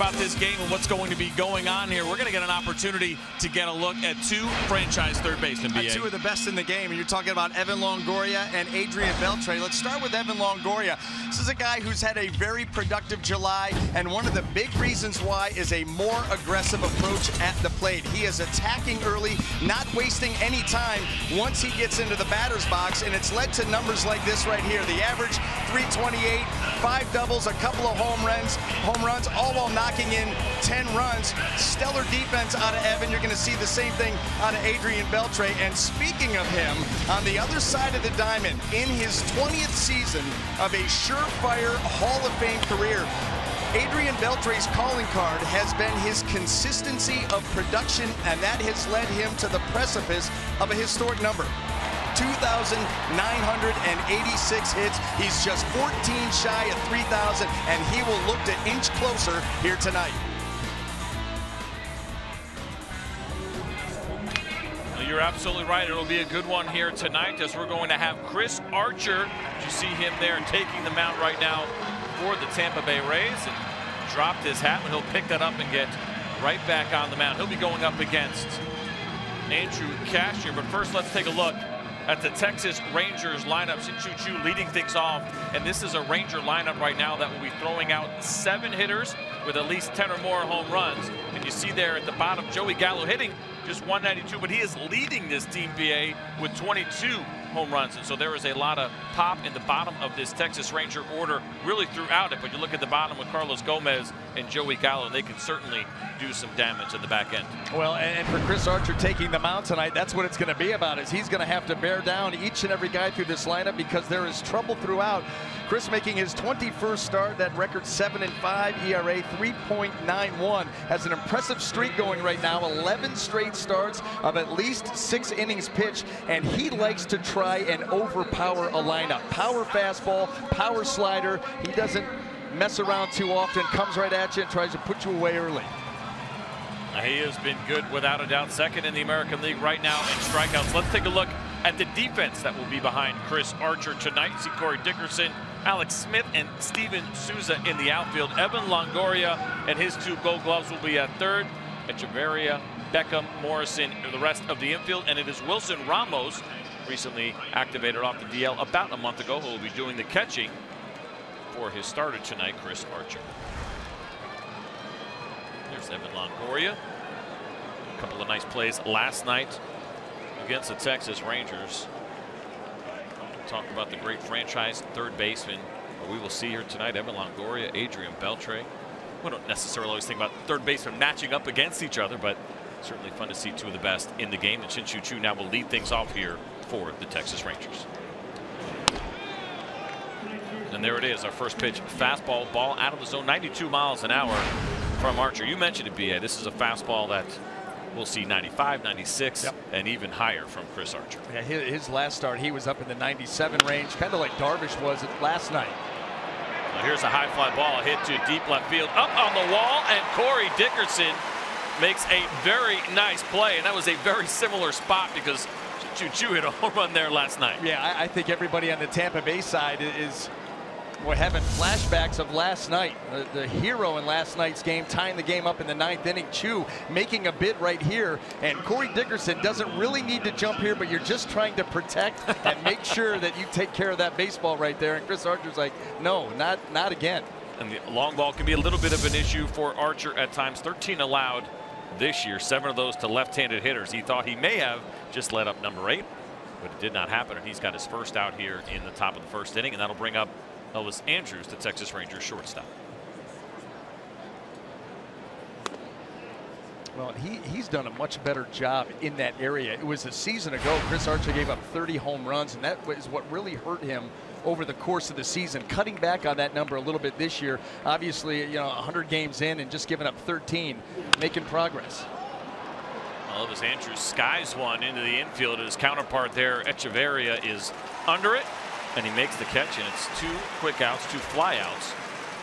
about this game and what's going to be going on here, we're going to get an opportunity to get a look at two franchise third basemen, BA. Two of the best in the game, and you're talking about Evan Longoria and Adrian Beltre. Let's start with Evan Longoria. This is a guy who's had a very productive July, and one of the big reasons why is a more aggressive approach at the plate. He is attacking early, not wasting any time once he gets into the batter's box, and it's led to numbers like this right here. The average 328, 5 doubles, a couple of home runs, all while knocking in 10 runs. Stellar defense out of Evan. You're going to see the same thing out of Adrian Beltre. And speaking of him, on the other side of the diamond, in his 20th season of a surefire Hall of Fame career, Adrian Beltre's calling card has been his consistency of production, and that has led him to the precipice of a historic number. 2,986 hits. He's just 14 shy of 3,000, and he will look to inch closer here tonight. You're absolutely right. It'll be a good one here tonight, as we're going to have Chris Archer. You see him there taking the mound right now for the Tampa Bay Rays, and dropped his hat, and he'll pick that up and get right back on the mound. He'll be going up against Andrew Cashner. But first, let's take a look at the Texas Rangers lineup. Choo leading things off, and this is a Ranger lineup right now that will be throwing out 7 hitters with at least 10 or more home runs. And you see there at the bottom, Joey Gallo hitting just 192, but he is leading this team, BA, with 22 home runs. And so there is a lot of pop in the bottom of this Texas Ranger order really throughout it. But you look at the bottom with Carlos Gomez and Joey Gallo, and they can certainly do some damage at the back end. Well, and for Chris Archer taking the mound tonight, that's what it's going to be about, is he's going to have to bear down each and every guy through this lineup, because there is trouble throughout. Chris making his 21st start, that record 7-5, ERA 3.91, has an impressive streak going right now, 11 straight starts of at least 6 innings pitched, and he likes to try and overpower a lineup. Power fastball, power slider. He doesn't mess around too often, comes right at you and tries to put you away early. He has been good without a doubt, second in the American League right now in strikeouts. Let's take a look at the defense that will be behind Chris Archer tonight. See Corey Dickerson, Alex Smith, and Steven Souza in the outfield. Evan Longoria and his 2 Gold Gloves will be at third. Echeverria, Beckham, Morrison, the rest of the infield. And it is Wilson Ramos, recently activated off the DL about a month ago, who will be doing the catching for his starter tonight, Chris Archer. There's Evan Longoria. A couple of nice plays last night against the Texas Rangers. Talk about the great franchise third baseman we will see here tonight. Evan Longoria, Adrian Beltre. We don't necessarily always think about third basemen matching up against each other, but certainly fun to see 2 of the best in the game. And Choo now will lead things off here for the Texas Rangers. And there it is, our first pitch, fastball, ball out of the zone, 92 miles an hour from Archer. You mentioned it, BA. This is a fastball that we'll see 95, 96, and even higher from Chris Archer. Yeah, his last start, he was up in the 97 range, kind of like Darvish was last night. Now here's a high fly ball hit to deep left field, up on the wall, and Corey Dickerson makes a very nice play. And that was a very similar spot, because Choo hit a home run there last night. Yeah, I think everybody on the Tampa Bay side is having flashbacks of last night. The hero in last night's game, tying the game up in the 9th inning. Choo making a bid right here, and Corey Dickerson doesn't really need to jump here, but you're just trying to protect and make sure that you take care of that baseball right there. And Chris Archer's like, no, not again. And the long ball can be a little bit of an issue for Archer at times. 13 allowed this year, 7 of those to left-handed hitters. He thought he may have just let up number 8, but it did not happen, and he's got his first out here in the top of the 1st inning, and that'll bring up Elvis Andrews, the Texas Rangers shortstop. Well, he's done a much better job in that area. It was a season ago, Chris Archer gave up 30 home runs, and that is what really hurt him over the course of the season. Cutting back on that number a little bit this year. Obviously, 100 games in and just giving up 13, making progress. Elvis Andrews skies one into the infield. His counterpart there, Echeverria, is under it, and he makes the catch, and it's 2 quick outs, 2 fly outs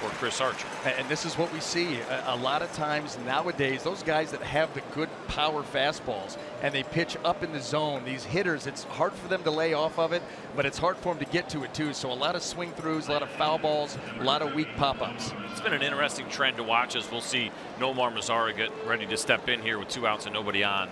for Chris Archer. And this is what we see a lot of times nowadays. Those guys that have the good power fastballs and they pitch up in the zone, these hitters, it's hard for them to lay off of it, but it's hard for them to get to it too. So a lot of swing throughs, a lot of foul balls, a lot of weak pop-ups. It's been an interesting trend to watch as we'll see Nomar Mazara get ready to step in here with 2 outs and nobody on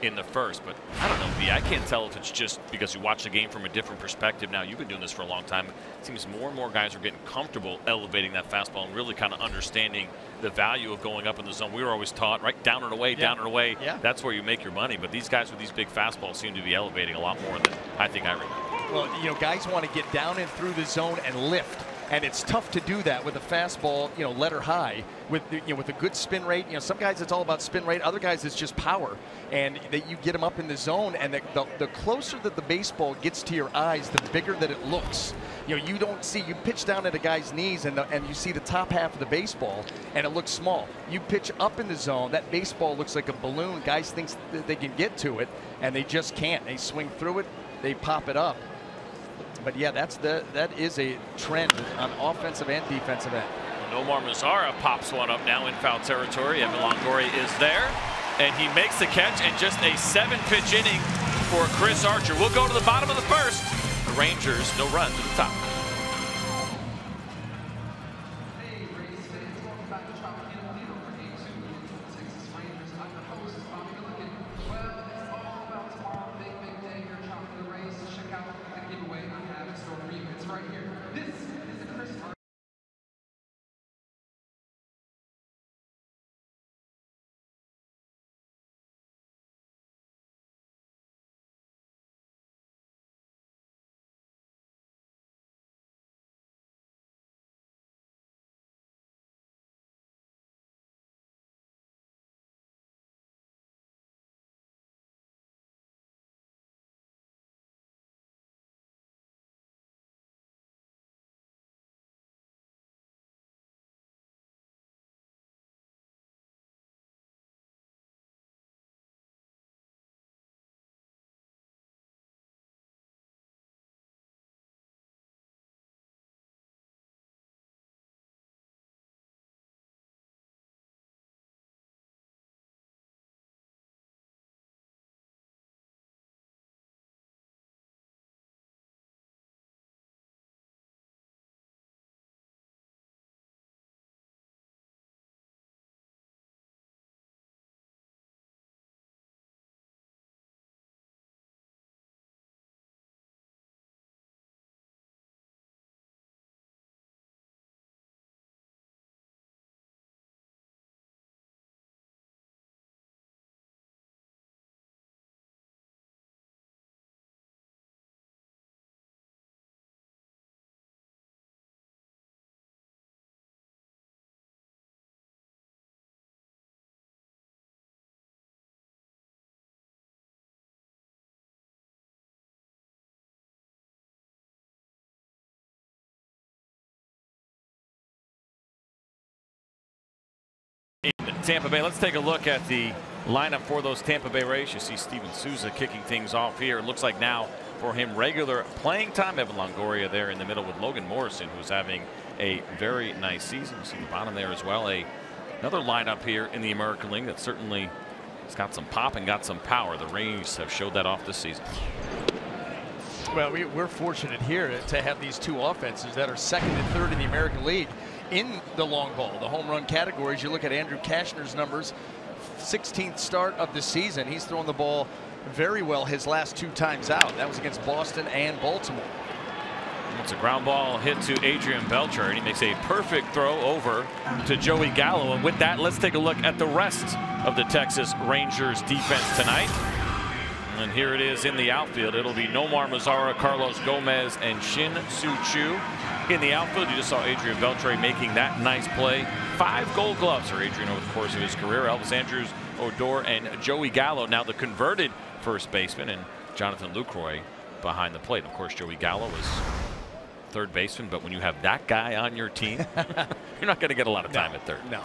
in the first. But I don't know, V, I can't tell if it's just because you watch the game from a different perspective. Now, you've been doing this for a long time. It seems more and more guys are getting comfortable elevating that fastball and really kind of understanding the value of going up in the zone. We were always taught, right, down and away, down and away. Yeah. That's where you make your money. But these guys with these big fastballs seem to be elevating a lot more than I think I remember. Well, you know, guys want to get down and through the zone and lift. And it's tough to do that with a fastball, you know, letter high, with with a good spin rate. You know, some guys it's all about spin rate, other guys it's just power, and that you get them up in the zone, and the closer that the baseball gets to your eyes, the bigger that it looks. You know, you don't see, you pitch down at a guy's knees and you see the top half of the baseball and it looks small. You pitch up in the zone, that baseball looks like a balloon. Guys think that they can get to it and they just can't. They swing through it, they pop it up. But yeah, that is a trend on offensive and defensive end. Nomar Mazara pops one up now in foul territory. Evan Longoria is there, and he makes the catch, and just a 7-pitch inning for Chris Archer. We'll go to the bottom of the first. The Rangers, no runs at the top. In Tampa Bay, let's take a look at the lineup for those Tampa Bay Rays. You see Steven Souza kicking things off here. It looks like now for him regular playing time. Evan Longoria there in the middle with Logan Morrison, who's having a very nice season. You see the bottom there as well. Another lineup here in the American League that certainly has got some pop and got some power. The Rays have showed that off this season. Well, we're fortunate here to have these two offenses that are second and third in the American League in the long ball, the home run categories. You look at Andrew Kashner's numbers, 16th start of the season. He's thrown the ball very well his last 2 times out. That was against Boston and Baltimore. It's a ground ball hit to Adrian Beltre, and he makes a perfect throw over to Joey Gallo. And with that, let's take a look at the rest of the Texas Rangers defense tonight. And here it is in the outfield. It'll be Nomar Mazara, Carlos Gomez, and Shin Soo Choo. In the outfield, you just saw Adrian Beltre making that nice play. 5 Gold Gloves for Adrian over the course of his career. Elvis Andrus, Odor, and Joey Gallo, now the converted first baseman, and Jonathan Lucroy behind the plate. Of course, Joey Gallo is third baseman, but when you have that guy on your team, you're not going to get a lot of time at third. No.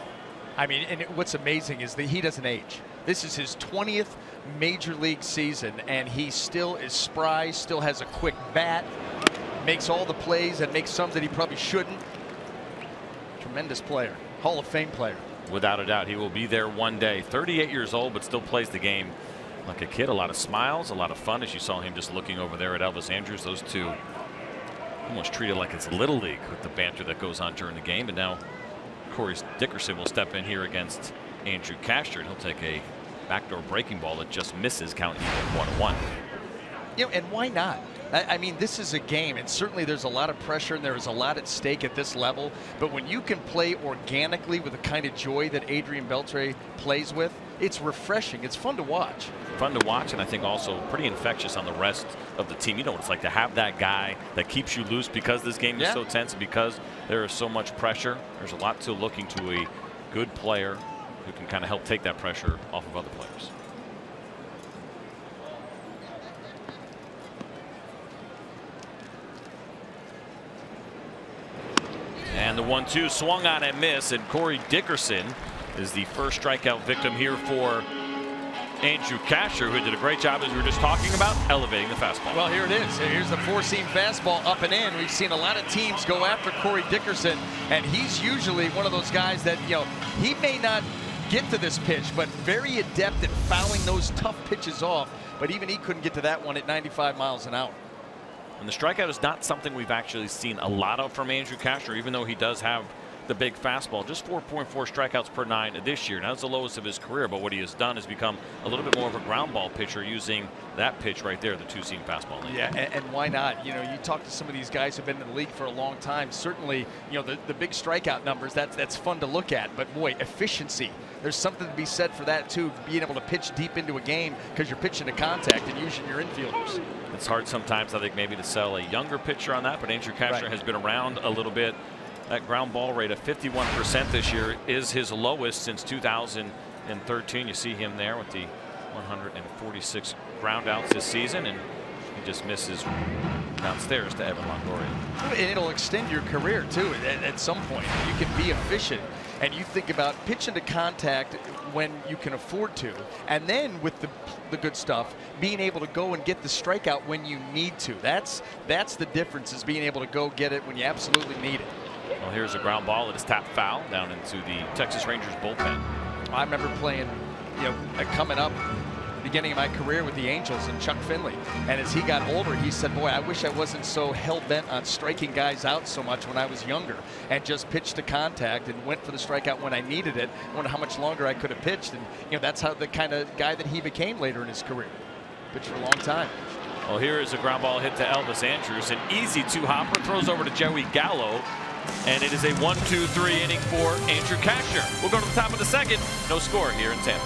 I mean, and what's amazing is that he doesn't age. This is his 20th major league season, and he still is spry, still has a quick bat, makes all the plays and makes some that he probably shouldn't. tremendous player, Hall of Fame player. Without a doubt, he will be there one day. 38 years old, but still plays the game like a kid. A lot of smiles, a lot of fun, as you saw him just looking over there at Elvis Andrus. Those two almost treated like it's Little League with the banter that goes on during the game. And now Corey Dickerson will step in here against Andrew Castor, and he'll take a backdoor breaking ball that just misses, count even 1-1. You know, and why not? I mean, this is a game, and certainly there's a lot of pressure and there is a lot at stake at this level. But when you can play organically with the kind of joy that Adrian Beltre plays with, it's refreshing. It's fun to watch. Fun to watch, and I think also pretty infectious on the rest of the team. You know what it's like to have that guy that keeps you loose because this game is so tense and because there is so much pressure. There's a lot to looking to a good player who can kind of help take that pressure off of other players. And the 1-2 swung on and missed, and Corey Dickerson is the first strikeout victim here for Andrew Castor, who did a great job, as we were just talking about, elevating the fastball. Well, here it is. Here's the four-seam fastball up and in. We've seen a lot of teams go after Corey Dickerson, and he's usually one of those guys that, you know, he may not get to this pitch, but very adept at fouling those tough pitches off. But even he couldn't get to that one at 95 miles an hour. And the strikeout is not something we've actually seen a lot of from Andrew Castor, even though he does have the big fastball. Just 4.4 strikeouts per 9 this year. Now, that's the lowest of his career, but what he has done is become a little bit more of a ground ball pitcher using that pitch right there, the two-seam fastball. Yeah, and why not? You know, you talk to some of these guys who've been in the league for a long time. Certainly, you know, the big strikeout numbers, that's fun to look at. But boy, efficiency. There's something to be said for that too, being able to pitch deep into a game because you're pitching to contact and using your infielders. It's hard sometimes, I think, maybe to sell a younger pitcher on that, but Andrew Castor has been around a little bit. That ground ball rate of 51% this year is his lowest since 2013. You see him there with the 146 ground outs this season, and he just misses downstairs to Evan Longoria. And it'll extend your career too at some point. You can be efficient, and you think about pitching to contact when you can afford to, and then with the good stuff, being able to go and get the strikeout when you need to. That's the difference, is being able to go get it when you absolutely need it. Well, here's a ground ball that is tapped foul down into the Texas Rangers bullpen. I remember playing, you know, coming up, beginning of my career with the Angels and Chuck Finley. And as he got older, he said, boy, I wish I wasn't so hell-bent on striking guys out so much when I was younger, and just pitched to contact and went for the strikeout when I needed it. I wonder how much longer I could have pitched. And, you know, that's how the kind of guy that he became later in his career. Pitched for a long time. Well, here is a ground ball hit to Elvis Andrus. An easy two-hopper, throws over to Joey Gallo. And it is a 1-2-3 inning for Andrew Castor. We'll go to the top of the second. No score here in Tampa.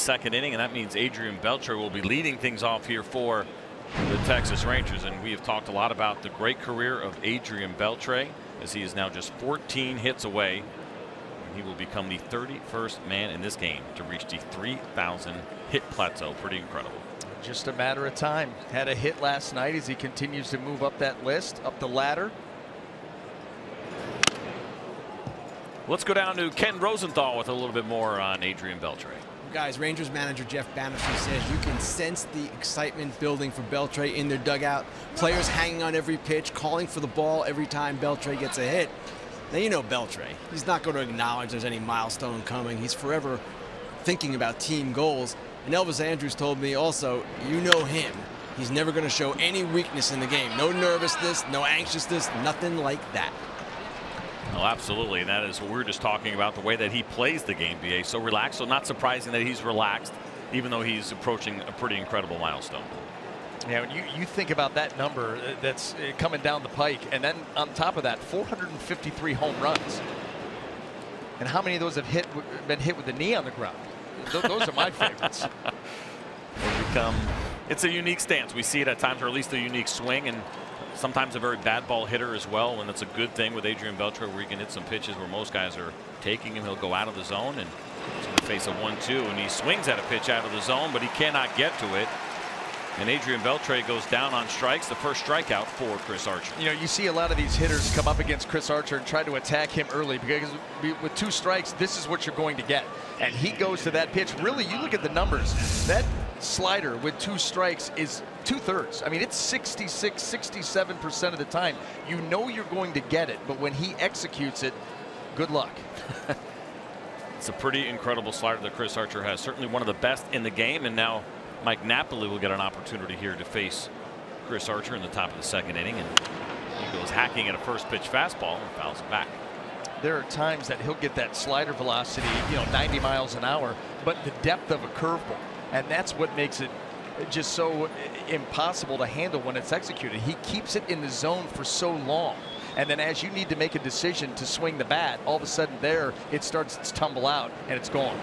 second inning, and that means Adrian Beltre will be leading things off here for the Texas Rangers. And we have talked a lot about the great career of Adrian Beltre, as he is now just 14 hits away. He will become the 31st man in this game to reach the 3,000 hit plateau. Pretty incredible. Just a matter of time. Had a hit last night as he continues to move up that list, up the ladder. Let's go down to Ken Rosenthal with a little bit more on Adrian Beltre. Guys, Rangers manager Jeff Bannister says you can sense the excitement building for Beltre in their dugout. Players hanging on every pitch, calling for the ball every time Beltre gets a hit. Now, you know Beltre. He's not going to acknowledge there's any milestone coming. He's forever thinking about team goals. And Elvis Andrus told me also, you know him. He's never going to show any weakness in the game. No nervousness, no anxiousness, nothing like that. Well, absolutely. And that is what we were just talking about, the way that he plays the game, BA. So relaxed. So not surprising that he's relaxed, even though he's approaching a pretty incredible milestone. Yeah, when you think about that number that's coming down the pike, and then on top of that, 453 home runs. And how many of those have been hit with the knee on the ground? Those are my favorites. It's a unique stance. We see it at times, or at least a unique swing, and sometimes a very bad ball hitter as well. And that's a good thing with Adrian Beltre, where he can hit some pitches where most guys are taking him. He'll go out of the zone, and he's going to face a 1-2, and he swings at a pitch out of the zone, but he cannot get to it. And Adrian Beltre goes down on strikes, the first strikeout for Chris Archer. You know, you see a lot of these hitters come up against Chris Archer and try to attack him early, because with 2 strikes, this is what you're going to get. And he goes to that pitch. Really, you look at the numbers. That slider with 2 strikes is 2/3. I mean, it's 66, 67% of the time. You know you're going to get it, but when he executes it, good luck. It's a pretty incredible slider that Chris Archer has. Certainly one of the best in the game, and now Mike Napoli will get an opportunity here to face Chris Archer in the top of the second inning, and he goes hacking at a first pitch fastball and fouls it back. There are times that he'll get that slider velocity, 90 miles an hour, but the depth of a curveball, and that's what makes it just so impossible to handle when it's executed. He keeps it in the zone for so long, and then as you need to make a decision to swing the bat, all of a sudden there it starts to tumble out and it's gone.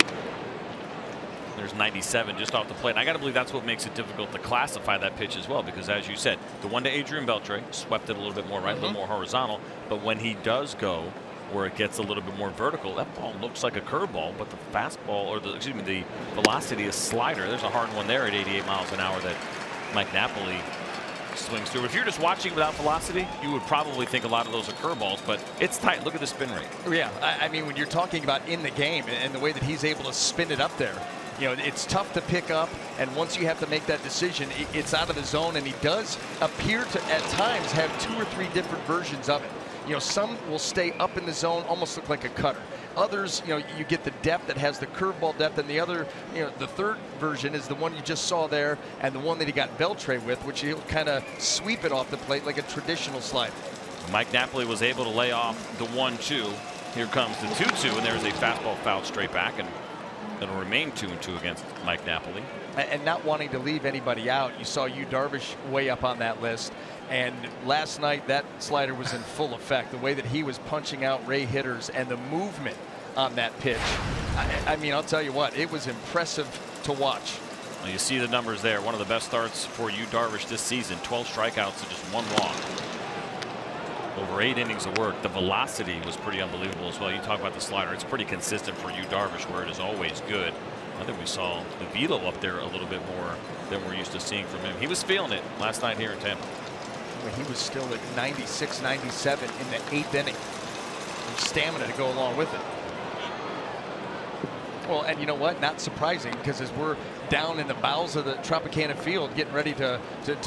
There's 97 just off the plate. And I got to believe that's what makes it difficult to classify that pitch as well, because as you said, the one to Adrian Beltre swept it a little bit more right, a little more horizontal, but when he does go where it gets a little bit more vertical, that ball looks like a curveball, but the fastball, or the velocity is slider. There's a hard one there at 88 miles an hour that Mike Napoli swings through. If you're just watching without velocity, you would probably think a lot of those are curveballs, but it's tight. Look at the spin rate. Yeah, I mean, when you're talking about in the game and the way that he's able to spin it up there, it's tough to pick up, and once you have to make that decision, it's out of the zone, and he does appear to at times have 2 or 3 different versions of it. Some will stay up in the zone, almost look like a cutter. Others, you get the depth that has the curveball depth, and the other, the third version is the one you just saw there, and the one that he got Beltre with, which he'll kind of sweep it off the plate like a traditional slider. Mike Napoli was able to lay off the 1-2. Here comes the 2-2, and there's a fastball fouled straight back, and it'll remain 2-2 against Mike Napoli. And not wanting to leave anybody out, you saw Yu Darvish way up on that list. And last night, that slider was in full effect. The way that he was punching out Ray hitters and the movement on that pitch. I mean, I'll tell you what, it was impressive to watch. Well, you see the numbers there. One of the best starts for Yu Darvish this season. 12 strikeouts and just 1 walk. Over 8 innings of work. The velocity was pretty unbelievable as well. You talk about the slider. It's pretty consistent for Yu Darvish, where it is always good. I think we saw the velo up there a little bit more than we're used to seeing from him. He was feeling it last night here in Tampa. He was still at 96, 97 in the 8th inning. And stamina to go along with it. Well, and you know what? Not surprising, because as we're down in the bowels of the Tropicana field getting ready to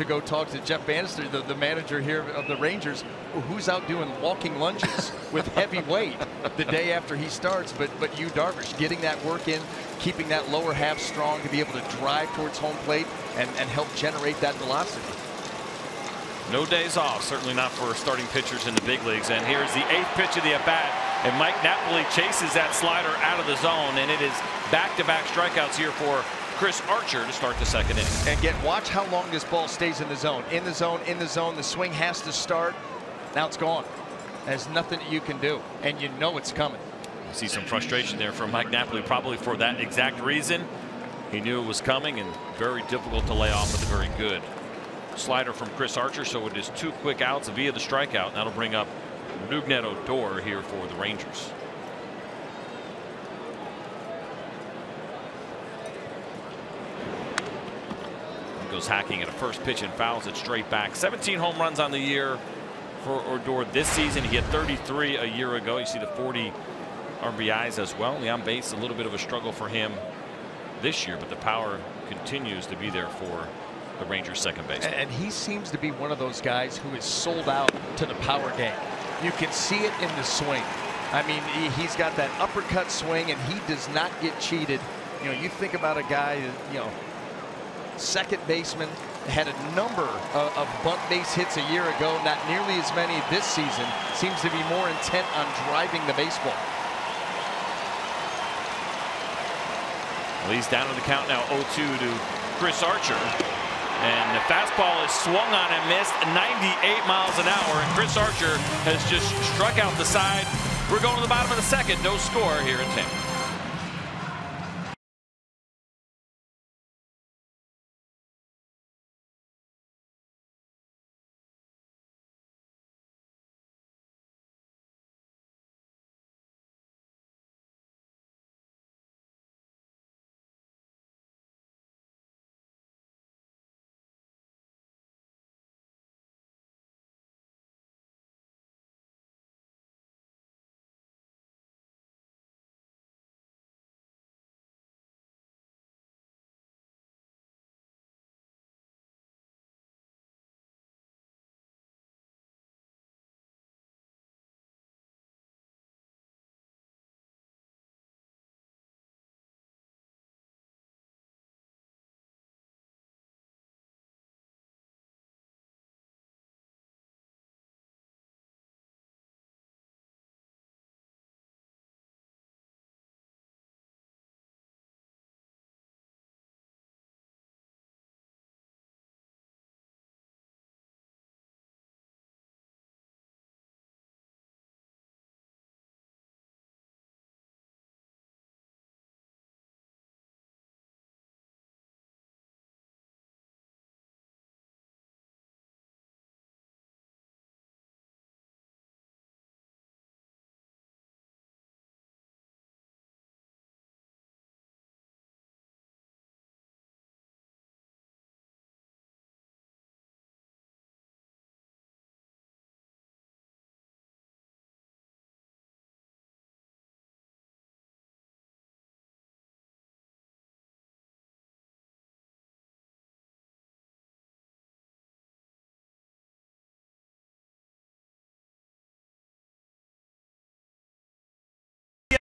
go talk to Jeff Bannister, the manager here of the Rangers, who's out doing walking lunges with heavy weight the day after he starts, but Yu Darvish getting that work in, keeping that lower half strong to be able to drive towards home plate and help generate that velocity. No days off, certainly not for starting pitchers in the big leagues. And here's the 8th pitch of the at-bat, and Mike Napoli chases that slider out of the zone, and it is back-to-back strikeouts here for Chris Archer to start the second inning. And watch how long this ball stays in the zone. In the zone, in the zone. The swing has to start. Now it's gone. There's nothing that you can do, and you know it's coming. You see some frustration there from Mike Napoli, probably for that exact reason. He knew it was coming, and very difficult to lay off with a very good slider from Chris Archer. So it is 2 quick outs via the strikeout. That'll bring up Rougned Odor here for the Rangers. He goes hacking at a first pitch and fouls it straight back. 17 home runs on the year for Odor this season. He had 33 a year ago. You see the 40 RBIs as well. The on base, a little bit of a struggle for him this year, but the power continues to be there for the Rangers second base. And he seems to be one of those guys who is sold out to the power game. You can see it in the swing. I mean, he's got that uppercut swing, and he does not get cheated. You know, you think about a guy, you know, second baseman, had a number of bunt base hits a year ago, not nearly as many this season. Seems to be more intent on driving the baseball. Well, he's down to the count now, 0-2 to Chris Archer. And the fastball is swung on and missed, 98 miles an hour. And Chris Archer has just struck out the side. We're going to the bottom of the second. No score here in Tampa.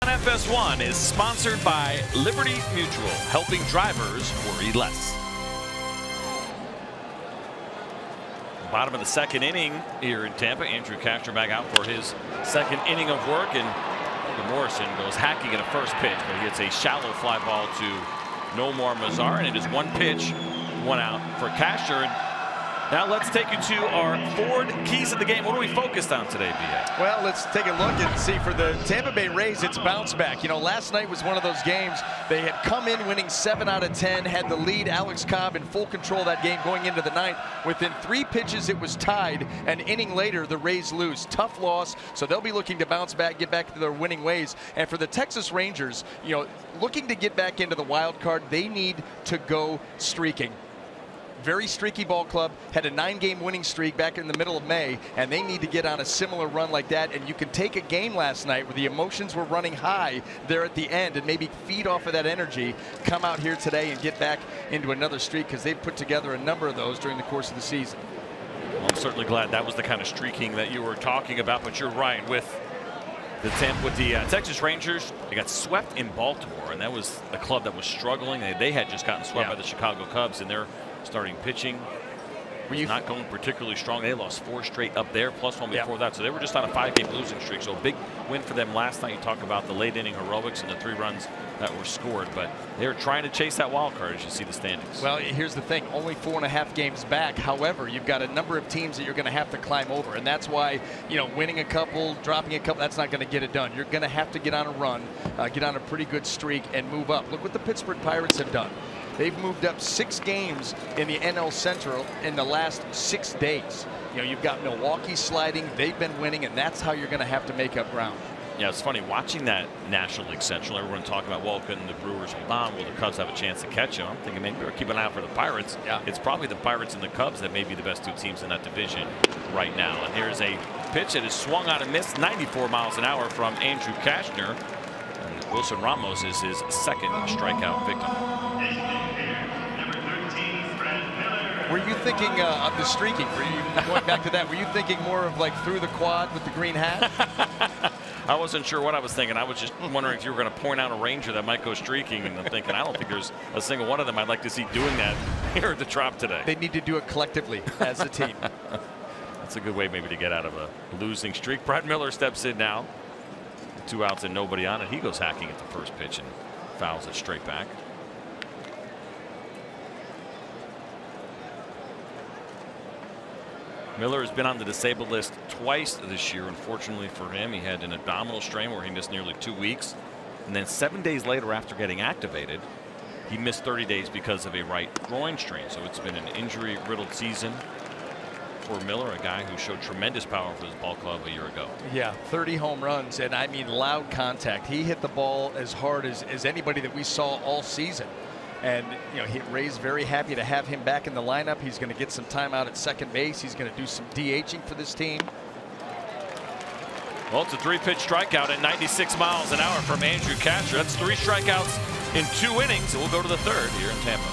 On FS1 is sponsored by Liberty Mutual, helping drivers worry less. Bottom of the second inning here in Tampa. Andrew Castro back out for his second inning of work, and Morrison goes hacking at a first pitch, but he gets a shallow fly ball to Nomar Mazar, and it is 1 pitch, 1 out for Castro. And now let's take you to our Ford keys of the game. What are we focused on today, B.A.? Well, let's take a look and see for the Tampa Bay Rays, it's bounce back. You know, last night was one of those games. They had come in winning 7 out of 10, had the lead. Alex Cobb in full control of that game going into the ninth. Within 3 pitches, it was tied. An inning later, the Rays lose. Tough loss, so they'll be looking to bounce back, get back to their winning ways. And for the Texas Rangers, you know, looking to get back into the wild card, they need to go streaking. Very streaky ball club, had a 9-game winning streak back in the middle of May, and they need to get on a similar run like that. And you can take a game last night where the emotions were running high there at the end and maybe feed off of that energy, come out here today and get back into another streak, because they've put together a number of those during the course of the season. Well, I'm certainly glad that was the kind of streaking that you were talking about, but you're right. With the Texas Rangers, they got swept in Baltimore, and that was a club that was struggling. They had just gotten swept by the Chicago Cubs, and they're starting pitching not going particularly strong. They lost 4 straight up there, plus 1 before that. So they were just on a 5-game losing streak. So a big win for them last night. You talk about the late inning heroics and the 3 runs that were scored, but they're trying to chase that wild card as you see the standings. Well, here's the thing, only 4.5 games back. However, you've got a number of teams that you're going to have to climb over, and that's why, you know, winning a couple, dropping a couple, that's not going to get it done. You're going to have to get on a run, get on a pretty good streak and move up. Look what the Pittsburgh Pirates have done. They've moved up 6 games in the NL Central in the last 6 days. You know, you've got Milwaukee sliding. They've been winning, and that's how you're going to have to make up ground. Yeah, it's funny watching that National League Central. Everyone talking about, well, can the Brewers hold on? Will the Cubs have a chance to catch them? I'm thinking maybe we're keeping an eye out for the Pirates. Yeah. It's probably the Pirates and the Cubs that may be the best 2 teams in that division right now. And here's a pitch that is swung on and missed, 94 miles an hour from Andrew Kashner. And Wilson Ramos is his 2nd strikeout victim. Were you thinking of the streaking? Were you going back to that? Were you thinking more of like through the quad with the green hat? I wasn't sure what I was thinking. I was just wondering if you were going to point out a Ranger that might go streaking, and I'm thinking I don't think there's a single one of them I'd like to see doing that here at the Trop today. They need to do it collectively as a team. That's a good way maybe to get out of a losing streak. Brad Miller steps in now. 2 outs and nobody on it. He goes hacking at the first pitch and fouls it straight back. Miller has been on the disabled list twice this year. Unfortunately for him, he had an abdominal strain where he missed nearly 2 weeks. And then 7 days later, after getting activated, he missed 30 days because of a right groin strain. So it's been an injury-riddled season for Miller, a guy who showed tremendous power for his ball club a year ago. Yeah, 30 home runs, and I mean loud contact. He hit the ball as hard as anybody that we saw all season. And you know, Ray's very happy to have him back in the lineup. He's going to get some time out at second base. He's going to do some DHing for this team. Well, it's a 3-pitch strikeout at 96 miles an hour from Andrew Kashner. That's 3 strikeouts in 2 innings. And we'll go to the 3rd here in Tampa.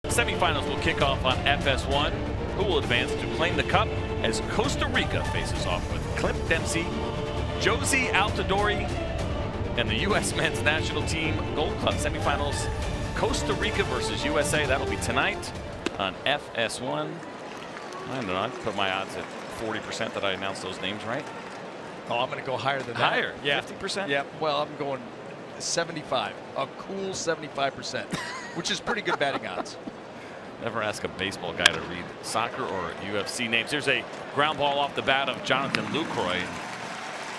Semifinals will kick off on FS1. Who will advance to claim the cup as Costa Rica faces off with Clint Dempsey, Josie Altidore, and the U.S. men's national team Gold Club semifinals. Costa Rica versus USA. That'll be tonight on FS1. I don't know. I'd put my odds at 40% that I announced those names right. Oh, I'm going to go higher than that. Higher? Yeah. 50%? Yeah. Well, I'm going 75. A cool 75%, which is pretty good batting odds. Never ask a baseball guy to read soccer or UFC names. Here's a ground ball off the bat of Jonathan Lucroy.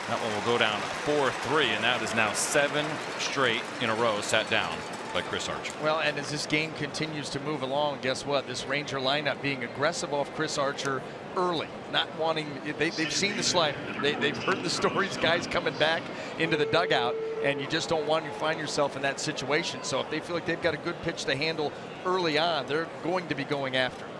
That one will go down 4-3, and that is now 7 straight in a row sat down by Chris Archer. Well, and as this game continues to move along, guess what? This Ranger lineup being aggressive off Chris Archer early, not wanting, they've seen the slider. They've heard the stories, guys coming back into the dugout, and you just don't want to find yourself in that situation. So if they feel like they've got a good pitch to handle early on, they're going to be going after it.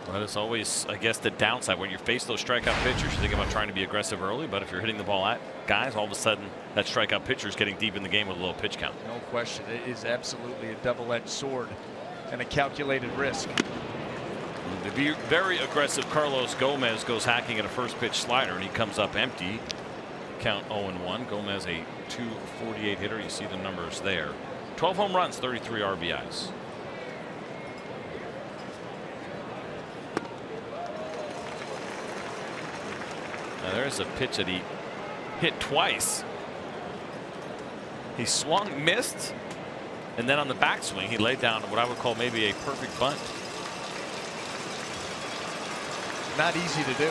But it's always, I guess, the downside when you face those strikeout pitchers. You think about trying to be aggressive early, but if you're hitting the ball at guys, all of a sudden that strikeout pitcher is getting deep in the game with a low pitch count. No question. It is absolutely a double-edged sword and a calculated risk. The very aggressive Carlos Gomez goes hacking at a first pitch slider, and he comes up empty. Count 0-1. Gomez, a .248 hitter. You see the numbers there. 12 home runs, 33 RBIs. Now there's a pitch that he hit twice. He swung, missed, and then on the backswing he laid down what I would call maybe a perfect bunt. Not easy to do.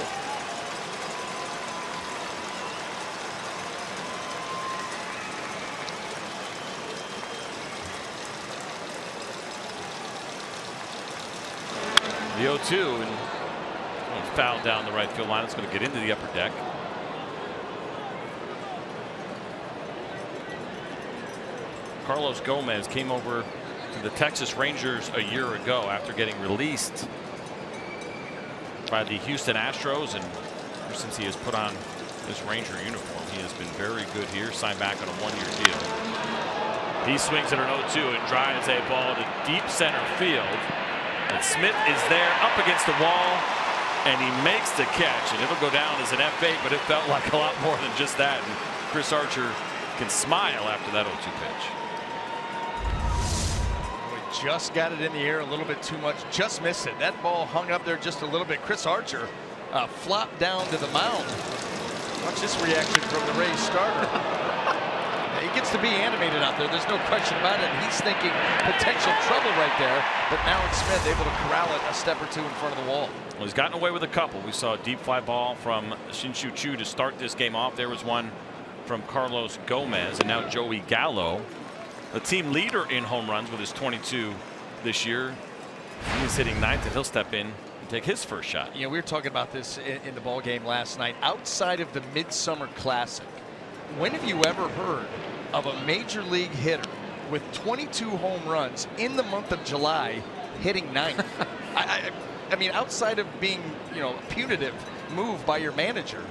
The 0-2 and foul down the right field line. It's going to get into the upper deck. Carlos Gomez came over to the Texas Rangers a year ago after getting released by the Houston Astros, and ever since he has put on this Ranger uniform, he has been very good here. Signed back on a one-year deal. He swings at an 0-2 and drives a ball to deep center field. And Smith is there up against the wall, and he makes the catch, and it'll go down as an F8, but it felt like a lot more than just that. And Chris Archer can smile after that 0-2 pitch. We just got it in the air a little bit too much, just missed it. That ball hung up there just a little bit. Chris Archer flopped down to the mound. Watch this reaction from the Rays starter. He gets to be animated out there. There's no question about it. He's thinking potential trouble right there. But now it's Smith able to corral it a step or two in front of the wall. Well, he's gotten away with a couple. We saw a deep fly ball from Shin-Soo Choo to start this game off. There was one from Carlos Gomez, and now Joey Gallo, the team leader in home runs with his 22 this year. He's hitting ninth, and he'll step in and take his first shot. You know, we were talking about this in the ball game last night. Outside of the Midsummer Classic, when have you ever heard of a major league hitter with 22 home runs in the month of July hitting ninth? I mean, outside of being, you know, a punitive move by your manager,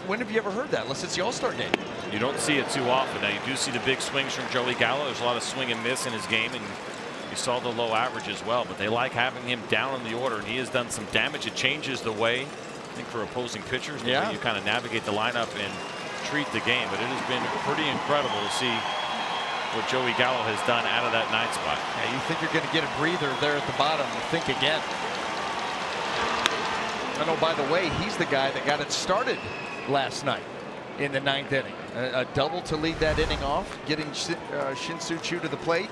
when have you ever heard that? Unless it's the All-Star game. You don't see it too often. Now you do see the big swings from Joey Gallo. There's a lot of swing and miss in his game, and you saw the low average as well. But they like having him down in the order, and he has done some damage. It changes the way, I think, for opposing pitchers, the way you kind of navigate the lineup and treat the game. But it has been pretty incredible to see what Joey Gallo has done out of that ninth spot. Yeah, you think you're going to get a breather there at the bottom. Think again. I know, by the way, he's the guy that got it started last night in the ninth inning. A double to lead that inning off, getting Shin-Soo Choo to the plate.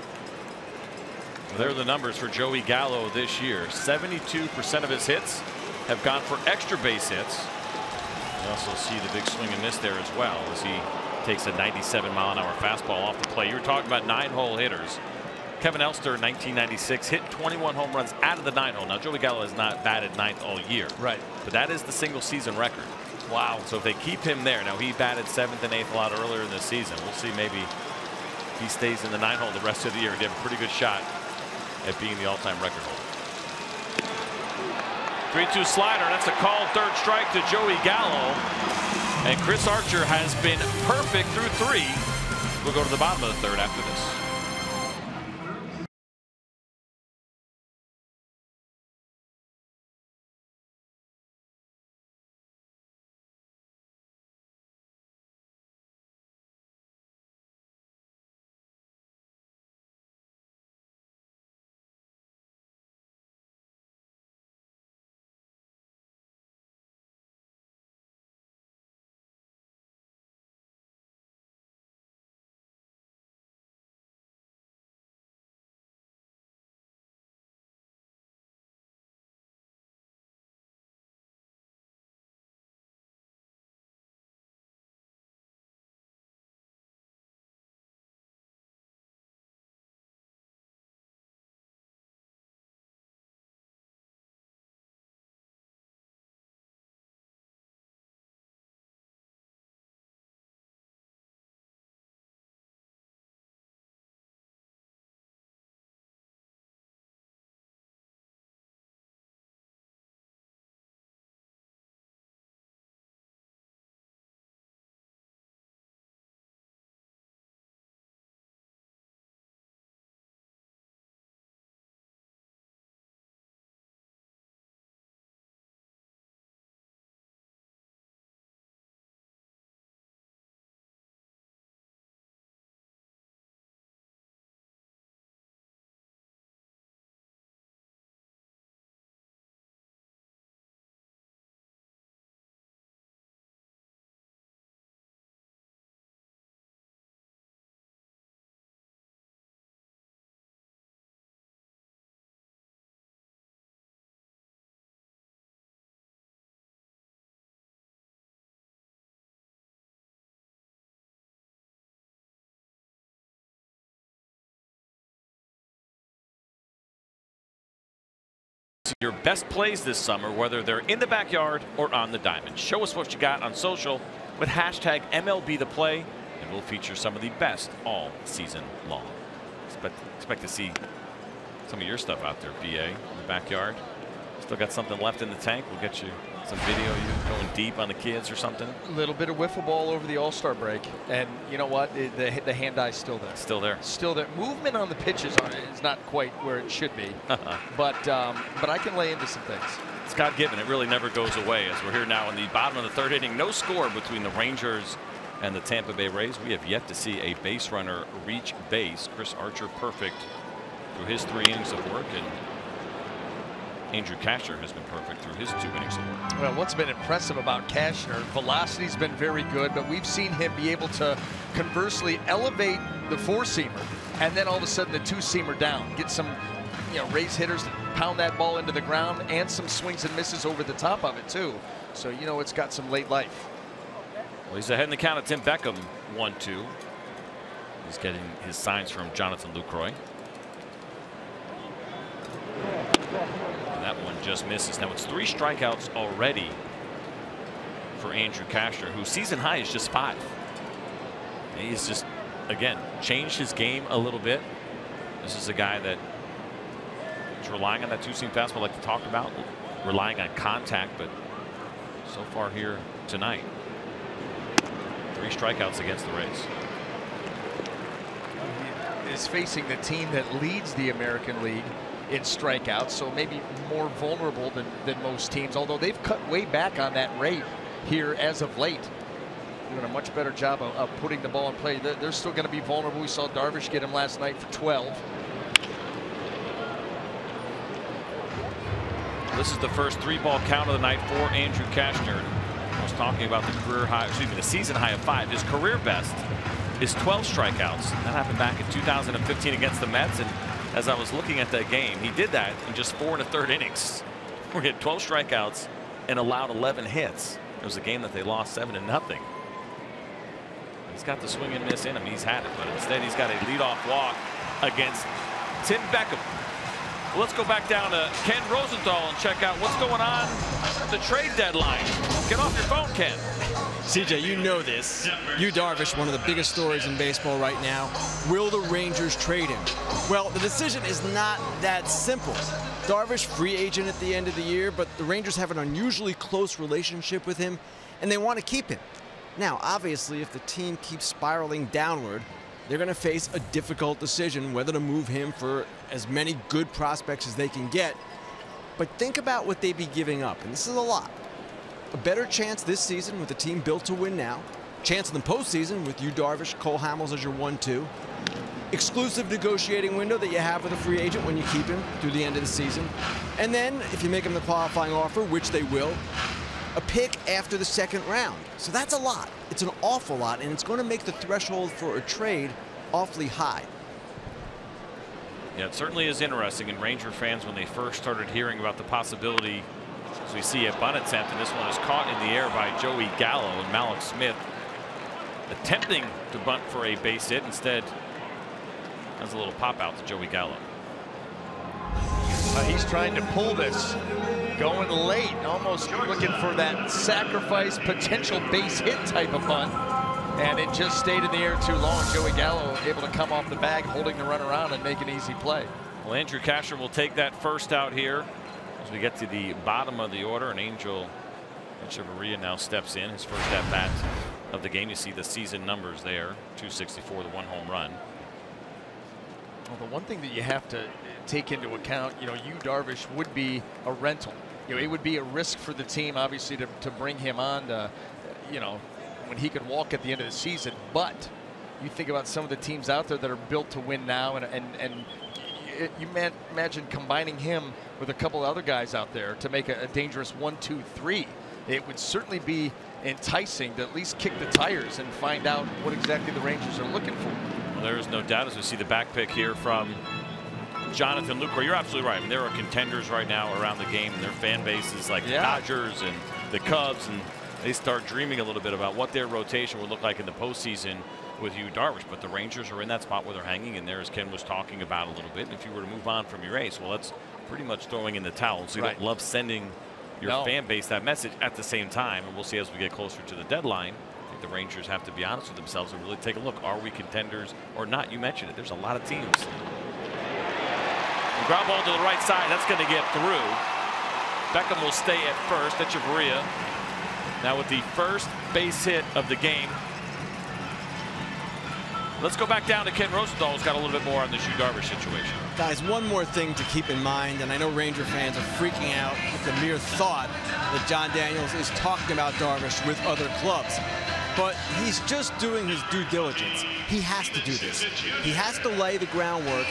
Well, there are the numbers for Joey Gallo this year. 72% of his hits have gone for extra base hits. You also see the big swing and miss there as well as he takes a 97-mile-an-hour fastball off the plate. You're talking about 9-hole hitters. Kevin Elster in 1996 hit 21 home runs out of the 9-hole. Now Joey Gallo has not batted ninth all year. Right. But that is the single season record. Wow. So if they keep him there, now he batted 7th and 8th a lot earlier in the season. We'll see, maybe he stays in the 9-hole the rest of the year. He'd have a pretty good shot at being the all-time record holder. 3-2 slider. That's a called third strike to Joey Gallo. And Chris Archer has been perfect through 3. We'll go to the bottom of the third after this. Your best plays this summer, whether they're in the backyard or on the diamond. Show us what you got on social with hashtag MLBThePlay, and we'll feature some of the best all season long. Expect to see some of your stuff out there, BA, in the backyard. Still got something left in the tank. We'll get you some video, you going deep on the kids or something. A little bit of wiffle ball over the All-Star break, and you know what? The hand-eye's still there. Still there. Still there. Movement on the pitches is not quite where it should be, but I can lay into some things. It's God-given. It really never goes away. As we're here now in the bottom of the third inning, no score between the Rangers and the Tampa Bay Rays. We have yet to see a base runner reach base. Chris Archer perfect through his 3 innings of work, and Andrew Cashner has been perfect through his 2 innings of work. Well, what's been impressive about Cashner, velocity's been very good, but we've seen him be able to conversely elevate the 4-seamer and then all of a sudden the 2-seamer down. Get some, Rays hitters to pound that ball into the ground and some swings and misses over the top of it too. So, it's got some late life. Well, he's ahead in the count of Tim Beckham, 1-2. He's getting his signs from Jonathan Lucroy. And that one just misses. Now it's 3 strikeouts already for Andrew Cashner, whose season high is just 5. And he's just, again, changed his game a little bit. This is a guy that is relying on that 2-seam fastball like we talked about, relying on contact, but so far here tonight, 3 strikeouts against the Rays. He is facing the team that leads the American League in strikeouts, so maybe more vulnerable than most teams, although they've cut way back on that rate here as of late. Doing a much better job of putting the ball in play. They're still going to be vulnerable. We saw Darvish get him last night for 12. This is the first 3-ball count of the night for Andrew Cashner. I was talking about the career high, excuse me, the season high of 5. His career best is 12 strikeouts. That happened back in 2015 against the Mets, and as I was looking at that game, he did that in just 4 1/3 innings. We had 12 strikeouts and allowed 11 hits. It was a game that they lost 7-0. He's got the swing and miss in him. He's had it, but instead he's got a leadoff walk against Tim Beckham. Well, let's go back down to Ken Rosenthal and check out what's going on at the trade deadline. Get off your phone, Ken. CJ, you know this. Yu Darvish, one of the biggest stories in baseball right now. Will the Rangers trade him? Well, the decision is not that simple. Darvish, free agent at the end of the year, but the Rangers have an unusually close relationship with him, and they want to keep him. Now, obviously, if the team keeps spiraling downward, they're going to face a difficult decision whether to move him for as many good prospects as they can get. But think about what they'd be giving up, and this is a lot. A better chance this season with a team built to win now. Chance in the postseason with Yu Darvish, Cole Hamels as your 1-2. Exclusive negotiating window that you have with a free agent when you keep him through the end of the season. And then, if you make him the qualifying offer, which they will, a pick after the 2nd round. So that's a lot. It's an awful lot, and it's going to make the threshold for a trade awfully high. Yeah, it certainly is interesting. And Ranger fans, when they first started hearing about the possibility, as we see a bunt attempt, and this one is caught in the air by Joey Gallo, and Malik Smith attempting to bunt for a base hit. Instead, has a little pop out to Joey Gallo. He's trying to pull this, going late, almost looking for that sacrifice potential base hit type of bunt, and it just stayed in the air too long. Joey Gallo able to come off the bag, holding the run around and make an easy play. Well, Andrew Cashner will take that first out here as we get to the bottom of the order, and Angel Echeverria now steps in, his first at bat of the game. You see the season numbers there, 264, the 1 home run. Well, the one thing that you have to take into account, Yu Darvish would be a rental. It would be a risk for the team, obviously, to bring him on to, when he could walk at the end of the season. But you think about some of the teams out there that are built to win now, and you imagine combining him with a couple other guys out there to make a dangerous 1-2-3. It would certainly be enticing to at least kick the tires and find out what exactly the Rangers are looking for. Well, there is no doubt as we see the back pick here from Jonathan Lucroy. You're absolutely right. I mean, there are contenders right now around the game, and their fan bases like the Dodgers and the Cubs, and they start dreaming a little bit about what their rotation would look like in the postseason with Yu Darvish, but the Rangers are in that spot where they're hanging in there, as Ken was talking about a little bit. And if you were to move on from your ace, well, that's pretty much throwing in the towel. So you don't love sending your fan base that message at the same time. And we'll see as we get closer to the deadline. I think the Rangers have to be honest with themselves and really take a look. Are we contenders or not? You mentioned it. There's a lot of teams. The ground ball to the right side. That's going to get through. Beckham will stay at first. Echeverria now with the first base hit of the game. Let's go back down to Ken Rosenthal, who's got a little bit more on this Yu Darvish situation. Guys, one more thing to keep in mind, and I know Ranger fans are freaking out with the mere thought that John Daniels is talking about Darvish with other clubs. But he's just doing his due diligence. He has to do this. He has to lay the groundwork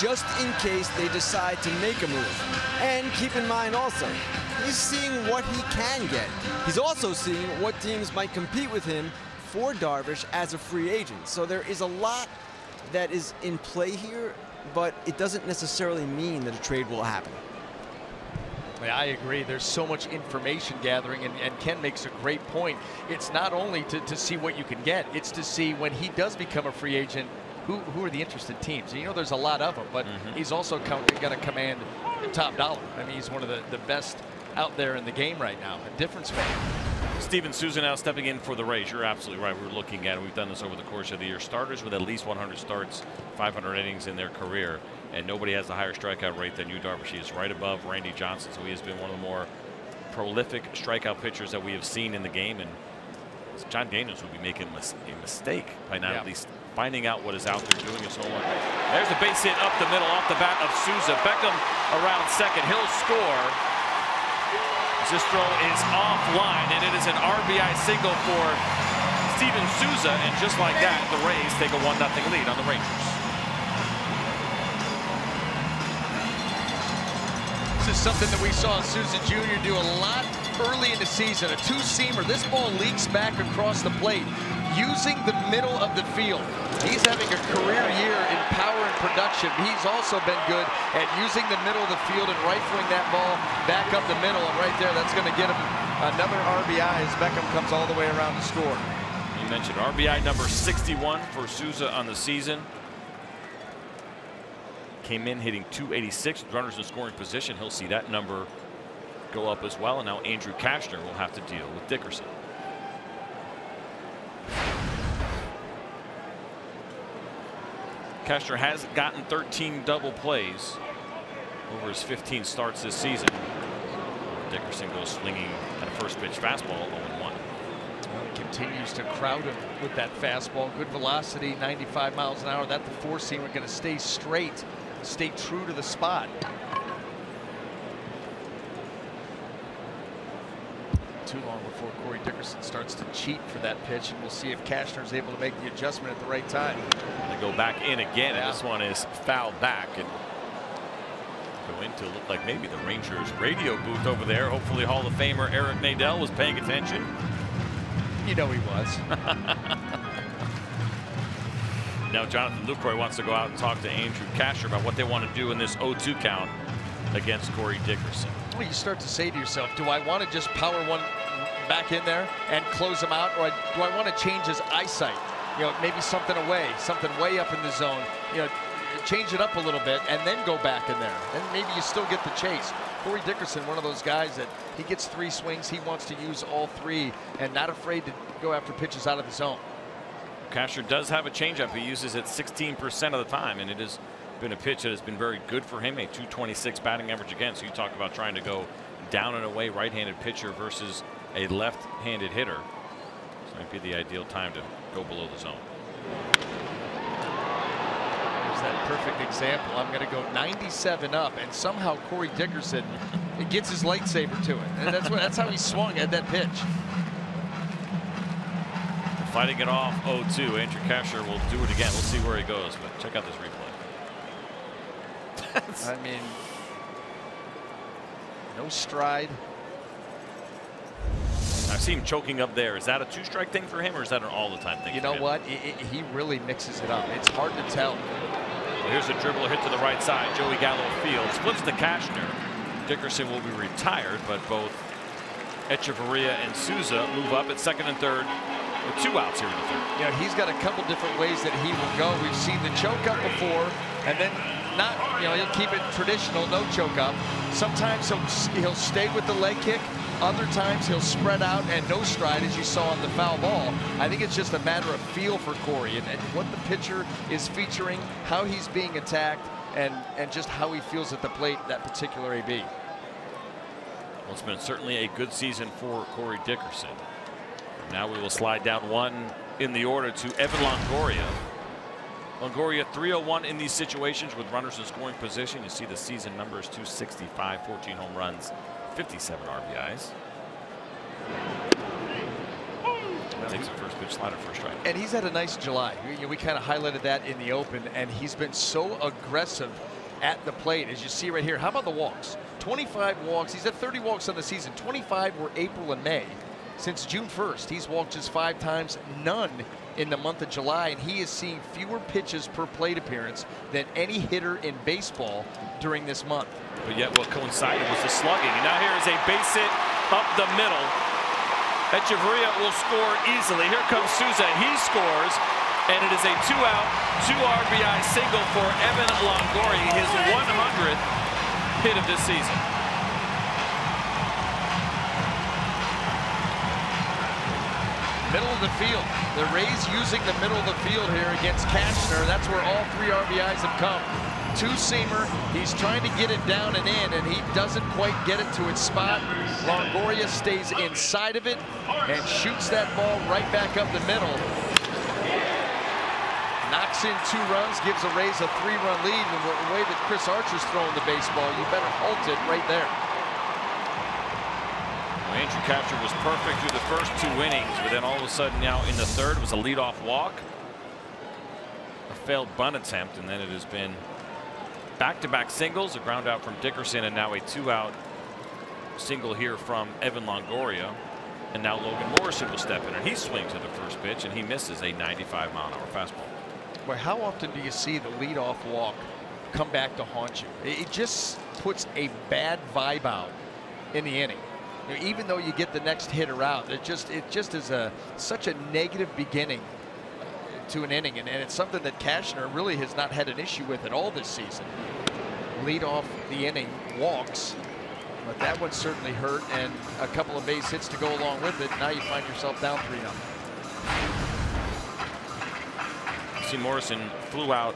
just in case they decide to make a move. And keep in mind also, he's seeing what he can get. He's also seeing what teams might compete with him for Darvish as a free agent. So there is a lot that is in play here, but it doesn't necessarily mean that a trade will happen. I agree. There's so much information gathering, and Ken makes a great point. It's not only to see what you can get, it's to see when he does become a free agent, who are the interested teams. You know, there's a lot of them, but he's also going to command top dollar. I mean, he's one of the best out there in the game right now, a difference maker. Steven Souza now stepping in for the Rays. You're absolutely right. We're looking at it. We've done this over the course of the year. Starters with at least 100 starts, 500 innings in their career, and nobody has a higher strikeout rate than Yu Darvish. He is right above Randy Johnson, so he has been one of the more prolific strikeout pitchers that we have seen in the game. And John Daniels would be making a mistake by not at least finding out what is out there, doing his homework. There's the base hit up the middle off the bat of Souza. Beckham around second. He'll score. This throw is offline, and it is an RBI single for Steven Souza, and just like that, the Rays take a 1-0 lead on the Rangers. This is something that we saw Souza Jr. do a lot early in the season. A two-seamer. This ball leaks back across the plate, using the middle of the field. He's having a career year in power and production. He's also been good at using the middle of the field and rifling that ball back up the middle. And right there, that's going to get him another RBI as Beckham comes all the way around to score. You mentioned RBI number 61 for Souza on the season. Came in hitting .286 with runners in scoring position. He'll see that number go up as well. And now Andrew Cashner will have to deal with Dickerson. Cashner has gotten 13 double plays over his 15 starts this season. Dickerson goes swinging at a first pitch fastball, 0-1. He continues to crowd him with that fastball. Good velocity, 95 miles an hour. That the four-seamer going to stay straight, stay true to the spot. Too long before Corey Dickerson starts to cheat for that pitch, and we'll see if Cashner is able to make the adjustment at the right time. They go back in again, and this one is fouled back and go into look like maybe the Rangers radio booth over there. Hopefully Hall of Famer Eric Nadel was paying attention. You know he was. Now Jonathan Lucroy wants to go out and talk to Andrew Cashner about what they want to do in this 0-2 count against Corey Dickerson. Well, you start to say to yourself, do I want to just power one back in there and close him out, or do I want to change his eyesight? You know, maybe something away, something way up in the zone. You know, change it up a little bit and then go back in there, and maybe you still get the chase. Corey Dickerson, one of those guys that he gets 3 swings, he wants to use all 3 and not afraid to go after pitches out of the zone. Cashner does have a changeup. He uses it 16% of the time, and it has been a pitch that has been very good for him. A .226 batting average again. So you talk about trying to go down and away, right-handed pitcher versus a left-handed hitter. This might be the ideal time to go below the zone. There's that perfect example. I'm going to go 97 up, and somehow Corey Dickerson, it gets his lightsaber to it, and that's how he swung at that pitch. Fighting it off 0-2. Andrew Cashner will do it again. We'll see where he goes, but check out this replay. I mean, no stride. I see him choking up there. Is that a 2-strike thing for him, or is that an all-the-time thing? You know what? He really mixes it up. It's hard to tell. Well, here's a dribble hit to the right side. Joey Gallo fields, flips to Cashner. Dickerson will be retired, but both Echeverria and Souza move up at second and third with 2 outs here in the 3rd. You know, he's got a couple different ways that he will go. We've seen the choke up before, and then not, you know, he'll keep it traditional, no choke up. Sometimes he'll stay with the leg kick. Other times he'll spread out and no stride, as you saw on the foul ball. I think it's just a matter of feel for Corey and what the pitcher is featuring, how he's being attacked, and just how he feels at the plate, that particular AB. Well, it's been certainly a good season for Corey Dickerson. Now we will slide down 1 in the order to Evan Longoria. Longoria 301 in these situations with runners in scoring position. You see the season numbers: 265, 14 home runs, 57 RBIs. Takes a first pitch slider for a strike. And he's had a nice July. We kind of highlighted that in the open, and he's been so aggressive at the plate, as you see right here. How about the walks? 25 walks. He's had 30 walks on the season. 25 were April and May. Since June 1st, he's walked just 5 times, none in the month of July, and he is seeing fewer pitches per plate appearance than any hitter in baseball during this month. But yet what coincided was the slugging. And now here is a base hit up the middle. Echeverria will score easily. Here comes Souza. He scores, and it is a 2-out, 2 RBI single for Evan Longoria, his 100th hit of this season. Middle of the field. The Rays using the middle of the field here against Cashner. That's where all 3 RBIs have come. 2-seamer. He's trying to get it down and in, and he doesn't quite get it to its spot. Longoria stays inside of it and shoots that ball right back up the middle. Knocks in 2 runs, gives the Rays a 3-run lead. And the way that Chris Archer's throwing the baseball, you better halt it right there. Andrew Cashner was perfect through the first 2 innings, but then all of a sudden now in the 3rd was a leadoff walk, a failed bunt attempt, and then it has been back-to-back singles, a ground out from Dickerson, and now a 2-out single here from Evan Longoria. And now Logan Morrison will step in, and he swings at the first pitch, and he misses a 95-mile-an-hour fastball. Well, how often do you see the leadoff walk come back to haunt you? It just puts a bad vibe out in the inning. You know, even though you get the next hitter out, it just is such a negative beginning to an inning, and it's something that Cashner really has not had an issue with at all this season. Lead off the inning walks, but that one certainly hurt, and a couple of base hits to go along with it. Now you find yourself down 3-0. See, Morrison flew out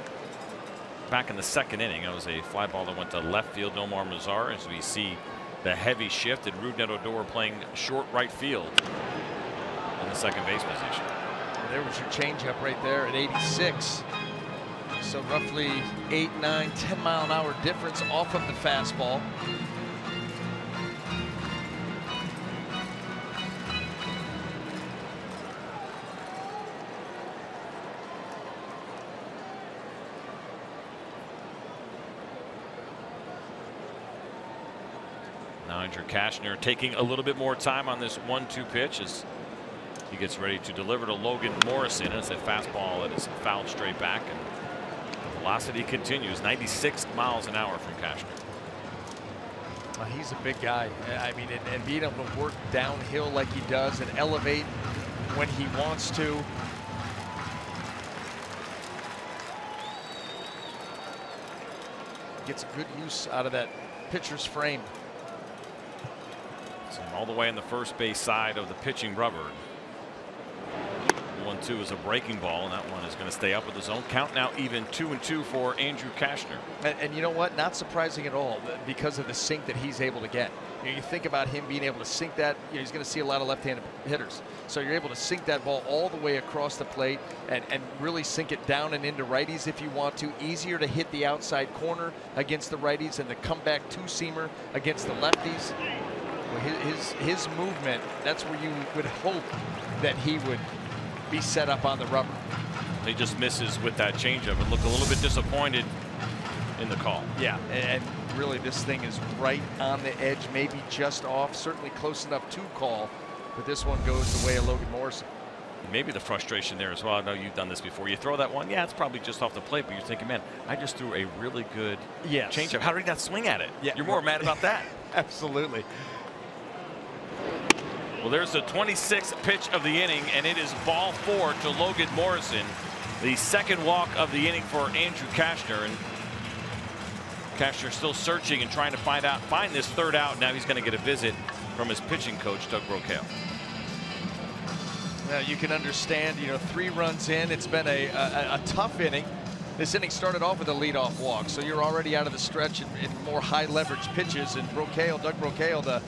back in the 2nd inning. It was a fly ball that went to left field. Nomar Mazar, as we see the heavy shift, and Rougned Odor playing short right field in the second base position. There was your changeup right there at 86. So roughly 8, 9, 10 mile an hour difference off of the fastball. Now Andrew Cashner taking a little bit more time on this 1-2 pitch as he gets ready to deliver to Logan Morrison. As a fastball that is fouled straight back, and the velocity continues. 96 miles an hour from Cashner. Well, he's a big guy. I mean, and being able to work downhill like he does and elevate when he wants to. Gets good use out of that pitcher's frame. So all the way on the first base side of the pitching rubber. 1-2 is a breaking ball, and that one is going to stay up with his own count. Now even 2-2 for Andrew Cashner. And you know what? Not surprising at all because of the sink that he's able to get. You know, you think about him being able to sink that. You know, he's going to see a lot of left-handed hitters. So you're able to sink that ball all the way across the plate and really sink it down and into righties if you want to. Easier to hit the outside corner against the righties and the comeback 2-seamer against the lefties. Well, his movement, that's where you would hope that he would be set up on the rubber. He just misses with that changeup and look a little bit disappointed in the call. Yeah, and really this thing is right on the edge, maybe just off, certainly close enough to call, but this one goes the way of Logan Morrison. Maybe the frustration there as well. I know you've done this before. You throw that one, yeah, it's probably just off the plate, but you're thinking, man, I just threw a really good changeup. How did he not swing at it? Yeah, you're more mad about that. Absolutely. Well, there's the 26th pitch of the inning, and it is ball 4 to Logan Morrison. The second walk of the inning for Andrew Cashner, and Cashner still searching and trying to find this third out. Now he's going to get a visit from his pitching coach, Doug Brocail. Now you can understand, 3 runs in. It's been a tough inning. This inning started off with a leadoff walk, so you're already out of the stretch in more high leverage pitches. And Doug Brocail, the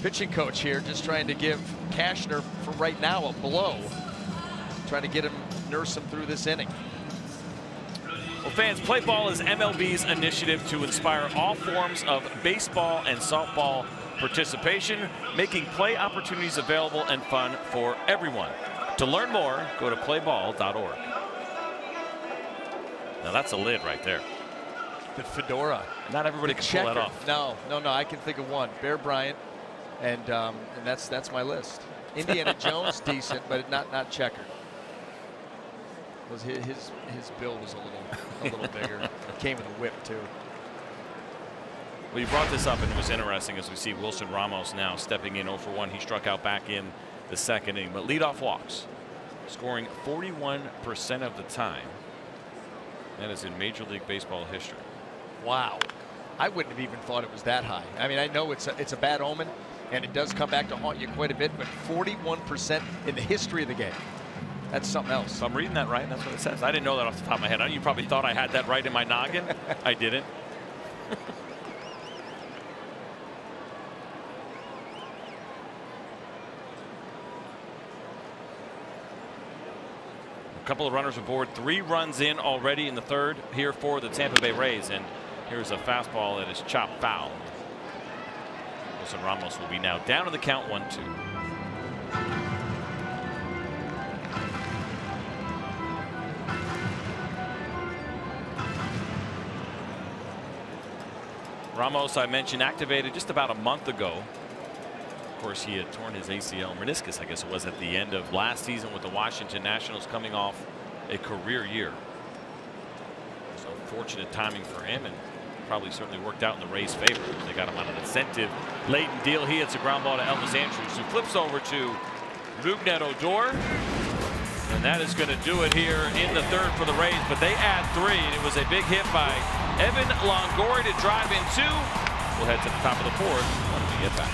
pitching coach here, just trying to give Cashner, for right now, a blow, trying to nurse him through this inning. Well, fans, Play Ball is MLB's initiative to inspire all forms of baseball and softball participation, making play opportunities available and fun for everyone. To learn more, go to playball.org. Now that's a lid right there. The fedora. Not everybody can pull that off. No. I can think of one. Bear Bryant, and that's my list. Indiana Jones, decent, but not checkered. His bill was a little bigger. It came with a whip too. Well, you brought this up, and it was interesting as we see Wilson Ramos now stepping in 0 for 1. He struck out back in the second inning, but leadoff walks, scoring 41% of the time. That is in Major League Baseball history. Wow. I wouldn't have even thought it was that high. I mean, I know it's a bad omen, and it does come back to haunt you quite a bit, but 41% in the history of the game. That's something else. So I'm reading that right, and that's what it says. I didn't know that off the top of my head. You probably thought I had that right in my noggin. I didn't. A couple of runners aboard. 3 runs in already in the third here for the Tampa Bay Rays, and here's a fastball that is chopped foul. Wilson Ramos will be now down to the count 1-2. Ramos, I mentioned, activated just about a month ago. Of course, he had torn his ACL meniscus, I guess it was, at the end of last season with the Washington Nationals, coming off a career year. So unfortunate timing for him, and probably certainly worked out in the Rays' favor. They got him on an incentive-laden deal. He hits a ground ball to Elvis Andrus, who flips over to Rougned Odor. And that is going to do it here in the third for the Rays, but they add 3, and it was a big hit by Evan Longoria to drive in 2. We'll head to the top of the 4th when we get back.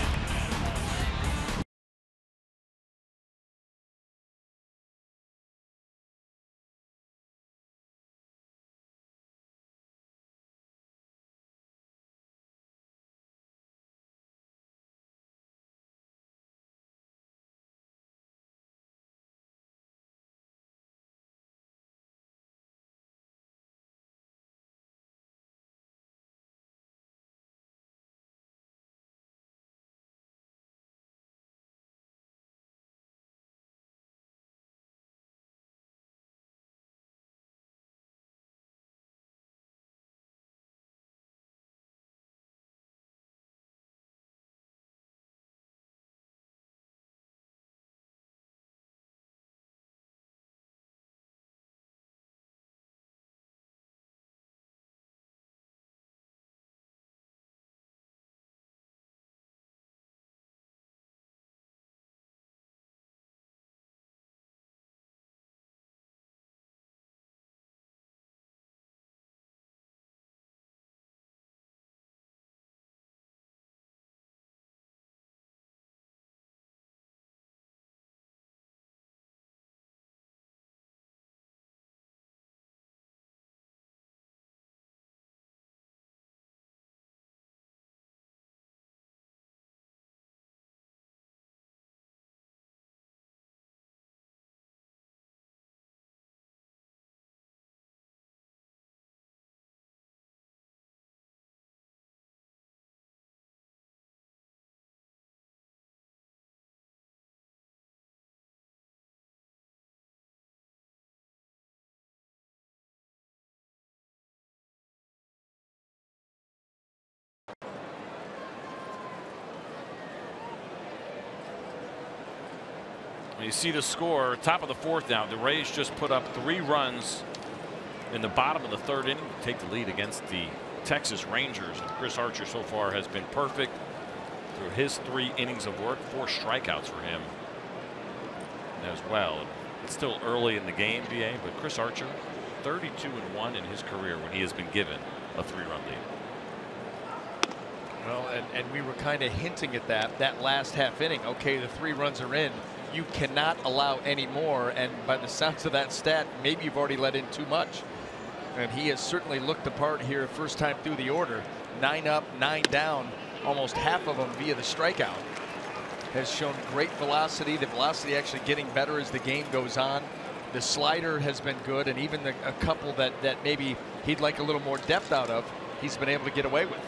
You see the score, top of the 4th now. The Rays just put up 3 runs in the bottom of the 3rd inning to take the lead against the Texas Rangers. And Chris Archer so far has been perfect. through his 3 innings of work, 4 strikeouts for him as well. It's still early in the game, BA, but Chris Archer, 32-1 in his career when he has been given a 3-run lead. Well, and we were kind of hinting at that last half inning. Okay, the 3 runs are in. You cannot allow any more, and by the sounds of that stat, maybe you've already let in too much. And he has certainly looked the part here first time through the order. 9 up, 9 down, almost half of them via the strikeout. Has shown great velocity. The velocity actually getting better as the game goes on. The slider has been good, and even a couple that maybe he'd like a little more depth out of, he's been able to get away with.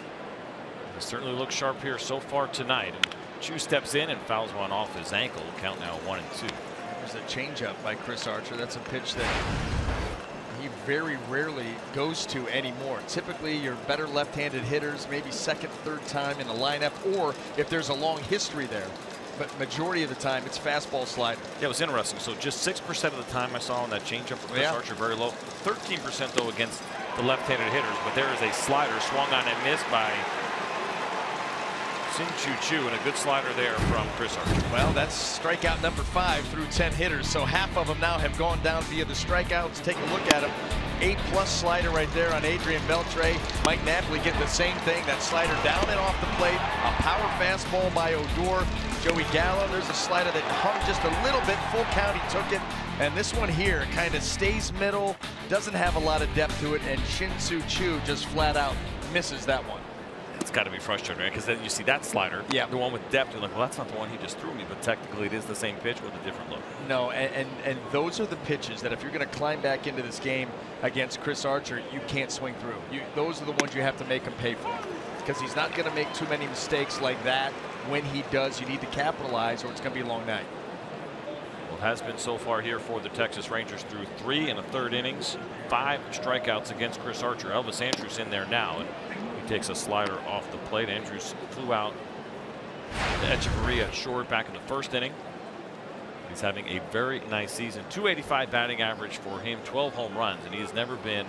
He certainly looks sharp here so far tonight. And Chu steps in and fouls one off his ankle. Count now 1-2. There's a changeup by Chris Archer. That's a pitch that he very rarely goes to anymore. Typically, your better left-handed hitters, maybe second, third time in the lineup, or if there's a long history there. But majority of the time, it's fastball slider. Yeah, it was interesting. So just 6% of the time I saw on that changeup for Chris Archer, very low. 13% though against the left-handed hitters. But there is a slider swung on and missed by Chu, and a good slider there from Chris Archer. Well, that's strikeout number 5 through 10 hitters. So half of them now have gone down via the strikeouts. Take a look at him. 8+ slider right there on Adrian Beltre. Mike Napoli getting the same thing. That slider down and off the plate. A power fastball by Odor. Joey Gallo, there's a slider that hung just a little bit. Full count, he took it. And this one here kind of stays middle. Doesn't have a lot of depth to it. And Shin-Soo Choo just flat out misses that one. It's got to be frustrating, right? Because then you see that slider, the one with depth, you're like, well, that's not the one he just threw me, but technically it is the same pitch with a different look. No, and those are the pitches that if you're going to climb back into this game against Chris Archer, you can't swing through. Those are the ones you have to make him pay for, because he's not going to make too many mistakes like that. When he does, you need to capitalize, or it's going to be a long night. Well, it has been so far here for the Texas Rangers through 3 1/3 innings, 5 strikeouts against Chris Archer. Elvis Andrus in there now, and he takes a slider off the plate. Andrus flew out to Echeverria short back in the 1st inning. He's having a very nice season. .285 batting average for him, 12 home runs, and he has never been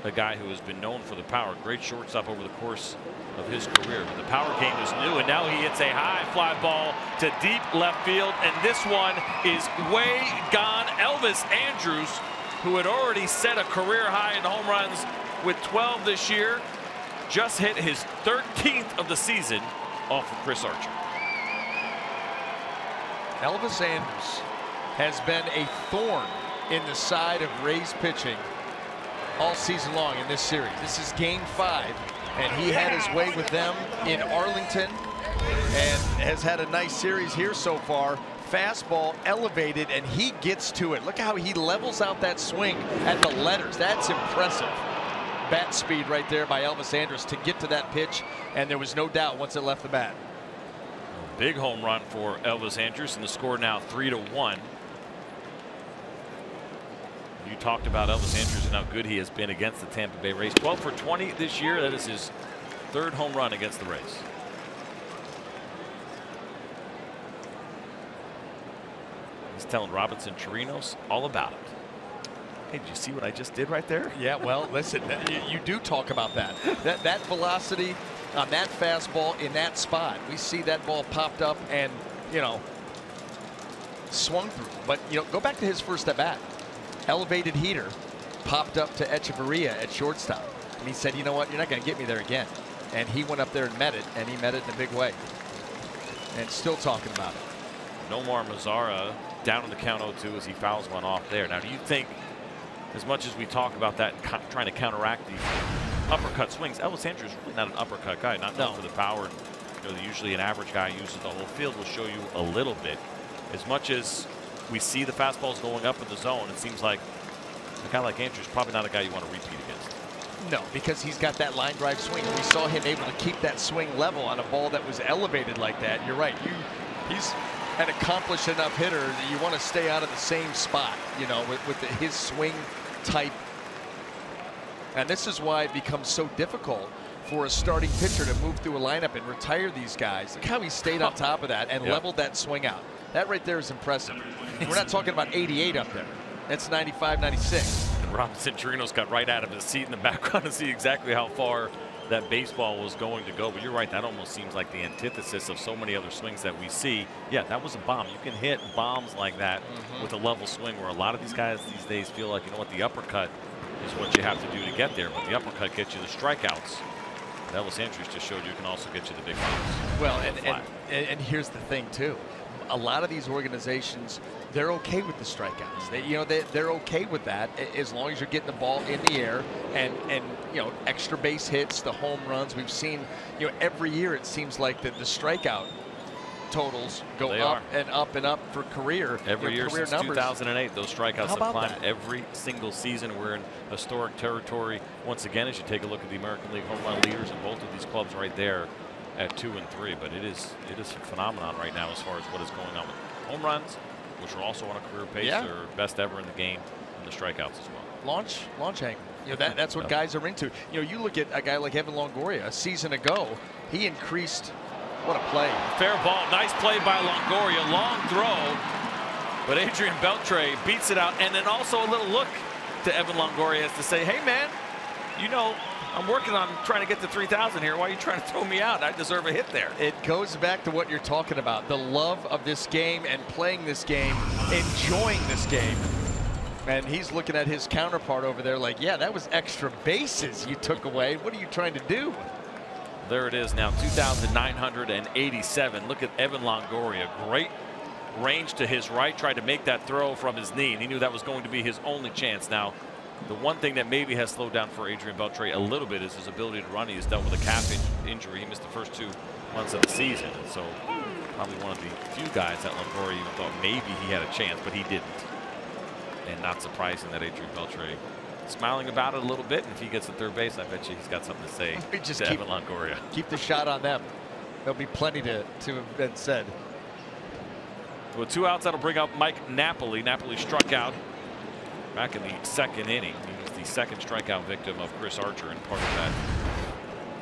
a guy who has been known for the power. Great shortstop over the course of his career. But the power game is new, and now he hits a high fly ball to deep left field, and this one is way gone. Elvis Andrus, who had already set a career high in home runs with 12 this year, just hit his 13th of the season off of Chris Archer. Elvis Andrus has been a thorn in the side of Rays pitching all season long in this series. This is game 5, and he had his way with them in Arlington and has had a nice series here so far. Fastball elevated, and he gets to it. Look how he levels out that swing at the letters. That's impressive. Bat speed right there by Elvis Andrus to get to that pitch, and there was no doubt once it left the bat. Big home run for Elvis Andrus, and the score now 3-1. You talked about Elvis Andrus and how good he has been against the Tampa Bay Rays. 12 for 20 this year. That is his 3rd home run against the Rays. He's telling Robinson Chirinos all about it. Hey, did you see what I just did right there? Yeah, well, listen, you do talk about that. That velocity on that fastball in that spot. We see that ball popped up and, swung through. But, go back to his first at bat. Elevated heater, popped up to Echeverria at shortstop. And he said, you know what, you're not going to get me there again. And he went up there and met it, and he met it in a big way. And still talking about it. Nomar Mazara down in the count 0-2 as he fouls one off there. Now, do you think, as much as we talk about that and trying to counteract the uppercut swings, Elvis Andrus is really not an uppercut guy, not known for the power. And, usually an average guy uses the whole field. Will show you a little bit. As much as we see the fastballs going up in the zone, it seems like a guy like Andrus is probably not a guy you want to repeat against. No, because he's got that line drive swing. We saw him able to keep that swing level on a ball that was elevated like that. You're right. He's an accomplished enough hitter that you want to stay out of the same spot, with his swing type. And this is why it becomes so difficult for a starting pitcher to move through a lineup and retire these guys. Look how he stayed on top of that and leveled that swing out. That right there is impressive. We're not talking about 88 up there. That's 95, 96. And Robinson Chirinos got right out of his seat in the background to see exactly how far that baseball was going to go. But you're right, that almost seems like the antithesis of so many other swings that we see. Yeah, that was a bomb. You can hit bombs like that with a level swing, where a lot of these guys these days feel like, you know what, the uppercut is what you have to do to get there. But the uppercut gets you the strikeouts. Elvis Andrus just showed you can also get you the big bombs. Well, and here's the thing too. A lot of these organizations, they're okay with the strikeouts. They're okay with that as long as you're getting the ball in the air and extra base hits, the home runs. We've seen, every year it seems like that the strikeout totals go up and up and up for career. Every year career since numbers. 2008, those strikeouts have climbed that? every single season. We're in historic territory once again as you take a look at the American League home run leaders in both of these clubs right there at 2 and 3. But it is a phenomenon right now as far as what is going on with home runs, which are also on a career pace. Yeah. They're best ever in the game, and the strikeouts as well. Launch angle. That's what guys are into. You look at a guy like Evan Longoria a season ago. He increased. What a play. Fair ball. Nice play by Longoria. Long throw. But Adrian Beltre beats it out. And then also a little look to Evan Longoria as to say, hey, man, I'm working on trying to get to 3,000 here. Why are you trying to throw me out? I deserve a hit there. It goes back to what you're talking about. The love of this game and playing this game, enjoying this game. And he's looking at his counterpart over there like, yeah, that was extra bases you took away. What are you trying to do? There it is now, 2,987. Look at Evan Longoria. Great range to his right. Tried to make that throw from his knee, and he knew that was going to be his only chance. Now, the one thing that maybe has slowed down for Adrian Beltre a little bit is his ability to run. He has dealt with a calf injury. He missed the first 2 months of the season. And so probably one of the few guys that Longoria even thought maybe he had a chance, but he didn't. And not surprising that Adrian Beltre smiling about it a little bit, and if he gets to third base, I bet you he's got something to say to Evan Longoria. Keep the shot on them. There'll be plenty to have been said. With 2 outs, that'll bring up Mike Napoli. Napoli struck out back in the 2nd inning. He was the 2nd strikeout victim of Chris Archer, and part of that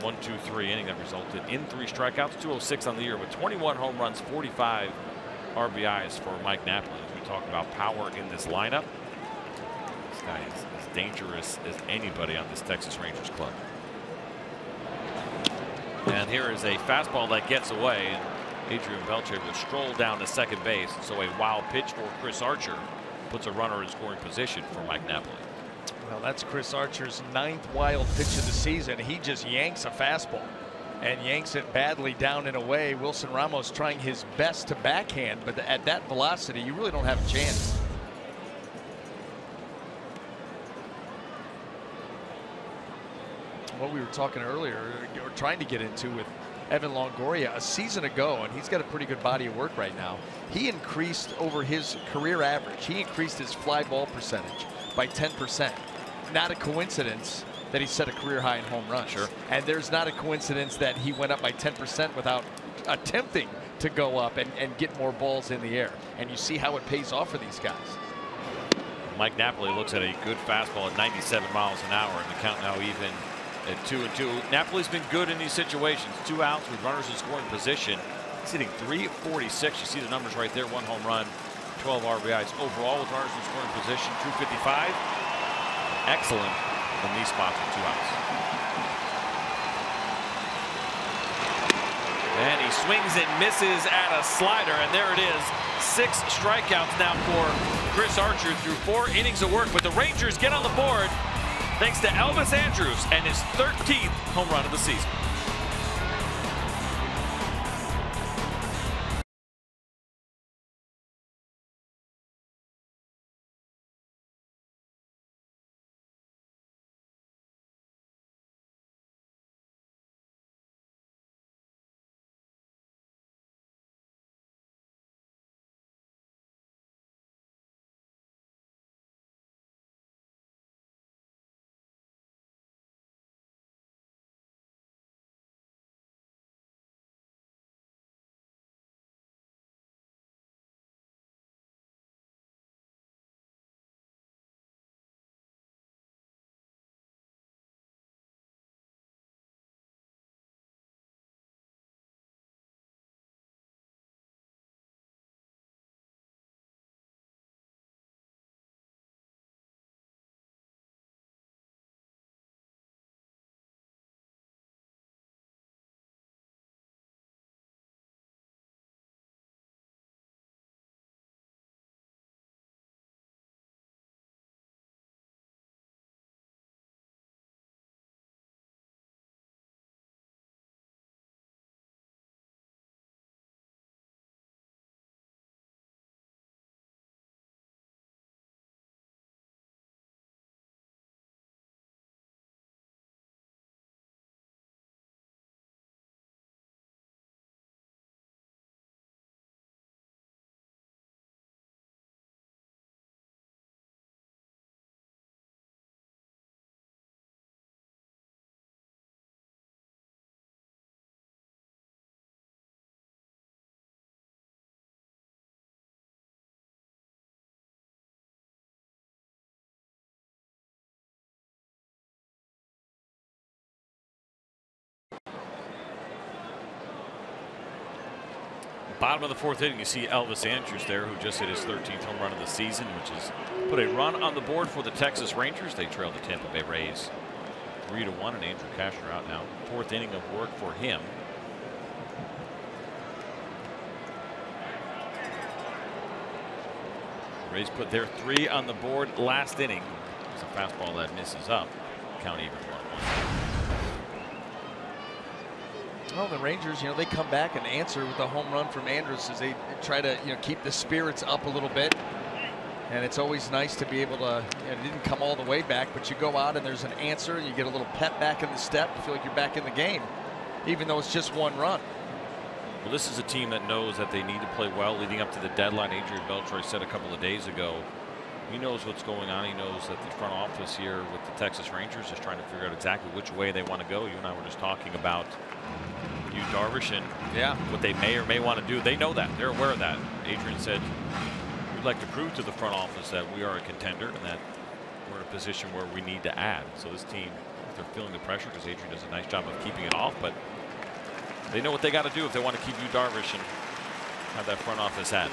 1-2-3 inning that resulted in 3 strikeouts, 206 on the year, with 21 home runs, 45 RBIs for Mike Napoli. As we talk about power in this lineup, this guy is as dangerous as anybody on this Texas Rangers club. And here is a fastball that gets away, and Adrian Beltre will stroll down to second base. So a wild pitch for Chris Archer puts a runner in scoring position for Mike Napoli. Well, that's Chris Archer's 9th wild pitch of the season. He just yanks a fastball and yanks it badly down and away. Wilson Ramos trying his best to backhand, but at that velocity, you really don't have a chance. What we were talking earlier, or trying to get into with Evan Longoria a season ago, and he's got a pretty good body of work right now. He increased over his career average. He increased his fly ball percentage by 10%. Not a coincidence that he set a career high in home runs. Sure. And there's not a coincidence that he went up by 10% without attempting to go up and get more balls in the air. And you see how it pays off for these guys. Mike Napoli looks at a good fastball at 97 miles an hour, and the count now even at 2-2. Napoli's been good in these situations. 2 outs with runners in scoring position. He's hitting .346. You see the numbers right there. 1 home run, 12 RBIs overall with runners in scoring position. .255. Excellent in these spots with 2 outs. And he swings and misses at a slider, and there it is. 6 strikeouts now for Chris Archer through 4 innings of work. But the Rangers get on the board thanks to Elvis Andrus and his 13th home run of the season. Bottom of the fourth inning, you see Elvis Andrus there, who just hit his 13th home run of the season, which is put a run on the board for the Texas Rangers. They trail the Tampa Bay Rays 3-1, and Andrew Cashner out now. Fourth inning of work for him. Rays put their 3 on the board last inning. It's a fastball that misses up. Count even 1-1. Well, the Rangers, they come back and answer with a home run from Andrus as they try to, keep the spirits up a little bit. And it's always nice to be able to, it didn't come all the way back, but you go out and there's an answer, and you get a little pep back in the step. You feel like you're back in the game, even though it's just one run. Well, this is a team that knows that they need to play well leading up to the deadline. Adrian Beltre said a couple of days ago, he knows what's going on. He knows that the front office here with the Texas Rangers is trying to figure out exactly which way they want to go. You and I were just talking about Yu Darvish and what they may or may want to do. They know that. They're aware of that. Adrian said, we'd like to prove to the front office that we are a contender and that we're in a position where we need to add. So this team, they're feeling the pressure because Adrian does a nice job of keeping it off, but they know what they got to do if they want to keep Yu Darvish and have that front office at.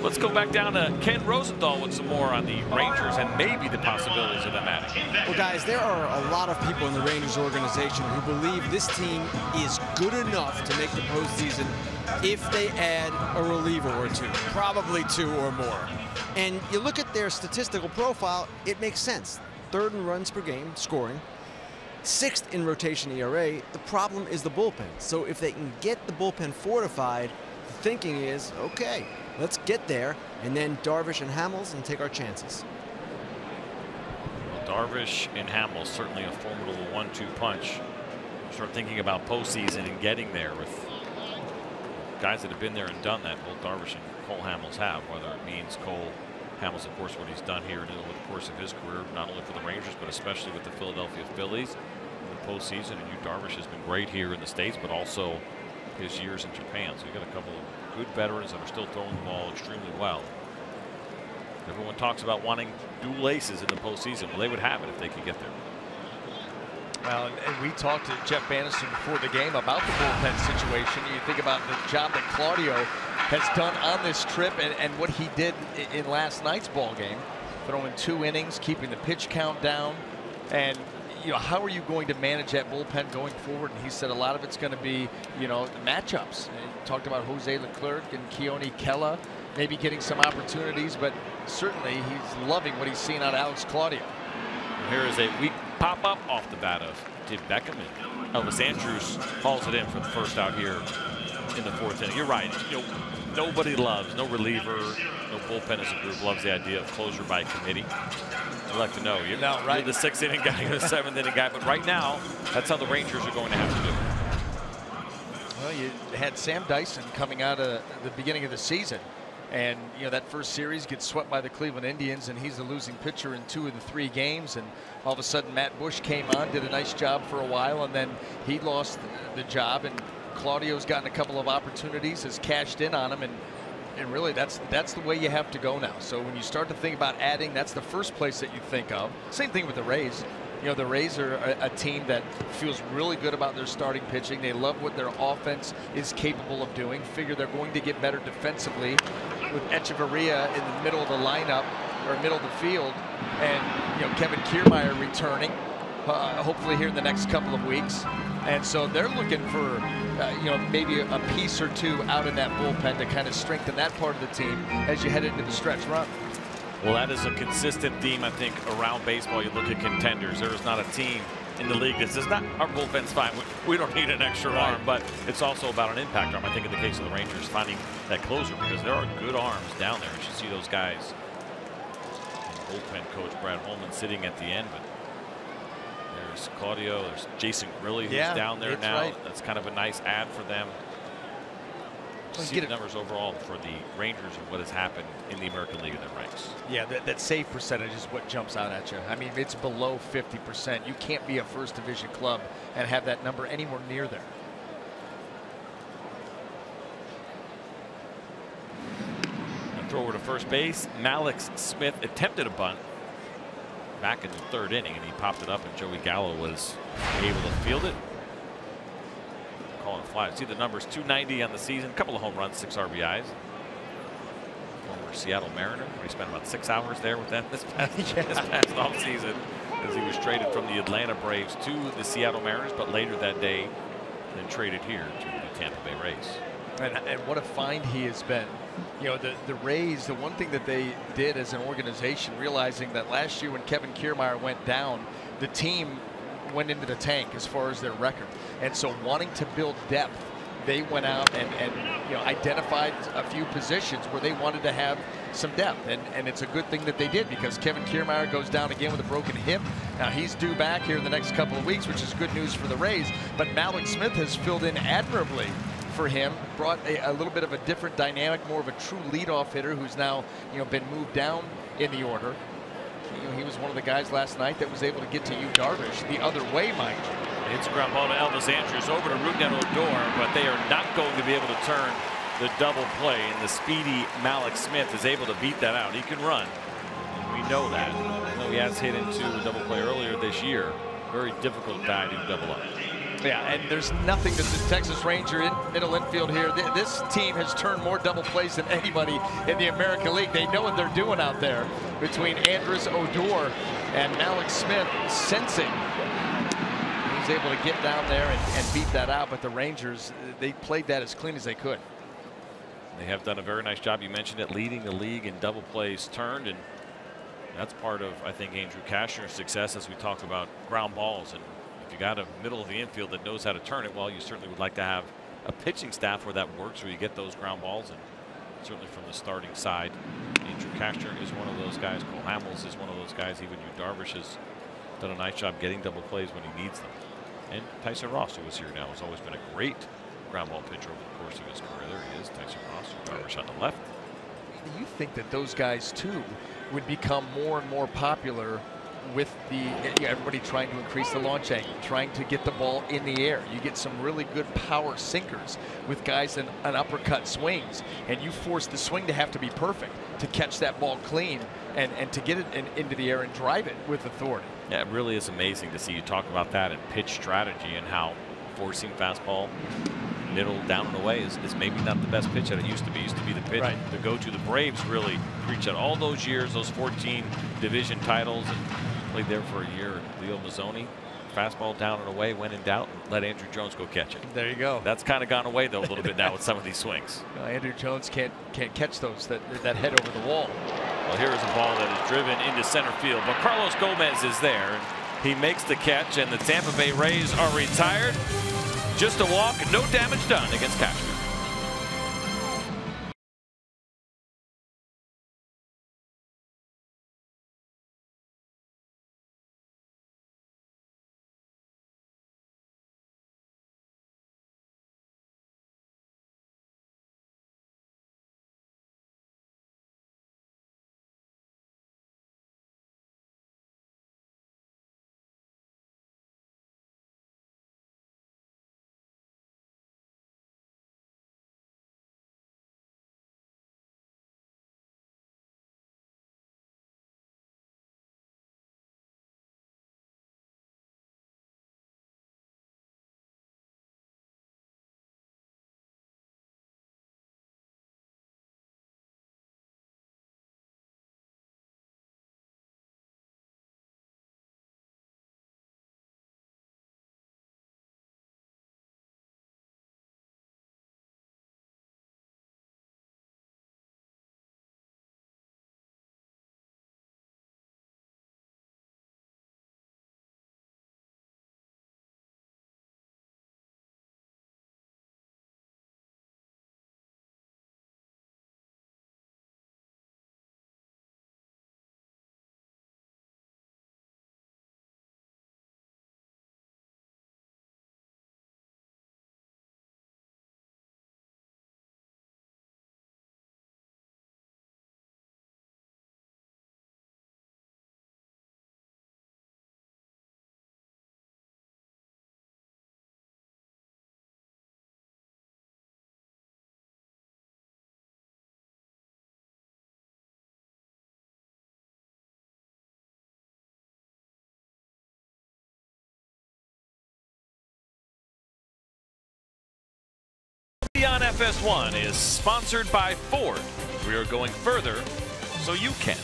Let's go back down to Ken Rosenthal with some more on the Rangers and maybe the possibilities of them adding. Well, guys, there are a lot of people in the Rangers organization who believe this team is good enough to make the postseason if they add a reliever or two, probably 2 or more. And you look at their statistical profile, it makes sense. 3rd in runs per game, scoring. 6th in rotation ERA. The problem is the bullpen. So if they can get the bullpen fortified, the thinking is, okay, let's get there, and then Darvish and Hamels and take our chances. Well, Darvish and Hamels, certainly a formidable 1-2 punch. Start thinking about postseason and getting there with guys that have been there and done that. Both Darvish and Cole Hamels have, whether it means Cole Hamels, of course, what he's done here over the course of his career, not only for the Rangers, but especially with the Philadelphia Phillies in the postseason. And Yu Darvish has been great here in the States, but also his years in Japan. So you got a couple of good veterans that are still throwing the ball extremely well. Everyone talks about wanting dual aces in the postseason. Well, they would have it if they could get there. Well, and we talked to Jeff Bannister before the game about the bullpen situation. You think about the job that Claudio has done on this trip and what he did in last night's ball game, throwing 2 innings, keeping the pitch count down. And how are you going to manage that bullpen going forward? And he said a lot of it's going to be, the matchups. And he talked about Jose Leclerc and Keone Kela maybe getting some opportunities, but certainly he's loving what he's seen out of Alex Claudio. Here is a weak pop-up off the bat of Tim Beckham, and Elvis Andrus hauls it in for the first out here in the 4th inning. You're right. Nobody loves, no reliever, no bullpen as a group loves the idea of closer by committee. I'd like to know. You're the 6th inning guy, you're the 7th inning guy, but right now, that's how the Rangers are going to have to do it. Well, you had Sam Dyson coming out of the beginning of the season. And, that first series gets swept by the Cleveland Indians, and he's the losing pitcher in 2 of the 3 games. And all of a sudden, Matt Bush came on, did a nice job for a while, and then he lost the job. And Claudio's gotten a couple of opportunities, has cashed in on him, and really that's the way you have to go now. So when you start to think about adding, that's the first place that you think of. Same thing with the Rays. The Rays are a team that feels really good about their starting pitching. They love what their offense is capable of doing. Figure they're going to get better defensively with Echeverria in the middle of the lineup or middle of the field, and Kevin Kiermaier returning hopefully here in the next couple of weeks. And so they're looking for maybe a piece or 2 out in that bullpen to kind of strengthen that part of the team as you head into the stretch run. Well, that is a consistent theme, I think, around baseball. You look at contenders. There is not a team in the league that says, not our bullpen's fine. We don't need an extra arm, but it's also about an impact arm. I think in the case of the Rangers, finding that closer, because there are good arms down there. You should see those guys. And bullpen coach Brad Holman sitting at the end, but there's Claudio, there's Jason Grilli who's down there now. Right. That's kind of a nice add for them. See the numbers overall for the Rangers and what has happened in the American League in their ranks. Yeah, that save percentage is what jumps out at you. I mean, it's below 50%. You can't be a first division club and have that number anywhere near there. And throw over to first base. Malik Smith attempted a bunt back in the 3rd inning, and he popped it up, and Joey Gallo was able to field it. calling it fly. See the numbers: 290 on the season, a couple of home runs, 6 RBIs. Former Seattle Mariner. We spent about 6 hours there with them this past offseason, as he was traded from the Atlanta Braves to the Seattle Mariners, but later that day, then traded here to the Tampa Bay Rays. And what a find he has been. You know, the Rays, the one thing that they did as an organization, realizing that last year when Kevin Kiermaier went down, the team went into the tank as far as their record. And so wanting to build depth, they went out and you know, identified a few positions where they wanted to have some depth. And it's a good thing that they did, because Kevin Kiermaier goes down again with a broken hip. Now he's due back here in the next couple of weeks, which is good news for the Rays. But Malik Smith has filled in admirably for him, brought a little bit of a different dynamic, more of a true leadoff hitter who's now, you know, been moved down in the order. You know, he was one of the guys last night that was able to get to Yu Darvish the other way, mind you. It's a ground ball to Elvis Andrus over to Rougned Odor, but they are not going to be able to turn the double play, and the speedy Malik Smith is able to beat that out. He can run, and we know that. Though he has hit into a double play earlier this year, very difficult guy to double up. Yeah, and there's nothing that the Texas Ranger in middle infield here. This team has turned more double plays than anybody in the American League. They know what they're doing out there between Andrus, Odor, and Malik Smith, sensing. He's able to get down there and beat that out, but the Rangers, they played that as clean as they could. They have done a very nice job. You mentioned it, leading the league in double plays turned, and that's part of, I think, Andrew Cashner's success as we talk about ground balls. And if you got a middle of the infield that knows how to turn it, well, you certainly would like to have a pitching staff where that works, where you get those ground balls. And certainly from the starting side, Andrew Cashner is one of those guys. Cole Hamels is one of those guys. Even Yu Darvish has done a nice job getting double plays when he needs them. And Tyson Ross, who is here now, has always been a great ground ball pitcher over the course of his career. There he is, Tyson Ross, Darvish on the left. You think that those guys too would become more and more popular with everybody trying to increase the launch angle, trying to get the ball in the air. You get some really good power sinkers with guys in uppercut swings, and you force the swing to have to be perfect to catch that ball clean and to get it into the air and drive it with authority. Yeah, it really is amazing to see you talk about that in pitch strategy, and how forcing fastball middle down and away is maybe not the best pitch that it used to be. It used to be the pitch to go to. The Braves really preached that all those years, those 14 division titles, and played there for a year. Leo Mazzoni, fastball down and away, when in doubt, and let Andrew Jones go catch it. There you go. That's kind of gone away though a little bit now with some of these swings. Andrew Jones can't catch those that head over the wall. Well, here is a ball that is driven into center field, but Carlos Gomez is there. He makes the catch, and the Tampa Bay Rays are retired. Just a walk, no damage done against Cashner. Beyond FS1 is sponsored by Ford. We are going further so you can.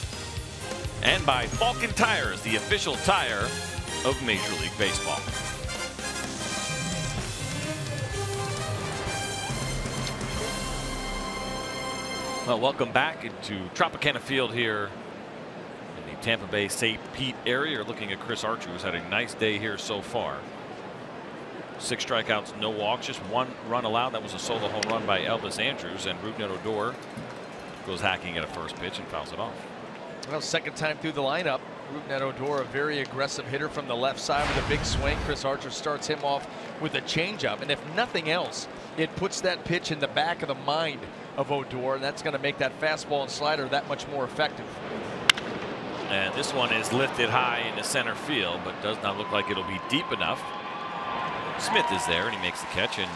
And by Falcon Tires, the official tire of Major League Baseball. Well, welcome back into Tropicana Field here in the Tampa Bay St. Pete area. You're looking at Chris Archer, who's had a nice day here so far. 6 strikeouts, no walks, just 1 run allowed. That was a solo home run by Elvis Andrus, and Rougned Odor goes hacking at a first pitch and fouls it off. Well, second time through the lineup. Rougned Odor, a very aggressive hitter from the left side with a big swing. Chris Archer starts him off with a changeup, and if nothing else, it puts that pitch in the back of the mind of Odor, and that's going to make that fastball and slider that much more effective. And this one is lifted high into center field, but does not look like it'll be deep enough. Smith is there, and he makes the catch, and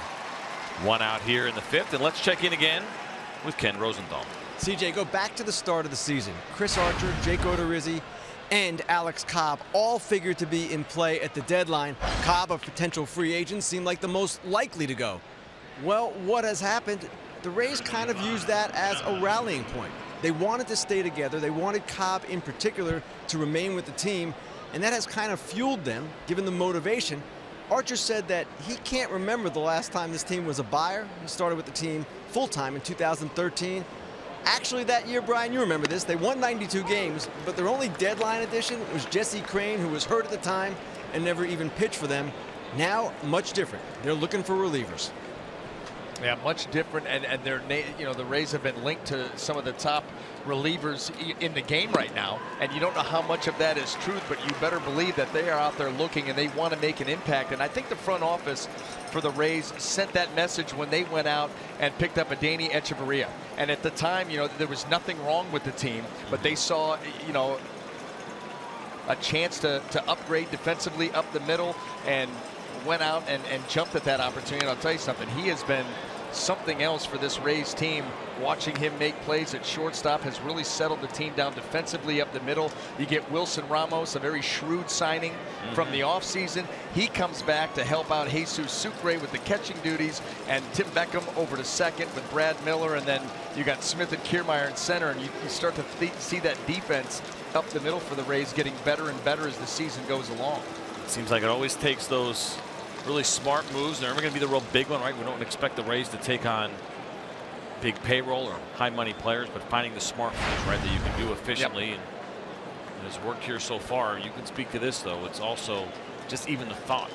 1 out here in the 5th. And let's check in again with Ken Rosenthal. CJ, go back to the start of the season. Chris Archer, Jake Odorizzi, and Alex Cobb all figured to be in play at the deadline. Cobb, a potential free agent, seemed like the most likely to go. Well, what has happened? The Rays kind of used that as a rallying point. They wanted to stay together. They wanted Cobb in particular to remain with the team, and that has kind of fueled them, given the motivation. Archer said that he can't remember the last time this team was a buyer. He started with the team full-time in 2013. Actually, that year, Brian, you remember this, they won 92 games, but their only deadline addition was Jesse Crane, who was hurt at the time and never even pitched for them. Now, much different. They're looking for relievers. Yeah, much different, and they're, you know, the Rays have been linked to some of the top relievers in the game right now, and you don't know how much of that is truth, but you better believe that they are out there looking and they want to make an impact. And I think the front office for the Rays sent that message when they went out and picked up Adeiny Echeverria. And at the time, you know, there was nothing wrong with the team, but they saw, you know, a chance to upgrade defensively up the middle, and went out and jumped at that opportunity. And I'll tell you something, he has been something else for this Rays team. Watching him make plays at shortstop has really settled the team down defensively up the middle. You get Wilson Ramos, a very shrewd signing from the offseason. He comes back to help out Jesus Sucre with the catching duties, and Tim Beckham over to second with Brad Miller, and then you got Smith and Kiermaier in center, and you start to see that defense up the middle for the Rays getting better and better as the season goes along. It seems like it always takes those really smart moves. They're never going to be the real big one, right? We don't expect the Rays to take on big payroll or high money players, but finding the smart moves, right, that you can do efficiently. Yep. And it has worked here so far. You can speak to this, though. It's also just even the thought,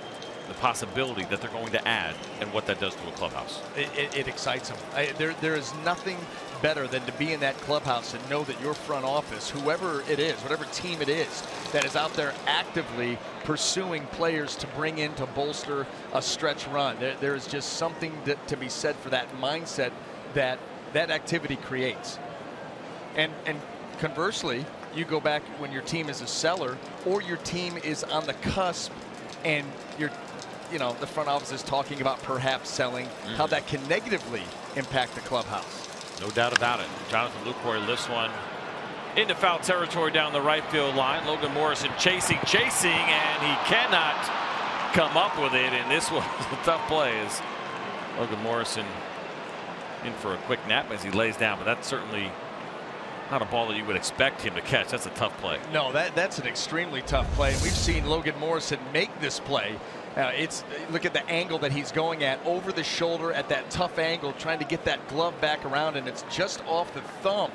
the possibility that they're going to add, and what that does to a clubhouse. It excites them. There is nothing better than to be in that clubhouse and know that your front office, whoever it is, whatever team it is, that is out there actively pursuing players to bring in to bolster a stretch run. There is just something to be said for that mindset that activity creates. And conversely, you go back when your team is a seller or your team is on the cusp and you know, the front office is talking about perhaps selling, how that can negatively impact the clubhouse. No doubt about it. Jonathan Lucroy lifts one into foul territory down the right field line. Logan Morrison chasing, and he cannot come up with it. And this was a tough play as Logan Morrison in for a quick nap as he lays down. But that's certainly not a ball that you would expect him to catch. That's a tough play. No, that's an extremely tough play. We've seen Logan Morrison make this play. Look at the angle that he's going at, over the shoulder at that tough angle, trying to get that glove back around, and it's just off the thumb.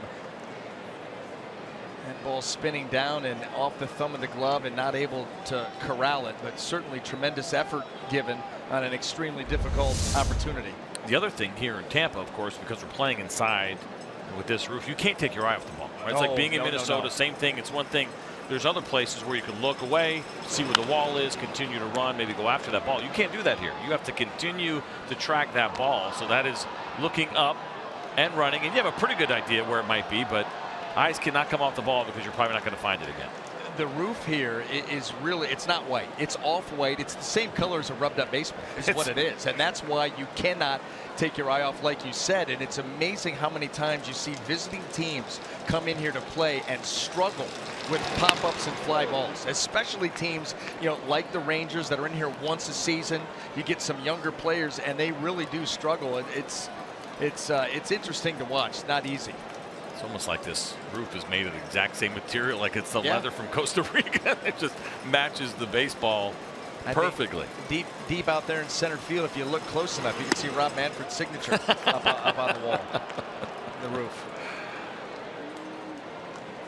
That ball spinning down and off the thumb of the glove and not able to corral it, but certainly tremendous effort given on an extremely difficult opportunity. The other thing here in Tampa, of course, because we're playing inside with this roof, you can't take your eye off the ball. Right? It's like being in Minnesota, same thing. It's one thing. There's other places where you can look away, see where the wall is, continue to run, maybe go after that ball. You can't do that here. You have to continue to track that ball. So that is looking up and running, and you have a pretty good idea where it might be, but eyes cannot come off the ball because you're probably not going to find it again. the roof here is really, it's not white. It's off-white. It's the same color as a rubbed-up baseball is what it is. And that's why you cannot take your eye off, like you said. And it's amazing how many times you see visiting teams come in here to play and struggle with pop-ups and fly balls, especially teams, you know, like the Rangers that are in here once a season. You get some younger players, and they really do struggle. And it's interesting to watch. It's not easy. It's almost like this roof is made of the exact same material, like it's the leather from Costa Rica. It just matches the baseball perfectly. Deep out there in center field, if you look close enough, you can see Rob Manfred's signature up on the wall, the roof.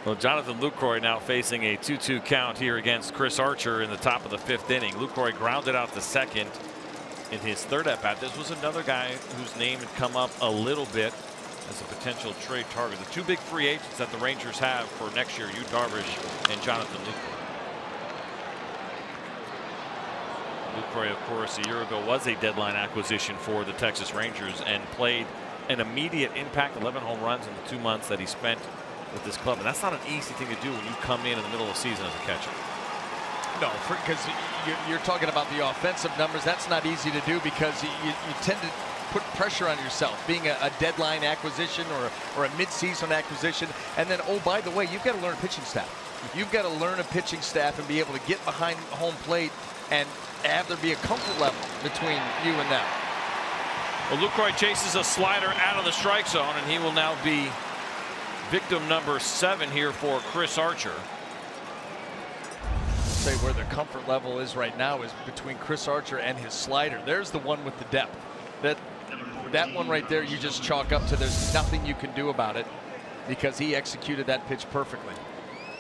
Well, Jonathan Lucroy now facing a 2-2 count here against Chris Archer in the top of the 5th inning. Lucroy grounded out to second in his 3rd at-bat. This was another guy whose name had come up a little bit as a potential trade target. The 2 big free agents that the Rangers have for next year, Yu Darvish and Jonathan Lucroy. Lucroy, of course, a year ago was a deadline acquisition for the Texas Rangers and played an immediate impact, 11 home runs in the 2 months that he spent with this club. And that's not an easy thing to do when you come in the middle of the season as a catcher. No, because you're talking about the offensive numbers. That's not easy to do because you tend to put pressure on yourself, being a deadline acquisition or a midseason acquisition. And then, oh, by the way, you've got to learn a pitching staff. You've got to learn a pitching staff and be able to get behind home plate and have there be a comfort level between you and them. Well, Lucroy chases a slider out of the strike zone, and he will now be victim number 7 here for Chris Archer. Say where the comfort level is right now is between Chris Archer and his slider. There's the one with the depth. That one right there, you just chalk up to there's nothing you can do about it because he executed that pitch perfectly.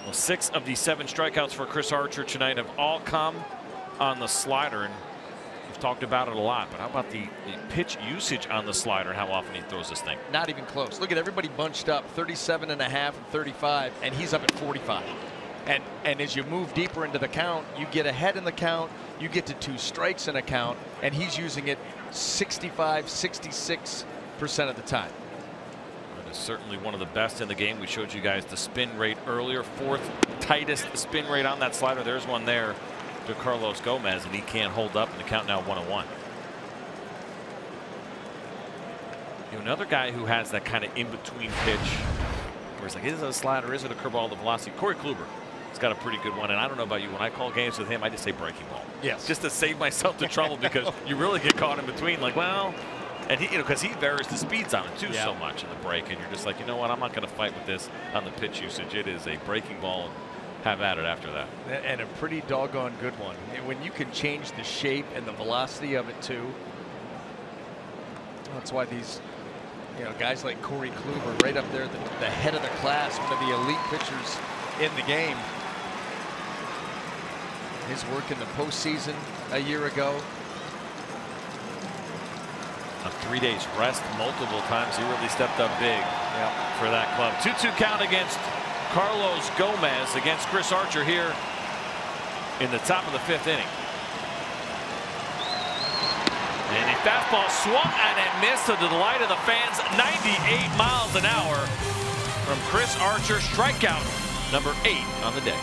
Well, 6 of the 7 strikeouts for Chris Archer tonight have all come on the slider, and we've talked about it a lot. But how about the pitch usage on the slider and how often he throws this thing? Not even close. Look at everybody bunched up, 37.5 and 35, and he's up at 45. And as you move deeper into the count, you get ahead in the count, you get to 2 strikes in a count, and he's using it 65, 66% of the time. That is certainly one of the best in the game. We showed you guys the spin rate earlier, 4th tightest spin rate on that slider. There's one there to Carlos Gomez, and he can't hold up in the count now 1-1. You know, another guy who has that kind of in-between pitch where it's like, is it a slider, is it a curveball, the velocity? Corey Kluber. He's got a pretty good one, and I don't know about you. When I call games with him, I just say breaking ball. Yes. Just to save myself the trouble because you really get caught in between. Like, well, and he, you know, because he varies the speeds on it too so much in the break, and you're just like, you know what? I'm not going to fight with this on the pitch usage. It is a breaking ball, and have at it after that. And a pretty doggone good one. And when you can change the shape and the velocity of it too, that's why these, you know, guys like Corey Kluber right up there, the head of the class, one of the elite pitchers in the game. His work in the postseason a year ago. On 3 days rest multiple times. He really stepped up big for that club. 2-2 count against Carlos Gomez against Chris Archer here in the top of the 5th inning. And a fastball swung and it missed to the delight of the fans. 98 miles an hour from Chris Archer. Strikeout number 8 on the day.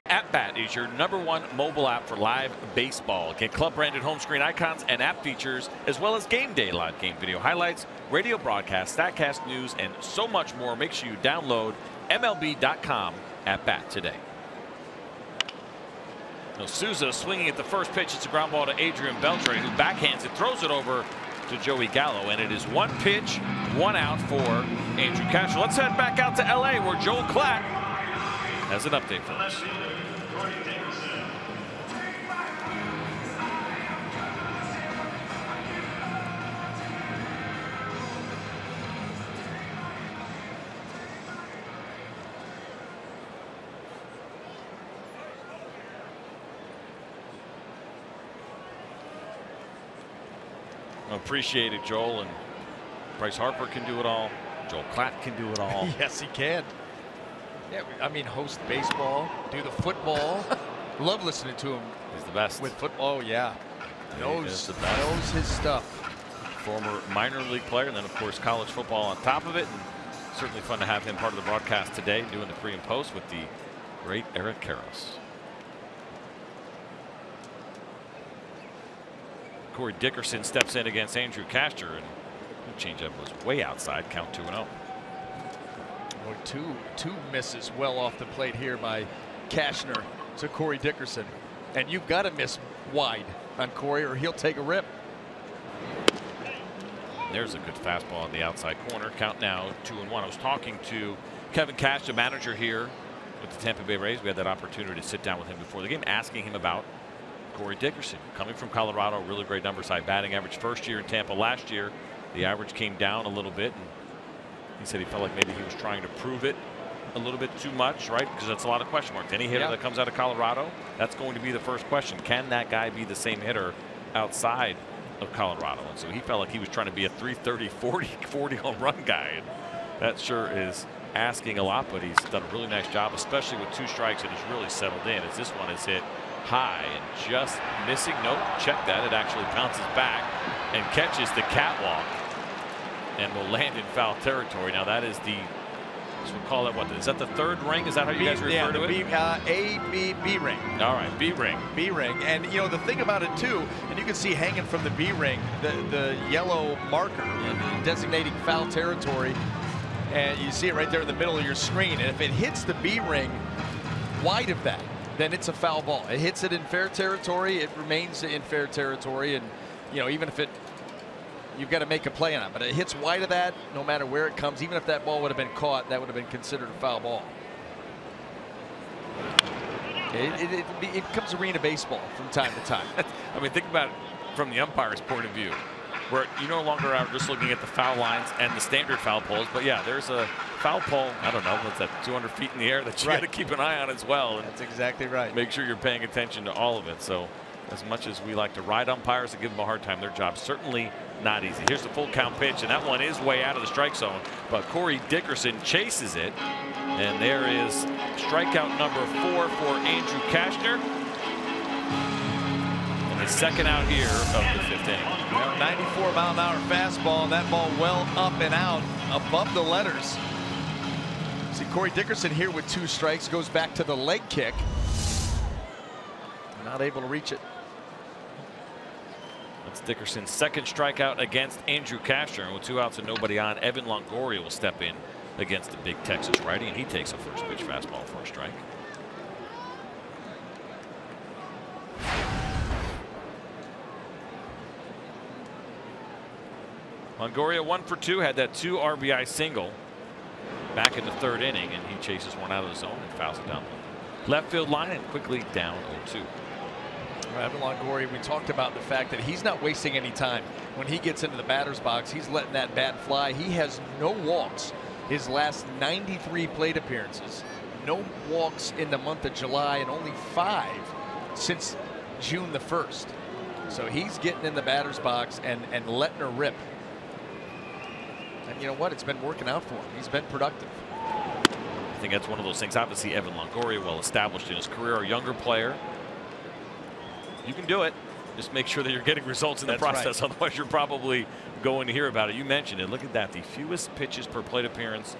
At Bat is your #1 mobile app for live baseball. Get club-branded home screen icons and app features, as well as game day live game video highlights, radio broadcasts, StatCast news, and so much more. Make sure you download MLB.com At Bat today. Now Souza swinging at the first pitch. It's a ground ball to Adrian Beltre, who backhands it, throws it over to Joey Gallo, and it is 1 pitch, 1 out for Andrew Cashner. Let's head back out to LA, where Joel Klatt has an update for us. Appreciate it, Joel. And Bryce Harper can do it all. Joel Klatt can do it all. Yes, he can. Yeah, I mean, host baseball, do the football. Love listening to him. He's the best with football. Yeah, knows his stuff. Former minor league player, and then of course college football on top of it. And certainly fun to have him part of the broadcast today, doing the pre and post with the great Eric Karros. Corey Dickerson steps in against Andrew Cashner, and the changeup was way outside. Count 2-0. Well, two misses well off the plate here by Cashner to Corey Dickerson, and you've got to miss wide on Corey, or he'll take a rip. There's a good fastball on the outside corner. Count now 2-1. I was talking to Kevin Cash, the manager here with the Tampa Bay Rays. We had that opportunity to sit down with him before the game, asking him about Corey Dickerson, coming from Colorado, really great numbers, high batting average first year in Tampa. Last year, the average came down a little bit, and he said he felt like maybe he was trying to prove it a little bit too much, right? Because that's a lot of question marks. Any hitter that comes out of Colorado, that's going to be the first question. Can that guy be the same hitter outside of Colorado? And so he felt like he was trying to be a 330, 40 home run guy. And that sure is asking a lot, but he's done a really nice job, especially with 2 strikes, and has really settled in as this one is hit high and just missing. Nope, check that. It actually bounces back and catches the catwalk and will land in foul territory. Now that is the, we'll call that, what is that, the third ring? Is that how you guys refer to it? B ring. All right, B ring. B ring. And you know the thing about it too, and you can see hanging from the B ring the yellow marker designating foul territory, and you see it right there in the middle of your screen. And if it hits the B ring wide of that, then it's a foul ball. It hits it in fair territory, it remains in fair territory, and you know, even if you've got to make a play on it, but it hits wide of that, no matter where it comes, even if that ball would have been caught, that would have been considered a foul ball. It becomes arena baseball from time to time. I mean, think about it from the umpire's point of view, where you no longer are just looking at the foul lines and the standard foul poles, but yeah, there's a foul pole, I don't know, what's that, 200 feet in the air that you got to keep an eye on as well. And that's exactly right. Make sure you're paying attention to all of it. So as much as we like to ride umpires and give them a hard time, their job's certainly not easy. Here's the full count pitch, and that one is way out of the strike zone, but Corey Dickerson chases it, and there is strikeout number 4 for Andrew Cashner. And the second out here of the 5th inning. 94-mile-an-hour fastball, and that ball well up and out above the letters. See Corey Dickerson here with 2 strikes, goes back to the leg kick. Not able to reach it. That's Dickerson's second strikeout against Andrew Cashner, and with 2 outs and nobody on, Evan Longoria will step in against the big Texas righty, and he takes a first pitch fastball for a strike. Longoria 1 for 2, had that 2 RBI single back in the 3rd inning, and he chases one out of the zone and fouls it down the left field line and quickly down 0-2. Evan Longoria, we talked about the fact that he's not wasting any time. When he gets into the batter's box, he's letting that bat fly. He has no walks his last 93 plate appearances. No walks in the month of July, and only 5 since June the 1st. So he's getting in the batter's box and letting her rip. And you know what? It's been working out for him. He's been productive. I think that's one of those things. Obviously, Evan Longoria, well established in his career, a younger player. You can do it. Just make sure that you're getting results in the process. Right. Otherwise, you're probably going to hear about it. You mentioned it. Look at that. The fewest pitches per plate appearance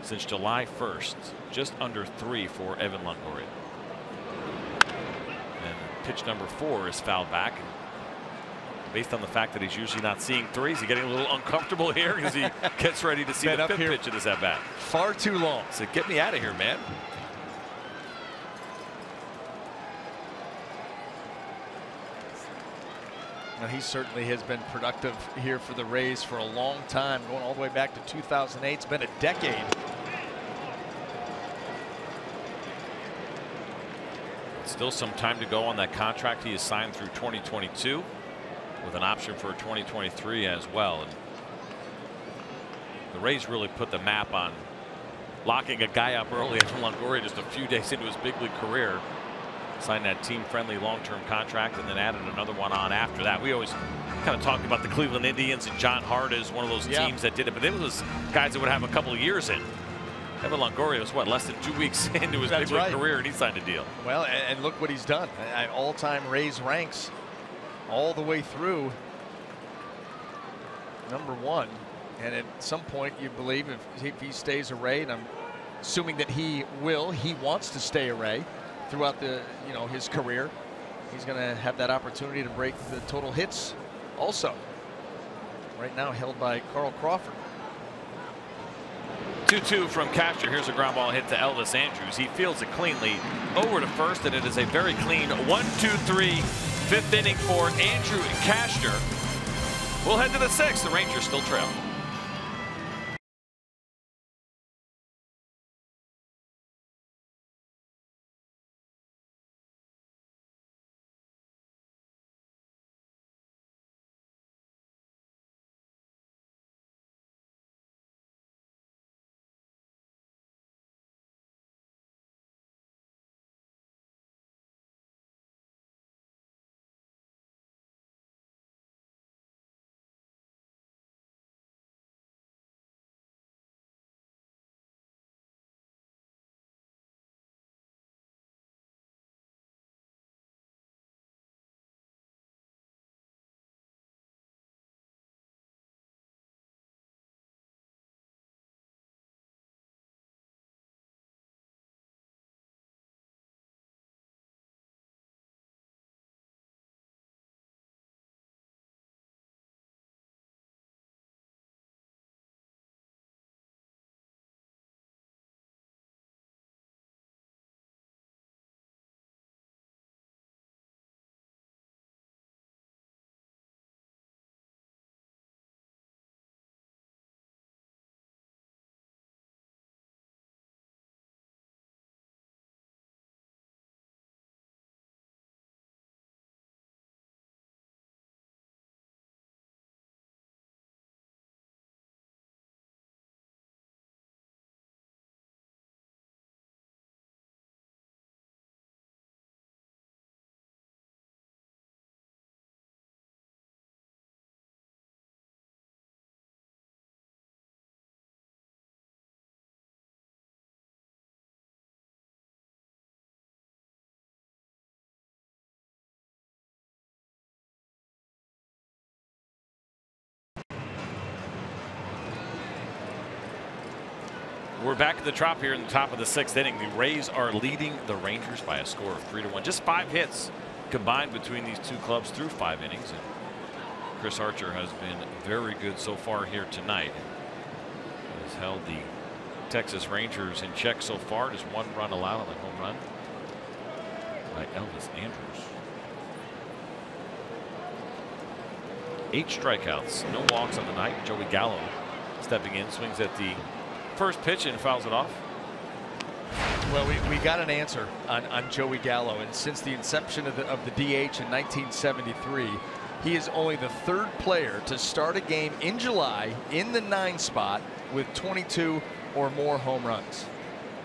since July 1st. Just under 3 for Evan Longoria. pitch number 4 is fouled back. And based on the fact that he's usually not seeing threes, he's getting a little uncomfortable here as he gets ready to see the 5th pitch of this at bat. Far too long. So get me out of here, man. Now, he certainly has been productive here for the Rays for a long time, going all the way back to 2008. It's been a decade. Still some time to go on that contract. He is signed through 2022 with an option for 2023 as well. And the Rays really put the map on locking a guy up early. Evan Longoria, just a few days into his big league career, signed that team-friendly long-term contract and then added another one on after that. We always kind of talked about the Cleveland Indians and John Hart as one of those teams that did it, but it was guys that would have a couple of years in. Evan Longoria was, what, less than 2 weeks into his big league career, and he signed a deal. Well, and look what he's done. All-time Rays ranks all the way through #1. And at some point, you believe if he stays a Ray, and I'm assuming that he wants to stay a Ray throughout his career, he's going to have that opportunity to break the total hits also. Right now held by Carl Crawford. 2-2 from Castro. Here's a ground ball hit to Elvis Andrus. He fields it cleanly over to first, and it is a very clean 1-2-3 5th inning for Andrew and Castro. We'll head to the 6th. The Rangers still trail. We're back at the Trop here in the top of the 6th inning. The Rays are leading the Rangers by a score of 3-1. Just 5 hits combined between these two clubs through 5 innings. And Chris Archer has been very good so far here tonight. He has held the Texas Rangers in check so far. Just 1 run allowed on the home run by Elvis Andrus. 8 strikeouts, no walks on the night. Joey Gallo stepping in, swings at the first pitch and fouls it off. Well, we got an answer on Joey Gallo, and since the inception of the DH in 1973, he is only the 3rd player to start a game in July in the 9 spot with 22 or more home runs.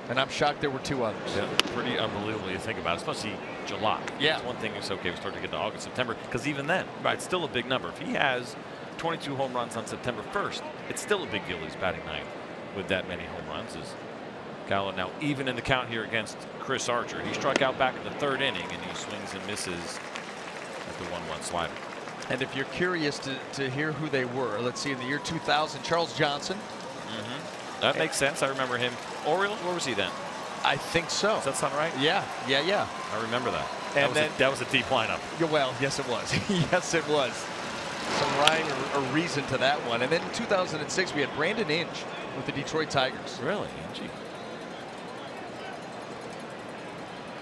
And I'm shocked there were 2 others. Yeah, pretty unbelievable you think about it, especially July. Yeah. It's one thing is okay, we start to get to August, September, because even then, it's still a big number. If he has 22 home runs on September 1st, it's still a big deal he's batting 9th with that many home runs. Is Gallo now even in the count here against Chris Archer. He struck out back in the 3rd inning, and he swings and misses at the 1-1 slider. And if you're curious to hear who they were, let's see, in the year 2000, Charles Johnson. That makes sense. I remember him. Orioles, where was he then? I think so. Does that sound right? Yeah. I remember that. And that was a deep lineup. Yeah, well, yes, it was. Yes, it was. Some rhyme or reason to that one. And then in 2006, we had Brandon Inge with the Detroit Tigers. Really? Inge.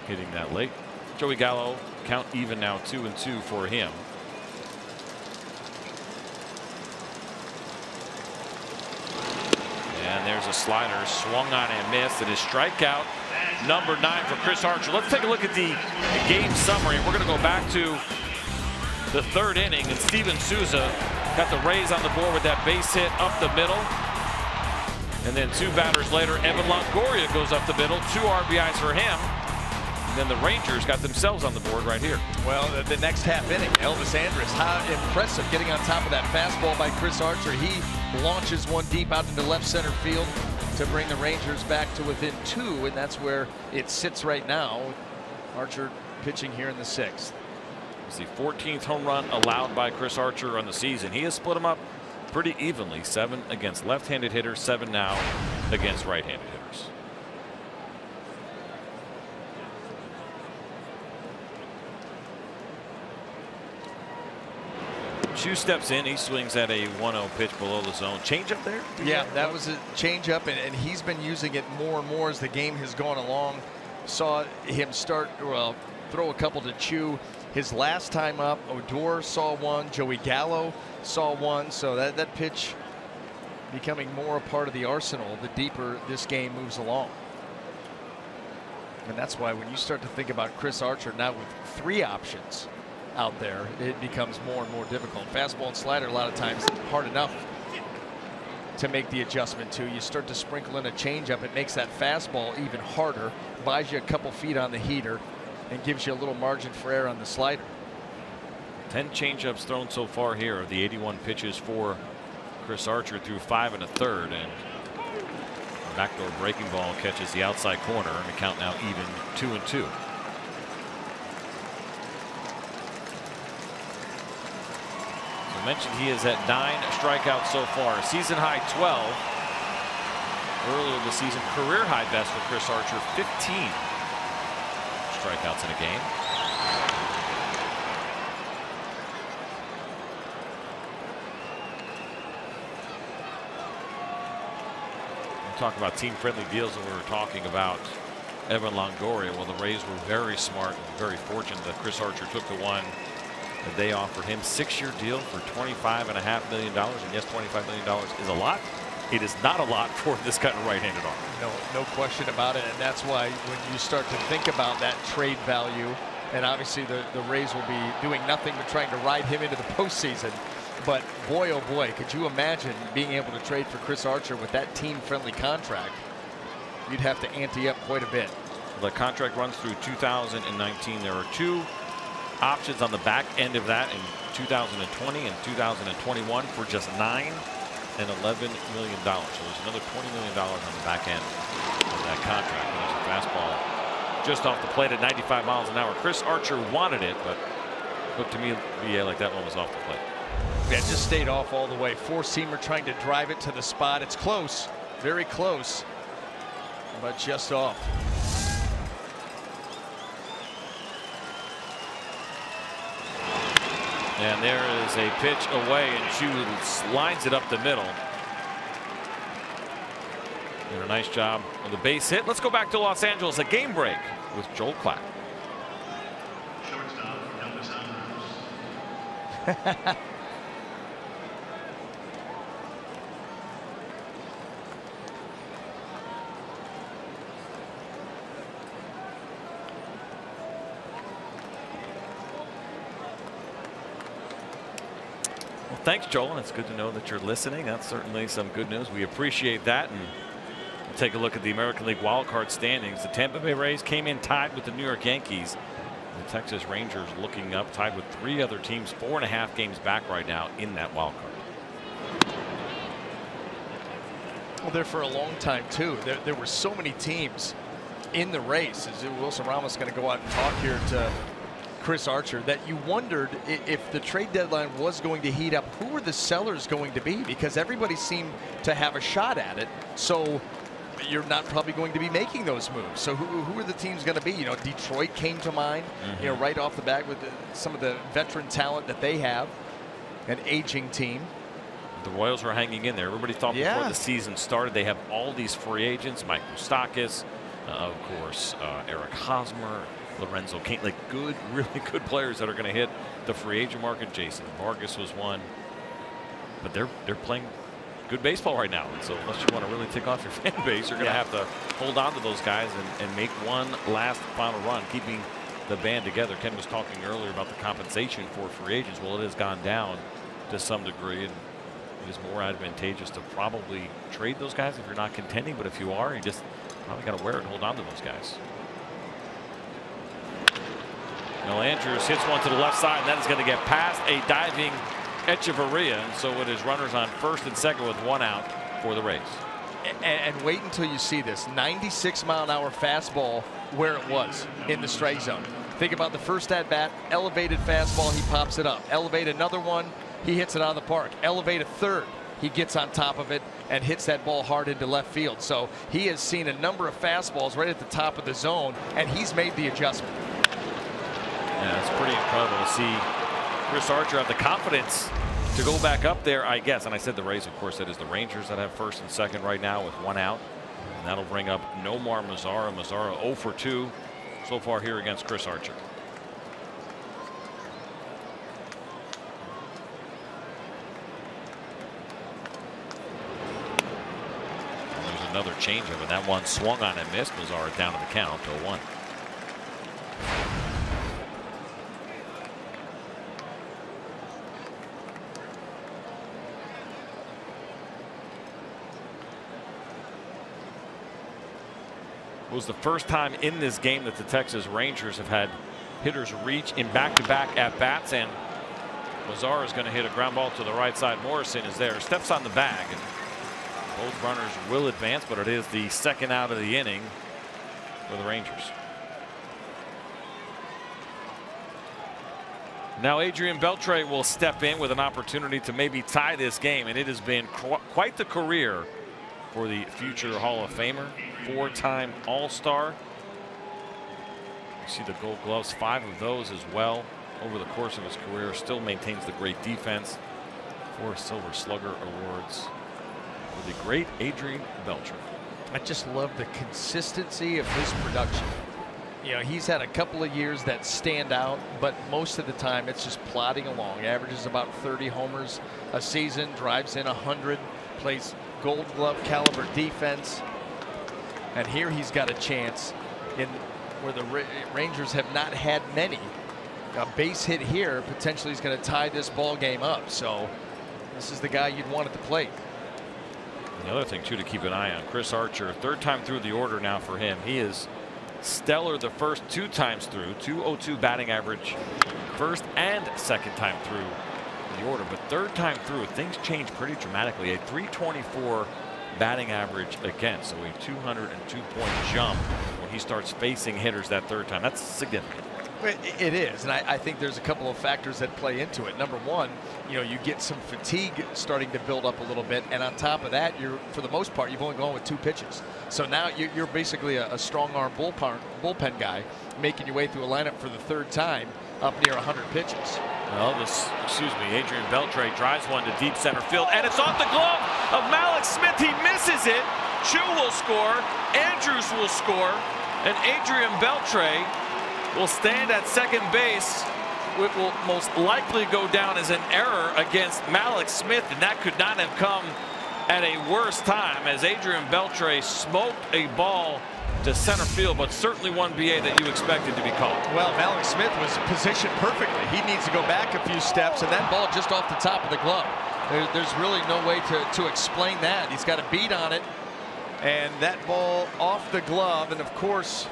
Hitting that late. Joey Gallo, count even now, 2-2 for him. And there's a slider swung on and missed. It is strikeout number 9 for Chris Archer. Let's take a look at the game summary. We're going to go back to the 3rd inning, and Steven Souza got the Rays on the board with that base hit up the middle. And then 2 batters later, Evan Longoria goes up the middle, 2 RBIs for him. And then the Rangers got themselves on the board right here. Well, the next half inning, Elvis Andrus, how impressive getting on top of that fastball by Chris Archer. He launches one deep out into left center field to bring the Rangers back to within 2, and that's where it sits right now. Archer pitching here in the 6th. It's the 14th home run allowed by Chris Archer on the season. He has split them up pretty evenly. 7 against left-handed hitters, 7 now against right-handed hitters. Chu steps in. He swings at a 1-0 pitch below the zone. Change up there? Yeah, that was a change up, and he's been using it more and more as the game has gone along. Saw him throw a couple to Chu. His last time up, Odor saw one. Joey Gallo saw one. So that pitch becoming more a part of the arsenal the deeper this game moves along. And that's why when you start to think about Chris Archer now with 3 options out there, it becomes more and more difficult. Fastball and slider a lot of times hard enough to make the adjustment to. You start to sprinkle in a changeup, it makes that fastball even harder, buys you a couple feet on the heater, and gives you a little margin for error on the slider. 10 changeups thrown so far here of the 81 pitches for Chris Archer through 5 1/3, and backdoor breaking ball catches the outside corner, and the count now even 2-2. Mentioned he is at 9 strikeouts so far, season high 12 earlier this season, career high best for Chris Archer, 15 strikeouts in a game. We'll talk about team friendly deals, and we were talking about Evan Longoria. Well, the Rays were very smart and very fortunate that Chris Archer took the one. They offered him 6-year deal for $25.5 million. And yes, $25 million is a lot. It is not a lot for this kind of right-handed arm. No question about it. And that's why when you start to think about that trade value, and obviously the Rays will be doing nothing but trying to ride him into the postseason. But boy, oh boy, could you imagine being able to trade for Chris Archer with that team-friendly contract? You'd have to ante up quite a bit. The contract runs through 2019. There are 2 options on the back end of that in 2020 and 2021 for just $9 and $11 million. So there's another $20 million on the back end of that contract. And there's a fastball just off the plate at 95 miles an hour. Chris Archer wanted it, but looked to me like that one was off the plate. Yeah, it just stayed off all the way. 4-seamer trying to drive it to the spot. It's close, very close, but just off. And there is a pitch away, and Chu lines it up the middle. And a nice job on the base hit. Let's go back to Los Angeles, a game break with Joel Klatt. Thanks, Joel, and it's good to know that you're listening. That's certainly some good news. We appreciate that. And we'll take a look at the American League wildcard standings. The Tampa Bay Rays came in tied with the New York Yankees. The Texas Rangers looking up, tied with 3 other teams, 4.5 games back right now in that wild card. Well, there for a long time, too. There were so many teams in the race. Is Wilson Ramos going to go out and talk here to Chris Archer, that you wondered if the trade deadline was going to heat up, who were the sellers going to be? Because everybody seemed to have a shot at it. So you're not probably going to be making those moves. So who are the teams going to be? You know, Detroit came to mind, you know, right off the bat with some of the veteran talent that they have, an aging team. The Royals were hanging in there. Everybody thought before the season started they have all these free agents, Mike Moustakas, of course, Eric Hosmer, Lorenzo Cain, like good, really good players that are going to hit the free agent market. Jason Vargas was one, but they're playing good baseball right now. And so unless you want to really tick off your fan base, you're going to have to hold on to those guys and make one last final run, keeping the band together. Ken was talking earlier about the compensation for free agents. Well, it has gone down to some degree, and it is more advantageous to probably trade those guys if you're not contending. But if you are, you just probably got to wear it and hold on to those guys. Now Andrews hits one to the left side, and that is going to get past a diving Echeverria, and so it is runners on first and second with one out for the Rays. And wait until you see this 96-mile-an-hour fastball where it was in the strike zone. Think about the first at bat, elevated fastball, he pops it up. Elevate another one, he hits it out of the park. Elevate a third, he gets on top of it and hits that ball hard into left field. So he has seen a number of fastballs right at the top of the zone, and he's made the adjustment. Yeah, it's pretty incredible to see Chris Archer have the confidence to go back up there, I guess. And I said the Rays, of course, that is the Rangers that have first and second right now with one out. And that'll bring up Nomar Mazara. Mazara 0 for 2 so far here against Chris Archer. And there's another changeup, and that one swung on and missed. Mazara down to the count, 0-1. Was the first time in this game that the Texas Rangers have had hitters reach in back-to-back at-bats, and Mazara is going to hit a ground ball to the right side. Morrison is there, steps on the bag, and both runners will advance, but it is the second out of the inning for the Rangers. Now Adrian Beltre will step in with an opportunity to maybe tie this game, and it has been quite the career for the future Hall of Famer, four-time All-Star. You see the Gold Gloves, 5 of those as well over the course of his career. Still maintains the great defense. 4 Silver Slugger awards for the great Adrian Beltre. I just love the consistency of his production. You know, he's had a couple of years that stand out, but most of the time it's just plodding along. Averages about 30 homers a season, drives in 100, plays Gold Glove caliber defense, and here he's got a chance in where the Rangers have not had many. A base hit here potentially is going to tie this ball game up. So this is the guy you'd want at the plate. The other thing too to keep an eye on, Chris Archer, third time through the order now for him. He is stellar the first 2 times through, 202 batting average first and second time through the order, but third time through things change pretty dramatically. A 324 batting average again, so a 202-point jump when he starts facing hitters that third time. That's significant. It is, and I think there's a couple of factors that play into it. Number one, you know, you get some fatigue starting to build up a little bit, and on top of that, you're, for the most part, you've only gone with 2 pitches. So now you're basically a strong arm bullpen guy, making your way through a lineup for the 3rd time up near 100 pitches. Well, Adrian Beltre drives one to deep center field, and it's off the glove of Malik Smith. He misses it. Chu will score, Andrews will score, and Adrian Beltre will stand at second base. It will most likely go down as an error against Malik Smith, and that could not have come at a worse time as Adrian Beltre smoked a ball to center field, but certainly one BA that you expected to be called. Well, Malik Smith was positioned perfectly. He needs to go back a few steps, and that ball just off the top of the glove. There's really no way to explain that. He's got a beat on it, and that ball off the glove, and of course,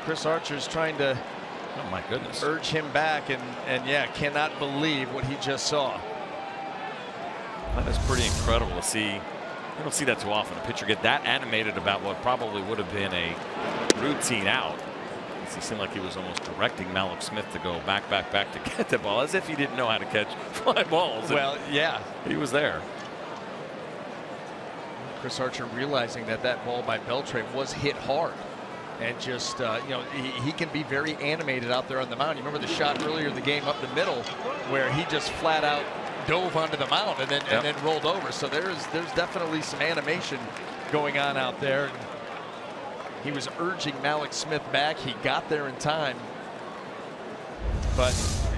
Chris Archer's trying to oh my goodness, urge him back, and yeah, cannot believe what he just saw. That is pretty incredible to see. You don't see that too often. A pitcher get that animated about what probably would have been a routine out. He seemed like he was almost directing Malik Smith to go back to get the ball, as if he didn't know how to catch fly balls. Well, yeah, he was there. Chris Archer realizing that that ball by Beltre was hit hard. And just, you know, he can be very animated out there on the mound. You remember the shot earlier in the game up the middle where he just flat out dove onto the mound and then rolled over. So there's definitely some animation going on out there. And he was urging Malik Smith back. He got there in time, but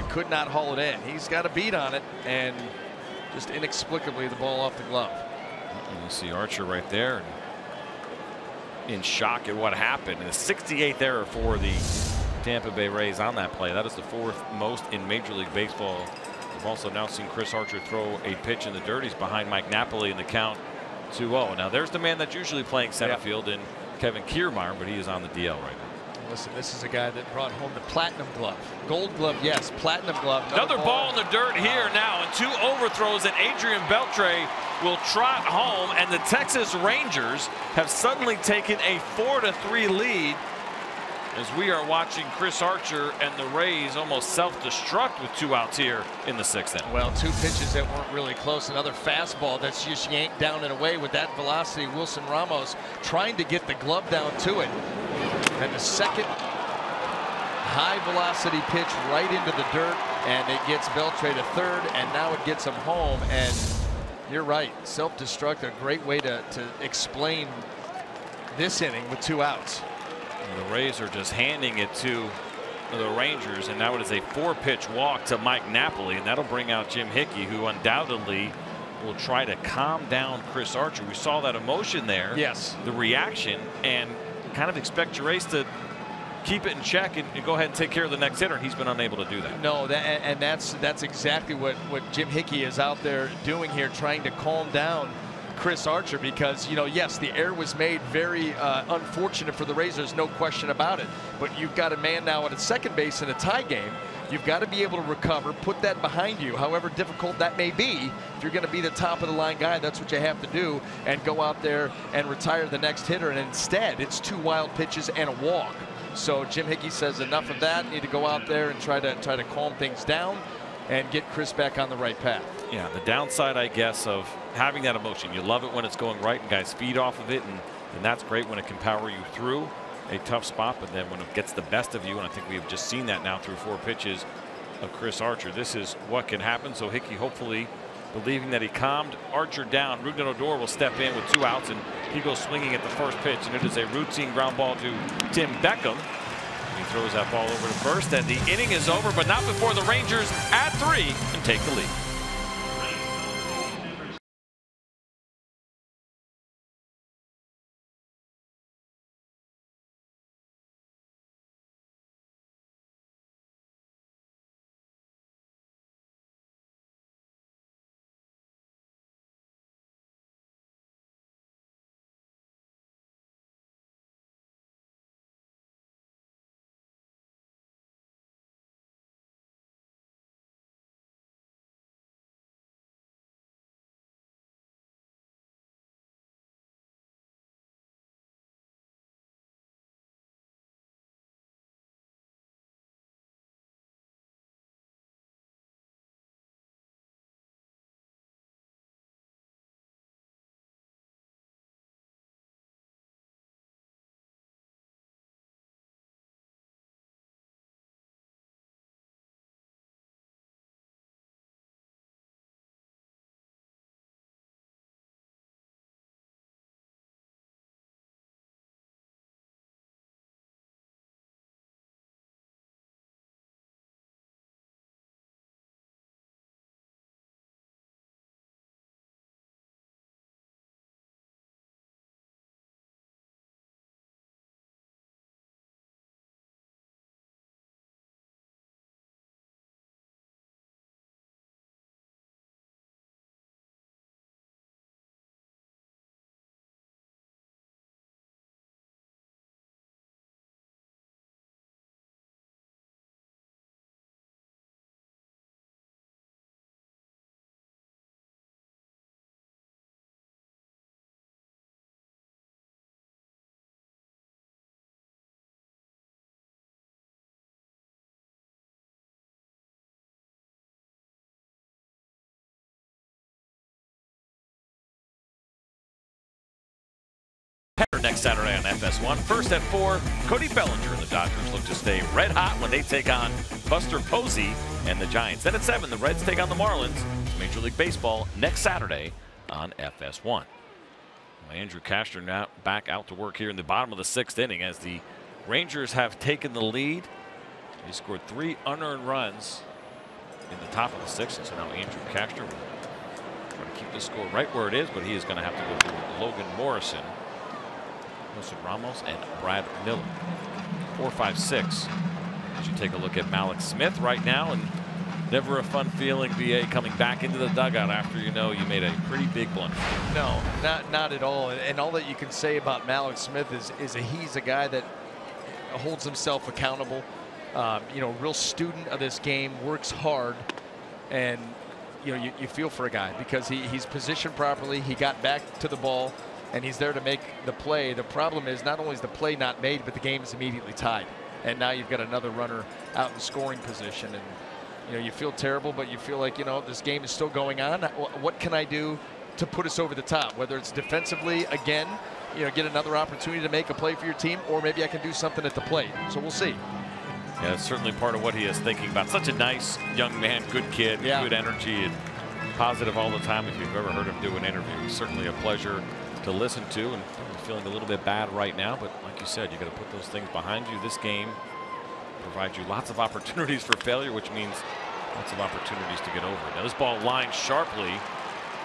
could not haul it in. He's got a beat on it, and just inexplicably the ball off the glove. And you see Archer right there, and in shock at what happened. And the 68th error for the Tampa Bay Rays on that play. That is the 4th most in Major League Baseball. We've also now seen Chris Archer throw a pitch in the dirt. He's behind Mike Napoli in the count 2-0. Now there's the man that's usually playing center field in Kevin Kiermaier, but he is on the DL right now. Listen, this is a guy that brought home the platinum glove. Gold glove, yes. Platinum glove. Another ball in the dirt here now, and 2 overthrows, and Adrian Beltre will trot home, and the Texas Rangers have suddenly taken a 4-3 lead as we are watching Chris Archer and the Rays almost self-destruct with 2 outs here in the 6th inning. Well, 2 pitches that weren't really close. Another fastball that's just yanked down and away with that velocity. Wilson Ramos trying to get the glove down to it. And the second high velocity pitch right into the dirt, and it gets Beltre to third, and now it gets him home. And you're right, self-destruct, a great way to explain this inning with 2 outs. And the Rays are just handing it to the Rangers, and now it is a 4-pitch walk to Mike Napoli, and that'll bring out Jim Hickey, who undoubtedly will try to calm down Chris Archer. We saw that emotion there. Yes. The reaction, and kind of expect your Rays to keep it in check and go ahead and take care of the next hitter, and he's been unable to do that. No, that's exactly what Jim Hickey is out there doing here, trying to calm down Chris Archer, because, you know, yes, the error was made very unfortunate for the Rays, there's no question about it, but you've got a man now at second base in a tie game. You've got to be able to recover, put that behind you, however difficult that may be. If you're going to be the top of the line guy, that's what you have to do, and go out there and retire the next hitter. And instead, it's 2 wild pitches and a walk. So Jim Hickey says enough of that. Need to go out there and try to calm things down and get Chris back on the right path. Yeah, the downside, I guess, of having that emotion, you love it when it's going right and guys feed off of it, and that's great when it can power you through a tough spot, but then when it gets the best of you, and I think we've just seen that now through 4 pitches of Chris Archer, this is what can happen. So Hickey, hopefully believing that he calmed Archer down. Rougned Odor will step in with 2 outs, and he goes swinging at the first pitch, and it is a routine ground ball to Tim Beckham. He throws that ball over to first, and the inning is over, but not before the Rangers add 3 and take the lead. Next Saturday on FS1. First at 4, Cody Bellinger and the Dodgers look to stay red hot when they take on Buster Posey and the Giants. Then at 7, the Reds take on the Marlins. Major League Baseball next Saturday on FS1. Well, Andrew Cashner now back out to work here in the bottom of the 6th inning as the Rangers have taken the lead. He scored 3 unearned runs in the top of the 6th, and so now Andrew Cashner will try to keep the score right where it is, but he is going to have to go to Logan Morrison, Jose Ramos, and Brad Miller. 4, 5, 6. As you take a look at Malik Smith right now, and never a fun feeling, VA, coming back into the dugout after you know you made a pretty big blunder. No, not at all. And all that you can say about Malik Smith is he's a guy that holds himself accountable. You know, real student of this game, works hard, and you know you feel for a guy because he's positioned properly. He got back to the ball, and he's there to make the play. The problem is not only is the play not made, but the game is immediately tied. And now you've got another runner out in scoring position. And, you know, you feel terrible, but you feel like, you know, this game is still going on. What can I do to put us over the top? Whether it's defensively, again, you know, get another opportunity to make a play for your team, or maybe I can do something at the plate. So we'll see. Yeah, it's certainly part of what he is thinking about. Such a nice young man, good kid, yeah. Good energy, and positive all the time. If you've ever heard him do an interview, it's certainly a pleasure to listen to, and feeling a little bit bad right now, but like you said, you got to put those things behind you. This game provides you lots of opportunities for failure, which means lots of opportunities to get over it. Now this ball lines sharply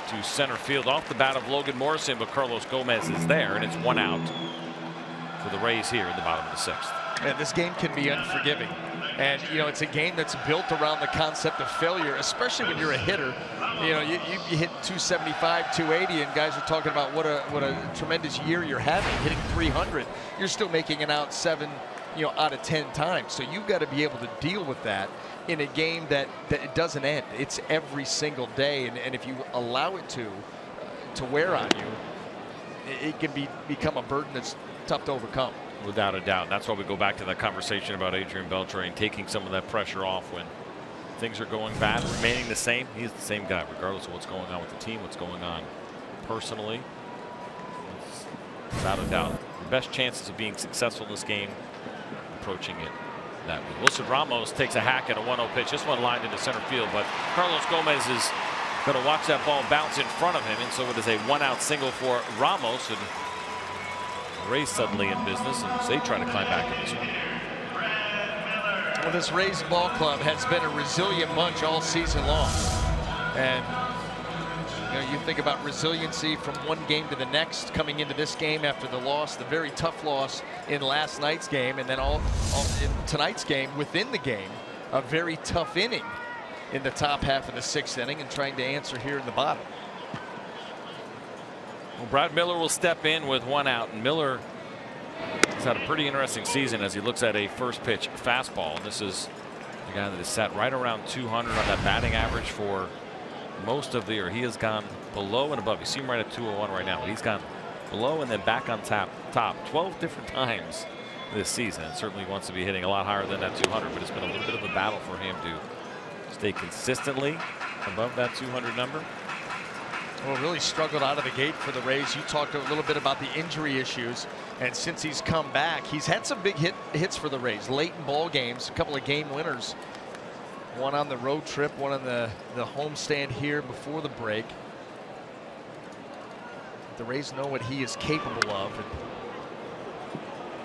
to center field off the bat of Logan Morrison, but Carlos Gomez is there, and it's 1 out for the Rays here in the bottom of the 6th. And this game can be unforgiving. And, you know, it's a game that's built around the concept of failure, especially when you're a hitter. You know, you hit 275, 280, and guys are talking about what a tremendous year you're having, hitting 300. You're still making it out 7, you know, out of 10 times. So you've got to be able to deal with that in a game that it doesn't end. It's every single day, and if you allow it to wear on you, it can become a burden that's tough to overcome. Without a doubt. That's why we go back to that conversation about Adrian Beltre taking some of that pressure off when things are going bad, remaining the same. He's the same guy, regardless of what's going on with the team, what's going on personally. Without a doubt, the best chances of being successful in this game, approaching it that way. Wilson Ramos takes a hack at a 1-0 pitch. This one lined into center field, but Carlos Gomez is going to watch that ball bounce in front of him, and so it is a 1-out single for Ramos, and Rays suddenly in business, and they try to climb back in this one. Well, this Rays ball club has been a resilient bunch all season long, and you know, you think about resiliency from one game to the next, coming into this game after the loss, the very tough loss in last night's game, and then all in tonight's game, within the game, a very tough inning in the top half of the 6th inning, and trying to answer here in the bottom. Well, Brad Miller will step in with 1 out, and Miller has had a pretty interesting season as he looks at a first pitch fastball. And this is the guy that is set right around 200 on that batting average for most of the year. He has gone below and above. You see him right at 201 right now. He's gone below and then back on top 12 different times this season, and certainly wants to be hitting a lot higher than that 200, but it's been a little bit of a battle for him to stay consistently above that 200 number. Well, really struggled out of the gate for the Rays. You talked a little bit about the injury issues, and since he's come back, he's had some big hits for the Rays late in ball games, a couple of game winners, one on the road trip, one on the homestand here before the break. The Rays know what he is capable of, and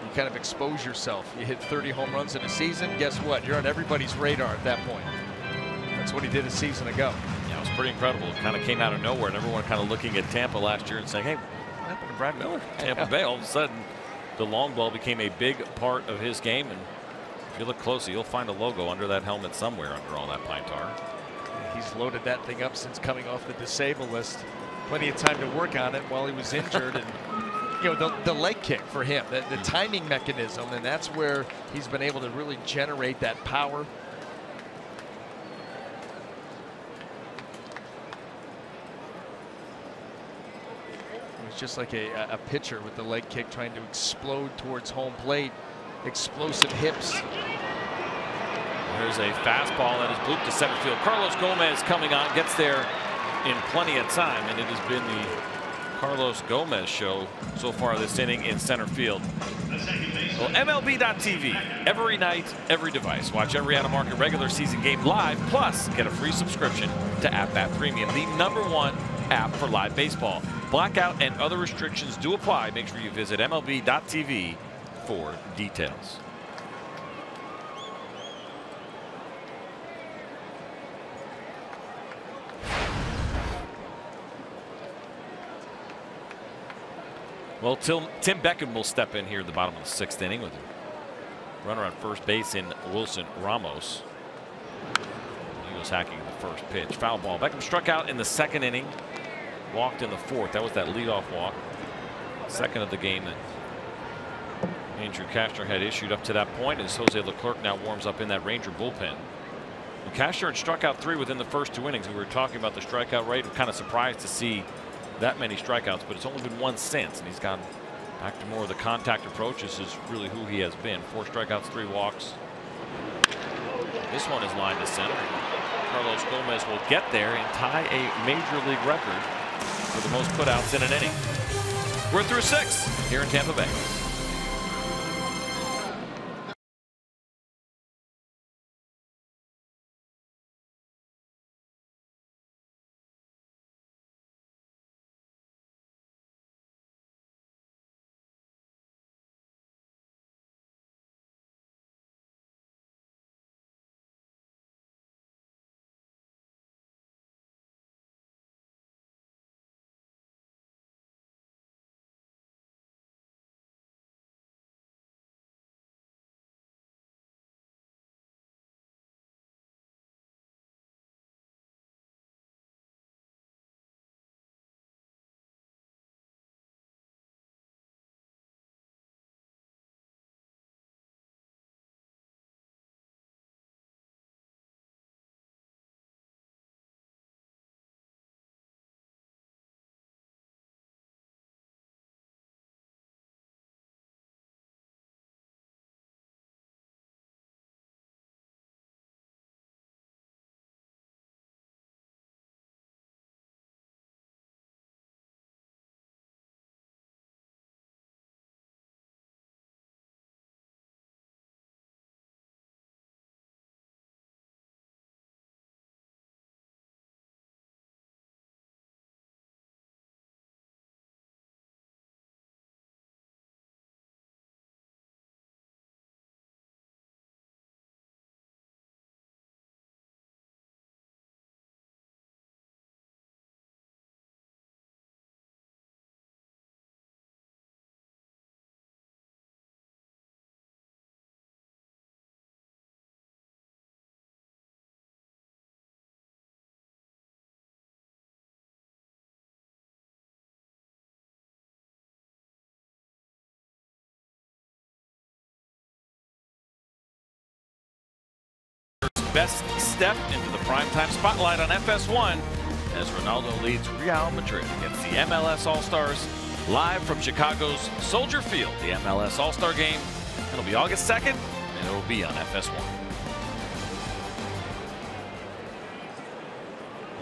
you kind of expose yourself. You hit 30 home runs in a season, guess what? You're on everybody's radar at that point. That's what he did a season ago. It was pretty incredible. It kind of came out of nowhere, and everyone kind of looking at Tampa last year and saying, hey, what happened to Brad Miller? Tampa Bay, all of a sudden, the long ball became a big part of his game, and if you look closely, you'll find a logo under that helmet somewhere under all that pine tar. He's loaded that thing up since coming off the disabled list. Plenty of time to work on it while he was injured, and you know, the leg kick for him, the timing mechanism, and that's where he's been able to really generate that power. Just like a pitcher with the leg kick trying to explode towards home plate. Explosive hips. There's a fastball that is blooped to center field. Carlos Gomez coming on, gets there in plenty of time, and it has been the Carlos Gomez show so far this inning in center field. Well, MLB.tv, every night, every device. Watch every out-of-market regular season game live, plus get a free subscription to At-Bat Premium, the #1 app for live baseball. Blackout and other restrictions do apply. Make sure you visit MLB.tv for details. Well, Tim Beckham will step in here at the bottom of the 6th inning with a runner on first base in Wilson Ramos. He was hacking the first pitch. Foul ball. Beckham struck out in the 2nd inning. Walked in the 4th. That was that leadoff walk. 2nd of the game that Andrew Cashner had issued up to that point, as Jose Leclerc now warms up in that Ranger bullpen. And Cashner had struck out 3 within the first 2 innings. We were talking about the strikeout rate. We're kind of surprised to see that many strikeouts, but it's only been 1 since, and he's gone back to more of the contact approach. This is really who he has been. 4 strikeouts, 3 walks. This one is lined to center. Carlos Gomez will get there and tie a major league record for the most putouts in an inning. We're through 6 here in Tampa Bay. Best step into the primetime spotlight on FS1 as Ronaldo leads Real Madrid against the MLS All-Stars live from Chicago's Soldier Field. The MLS All-Star game, it'll be August 2nd, and it will be on FS1.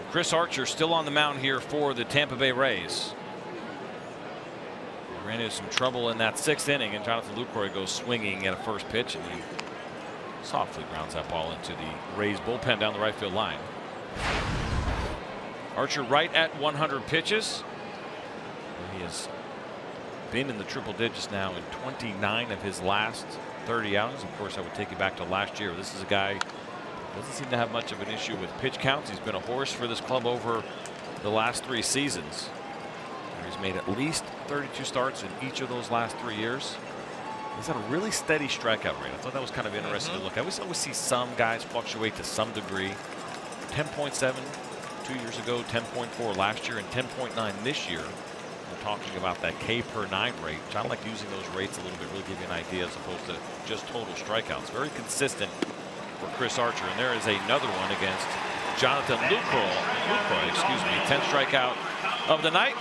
Chris Archer still on the mound here for the Tampa Bay Rays. He ran into some trouble in that 6th inning, and Jonathan Lucroy goes swinging at a first pitch, and he softly grounds that ball into the Rays bullpen down the right field line. Archer right at 100 pitches. He has been in the triple digits now in 29 of his last 30 outings. Of course, I would take you back to last year. This is a guy who doesn't seem to have much of an issue with pitch counts. He's been a horse for this club over the last 3 seasons. He's made at least 32 starts in each of those last 3 years. He's had a really steady strikeout rate. I thought that was kind of interesting to look at. We always see some guys fluctuate to some degree. 10.7 2 years ago, 10.4 last year, and 10.9 this year. We're talking about that K per 9 rate, which I like using those rates a little bit, really give you an idea as opposed to just total strikeouts. Very consistent for Chris Archer. And there is another one against Jonathan Lucroy, excuse me, 10th strikeout of the night.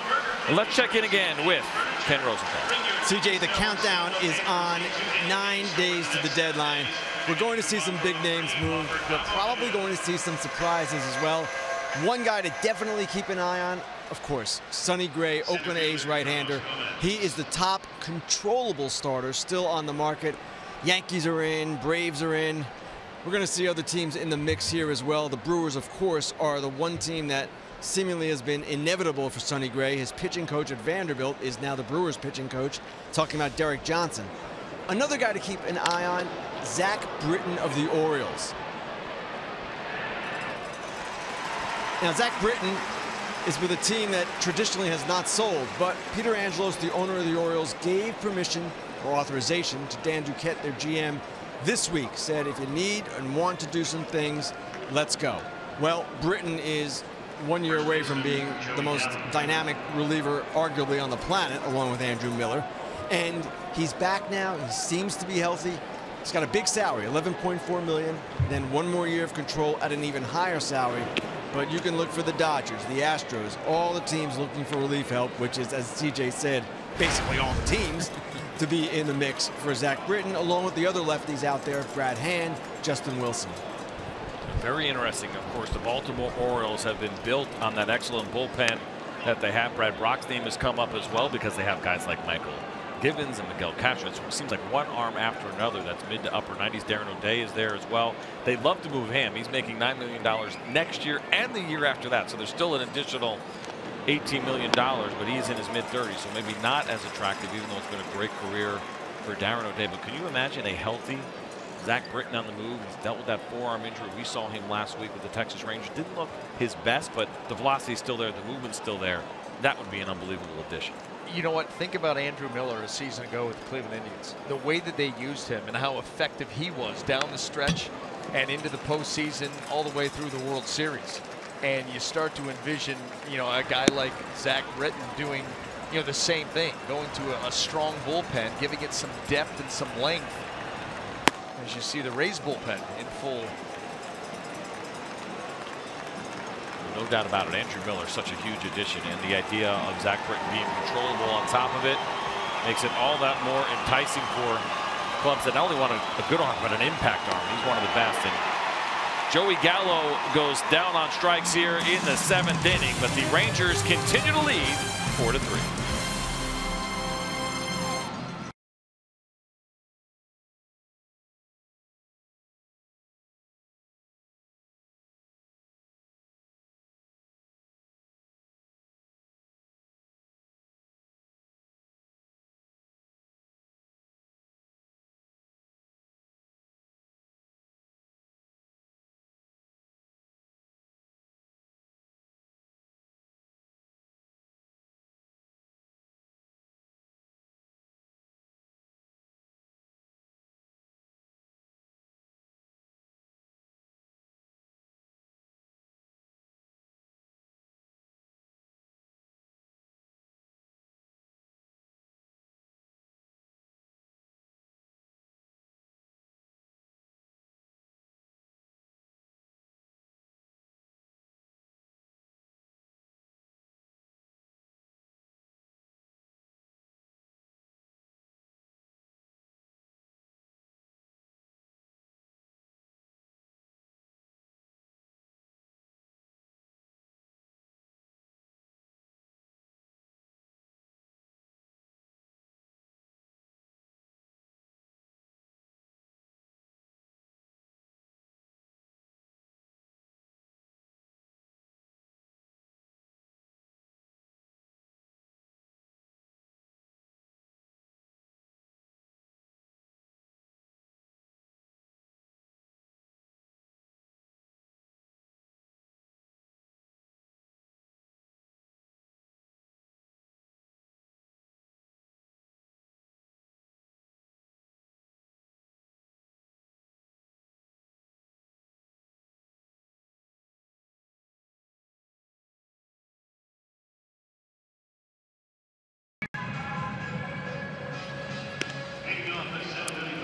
And let's check in again with Ken Rosenthal. CJ, the countdown is on. 9 days to the deadline. We're going to see some big names move. We're probably going to see some surprises as well. One guy to definitely keep an eye on, of course, Sonny Gray, Oakland A's right-hander. He is the top controllable starter still on the market. Yankees are in, Braves are in. We're going to see other teams in the mix here as well. The Brewers, of course, are the one team that seemingly has been inevitable for Sonny Gray. His pitching coach at Vanderbilt is now the Brewers pitching coach, talking about Derek Johnson. Another guy to keep an eye on, Zach Britton of the Orioles. Now, Zach Britton is with a team that traditionally has not sold, but Peter Angelos, the owner of the Orioles, gave permission or authorization to Dan Duquette, their GM, this week. Said, if you need and want to do some things, let's go. Well, Britton is 1 year away from being the most dynamic reliever arguably on the planet, along with Andrew Miller. And he's back now. He seems to be healthy. He's got a big salary, $11.4 million, then 1 more year of control at an even higher salary. But you can look for the Dodgers, the Astros, all the teams looking for relief help, which is, as CJ said, basically all the teams, to be in the mix for Zach Britton, along with the other lefties out there, Brad Hand, Justin Wilson. Very interesting. Of course, the Baltimore Orioles have been built on that excellent bullpen that they have. Brad Brock's name has come up as well because they have guys like Michael Givens and Miguel Castro. It seems like one arm after another that's mid to upper 90s. Darren O'Day is there as well. They'd love to move him. He's making $9 million next year and the year after that. So there's still an additional $18 million, but he's in his mid-30s, so maybe not as attractive, even though it's been a great career for Darren O'Day. But can you imagine a healthy Zach Britton on the move? He's dealt with that forearm injury. We saw him last week with the Texas Rangers. Didn't look his best, but the velocity's still there. The movement's still there. That would be an unbelievable addition. You know what? Think about Andrew Miller a season ago with the Cleveland Indians. The way that they used him and how effective he was down the stretch and into the postseason all the way through the World Series. And you start to envision, a guy like Zach Britton doing, the same thing, going to a strong bullpen, giving it some depth and some length. As you see the Rays bullpen in full. No doubt about it. Andrew Miller, such a huge addition, and the idea of Zach Britton being controllable on top of it makes it all that more enticing for clubs that not only want a good arm, but an impact arm. He's one of the best. And Joey Gallo goes down on strikes here in the 7th inning, but the Rangers continue to lead 4-3.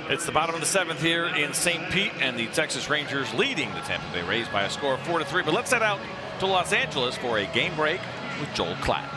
It's the bottom of the 7th here in St. Pete, and the Texas Rangers leading the Tampa Bay Rays by a score of 4-3. But let's head out to Los Angeles for a game break with Joel Klatt.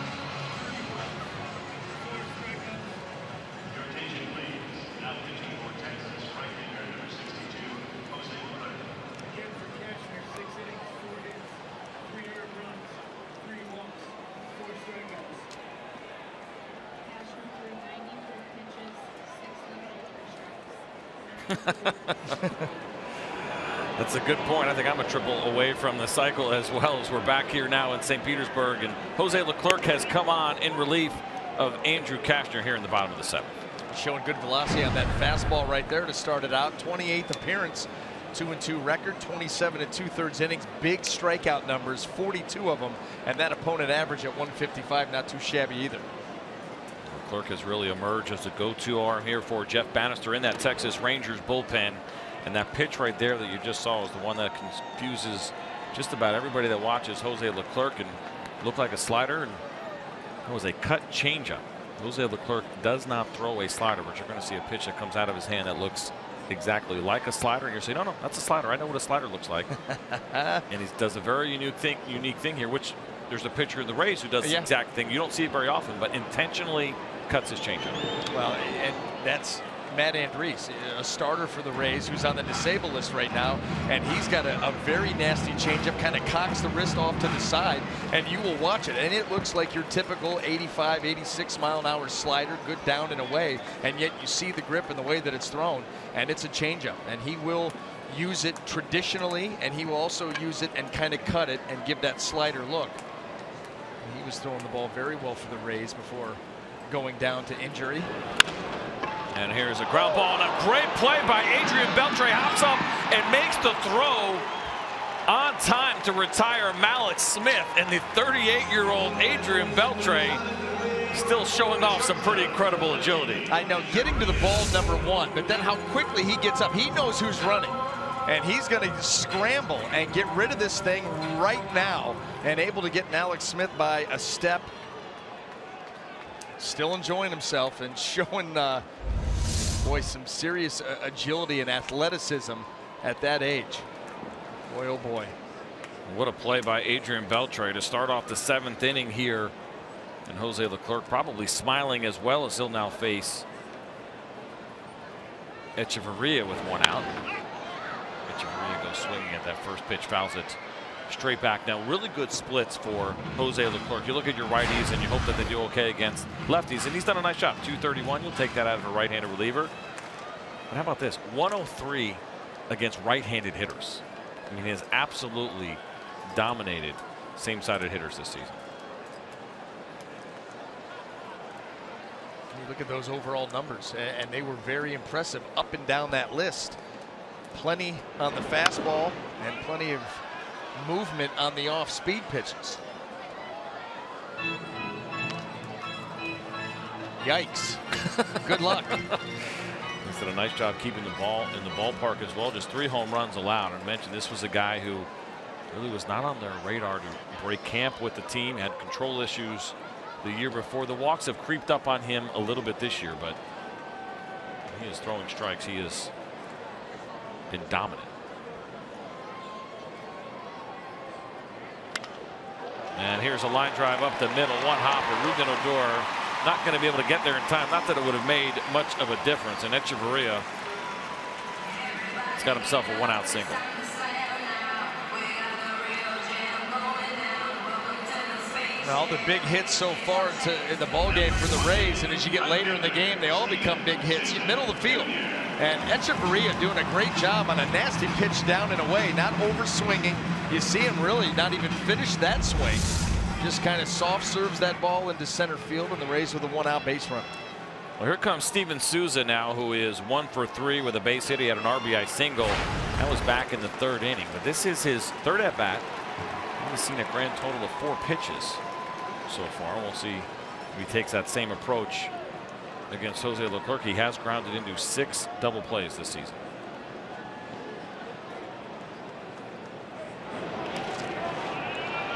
That's a good point. I think I'm a triple away from the cycle as well, as we're back here now in St. Petersburg, and Jose Leclerc has come on in relief of Andrew Cashner here in the bottom of the 7th. Showing good velocity on that fastball right there to start it out. 28th appearance, 2-2 record, 27 2/3 innings, big strikeout numbers, 42 of them, and that opponent average at 155, not too shabby either. Leclerc has really emerged as a go-to arm here for Jeff Bannister in that Texas Rangers bullpen. And that pitch right there that you just saw is the one that confuses just about everybody that watches Jose Leclerc, and looked like a slider, and it was a cut changeup. Jose Leclerc does not throw a slider, but you're going to see a pitch that comes out of his hand that looks exactly like a slider, and you're saying, no, that's a slider. I know what a slider looks like. And he does a very unique thing here, which there's a pitcher in the Rays who does the exact thing. You don't see it very often, but intentionally cuts his changeup. Well, and that's Matt Andriese, a starter for the Rays, who's on the disabled list right now, and he's got a very nasty changeup, kind of cocks the wrist off to the side, and you will watch it, and it looks like your typical 85, 86 mile an hour slider, good down and away, and yet you see the grip and the way that it's thrown, and it's a changeup, and he will use it traditionally, and he will also use it and kind of cut it and give that slider look. And he was throwing the ball very well for the Rays before going down to injury. And here's a ground ball, and a great play by Adrian Beltre. Hops up and makes the throw on time to retire Mallex Smith. And the 38-year-old Adrian Beltre still showing off some pretty incredible agility. I know, getting to the ball, #1, but then how quickly he gets up. He knows who's running, and he's going to scramble and get rid of this thing right now, and able to get Mallex Smith by a step. Still enjoying himself and showing boy, some serious agility and athleticism at that age. Boy, oh boy. What a play by Adrian Beltre to start off the 7th inning here. And Jose Leclerc probably smiling as well, as he'll now face Echeverria with one out. Echeverria goes swinging at that first pitch, fouls it straight back. Now, really good splits for Jose Leclerc. You look at your righties and you hope that they do okay against lefties, and he's done a nice job. 231, you'll take that out of a right-handed reliever. But how about this? 103 against right-handed hitters. I mean, he has absolutely dominated same-sided hitters this season. You look at those overall numbers, and they were very impressive up and down that list. Plenty on the fastball and plenty of movement on the off-speed pitches. Yikes. Good luck. He's done a nice job keeping the ball in the ballpark as well. Just 3 home runs allowed. I mentioned this was a guy who really was not on their radar to break camp with the team, had control issues the year before. The walks have creeped up on him a little bit this year, but he is throwing strikes. He has been dominant. And here's a line drive up the middle, one hopper. Ruben Odor not going to be able to get there in time. Not that it would have made much of a difference. And Echeverria has got himself a 1-out single. All the big hits so far in the ball game for the Rays, and as you get later in the game, they all become big hits. Middle of the field, and Echeverria doing a great job on a nasty pitch down and away, not over swinging. You see him really not even finish that swing. Just kind of soft serves that ball into center field, and the Rays with a 1-out base run. Well, here comes Steven Souza now, who is 1 for 3 with a base hit. He had an RBI single. That was back in the 3rd inning, but this is his 3rd at bat. He's seen a grand total of 4 pitches so far. We'll see if he takes that same approach against Jose Leclerc. He has grounded into 6 double plays this season.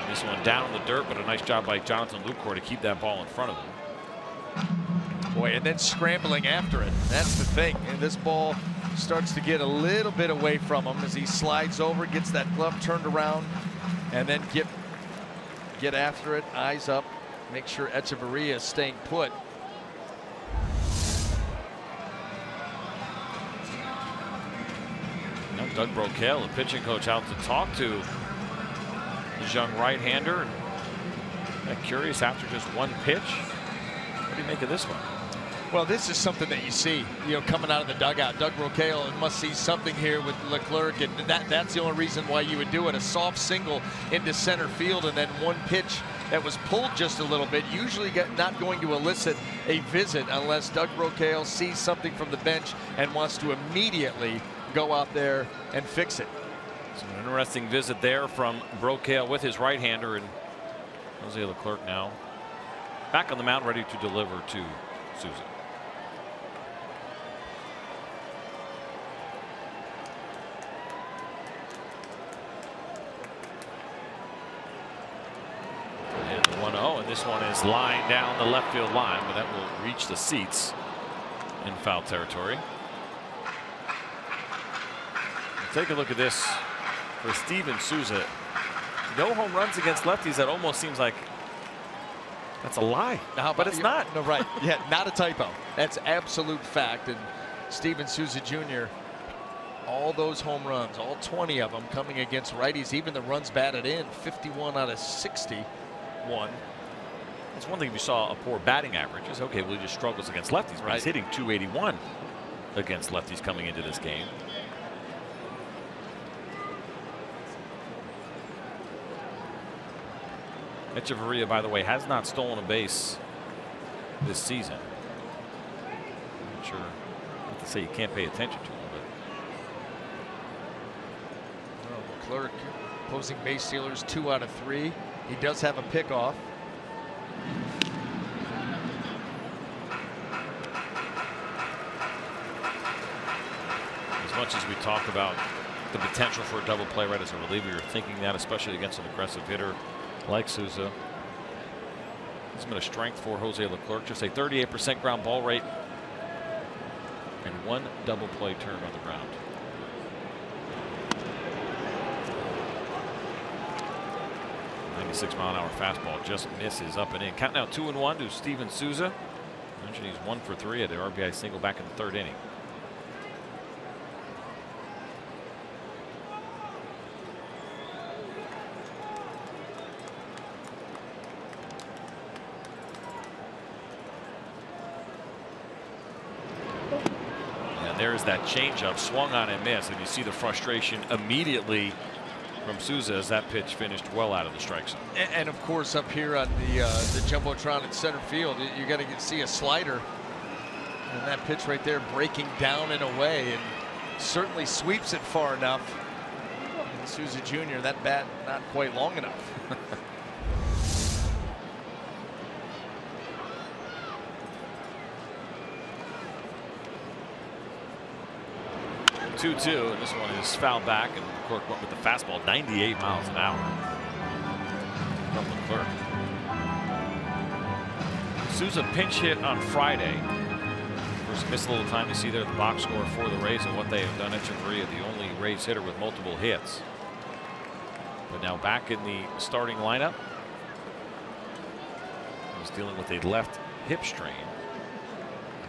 This one down in the dirt, but a nice job by Jonathan Lucroy to keep that ball in front of him. Boy, and then scrambling after it. That's the thing. And this ball starts to get a little bit away from him as he slides over, gets that glove turned around, and then get after it, eyes up, make sure Echeverria is staying put. Now Doug Brocail, the pitching coach, out to talk to his young right-hander. Curious after just 1 pitch. What do you make of this one? Well, this is something that you see, coming out of the dugout. Doug Rocaille must see something here with Leclerc, and that's the only reason why you would do it. A soft single into center field, and then one pitch that was pulled just a little bit, usually not going to elicit a visit unless Doug Rocaille sees something from the bench and wants to immediately go out there and fix it. So an interesting visit there from Rocaille with his right-hander, and Jose Leclerc now back on the mound, ready to deliver to Souza. And the 1-0, and this one is lined down the left field line, but that will reach the seats in foul territory. Take a look at this for Steven Souza. No home runs against lefties. That almost seems like that's a lie, but it's not. No, right. Yeah, not a typo. That's absolute fact. And Steven Souza Jr., all those home runs, all 20 of them coming against righties, even the runs batted in, 51 out of 61. It's one thing if you saw a poor batting average. It's okay, well, he just struggles against lefties, but he's hitting .281 against lefties coming into this game. Echeverria, by the way, has not stolen a base this season. I'm not sure what to say. You can't pay attention to him, but Leclerc opposing base stealers 2 out of 3. He does have a pickoff. As much as we talk about the potential for a double play right as a reliever, you're thinking that, especially against an aggressive hitter like Souza. It's been a strength for Jose Leclerc. Just a 38% ground ball rate and 1 double play turn on the ground. .96-mile-an-hour fastball just misses up and in. Count now 2-1 to Steven Souza. I mentioned he's 1 for 3 at the RBI single back in the 3rd inning. There's that changeup, swung on and missed, and you see the frustration immediately from Souza as that pitch finished well out of the strike zone. And of course, up here on the jumbotron in center field, you got to see a slider, and that pitch right there breaking down and away, and certainly sweeps it far enough. And Souza Jr., that bat not quite long enough. 2-2, and this one is fouled back, and Leclerc went with the fastball, 98 miles an hour from Leclerc. Souza pinch hit on Friday. Of course, missed a little time. You see there the box score for the Rays and what they have done. Echeverria, the only Rays hitter with multiple hits. But now back in the starting lineup. He was dealing with a left hip strain.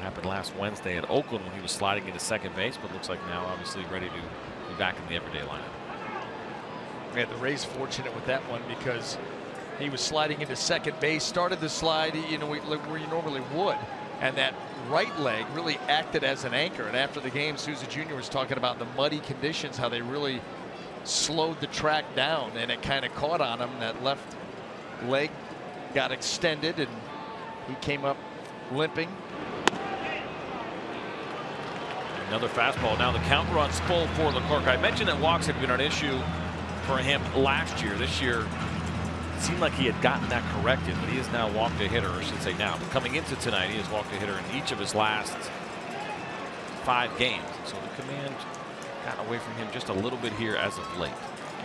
Happened last Wednesday at Oakland when he was sliding into second base, but looks like now obviously ready to be back in the everyday lineup. Yeah, the Rays fortunate with that one because he was sliding into second base, started the slide, where you normally would, and that right leg really acted as an anchor. And after the game, Souza Jr. was talking about the muddy conditions, how they really slowed the track down, and it kind of caught on him. That left leg got extended, and he came up limping. Another fastball. Now the count runs full for Leclerc. I mentioned that walks had been an issue for him last year. This year, it seemed like he had gotten that corrected, but he has now walked a hitter, or I should say now. But coming into tonight, he has walked a hitter in each of his last 5 games. So the command got away from him just a little bit here as of late.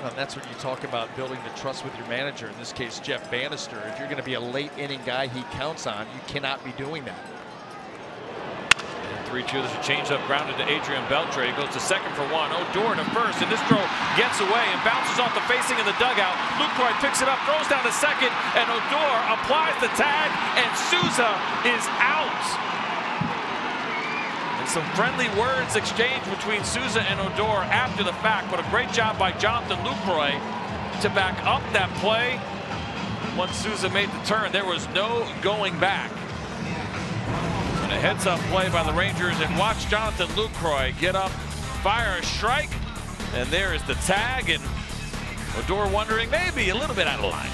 Well, and that's what you talk about, building the trust with your manager. In this case, Jeff Bannister. If you're going to be a late inning guy he counts on, you cannot be doing that. 3-2. There's a changeup grounded to Adrian Beltre. He goes to second for 1. Odor to first, and this throw gets away and bounces off the facing of the dugout. Lucroy picks it up, throws down to second, and Odor applies the tag, and Souza is out. And some friendly words exchanged between Souza and Odor after the fact, but a great job by Jonathan Lucroy to back up that play. Once Souza made the turn, there was no going back. And a heads-up play by the Rangers, and watch Jonathan Lucroy get up, fire a strike, and there is the tag, and Odor wondering maybe a little bit out of line.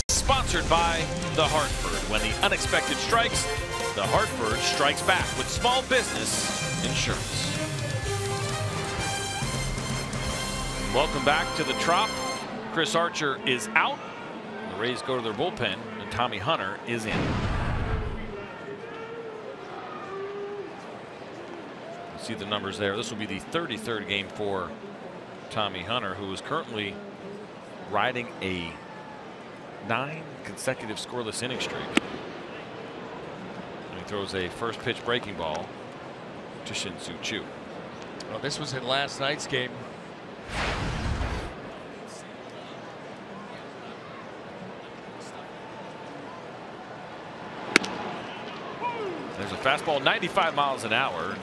Sponsored by The Hartford. When the unexpected strikes, The Hartford strikes back with small business insurance. Welcome back to the Trop. Chris Archer is out. The Rays go to their bullpen, and Tommy Hunter is in. You see the numbers there. This will be the 33rd game for Tommy Hunter, who is currently riding a 9 consecutive scoreless inning streak. And he throws a first pitch breaking ball to Shin-Soo Choo. Well, this was in last night's game. There's a fastball 95 miles an hour.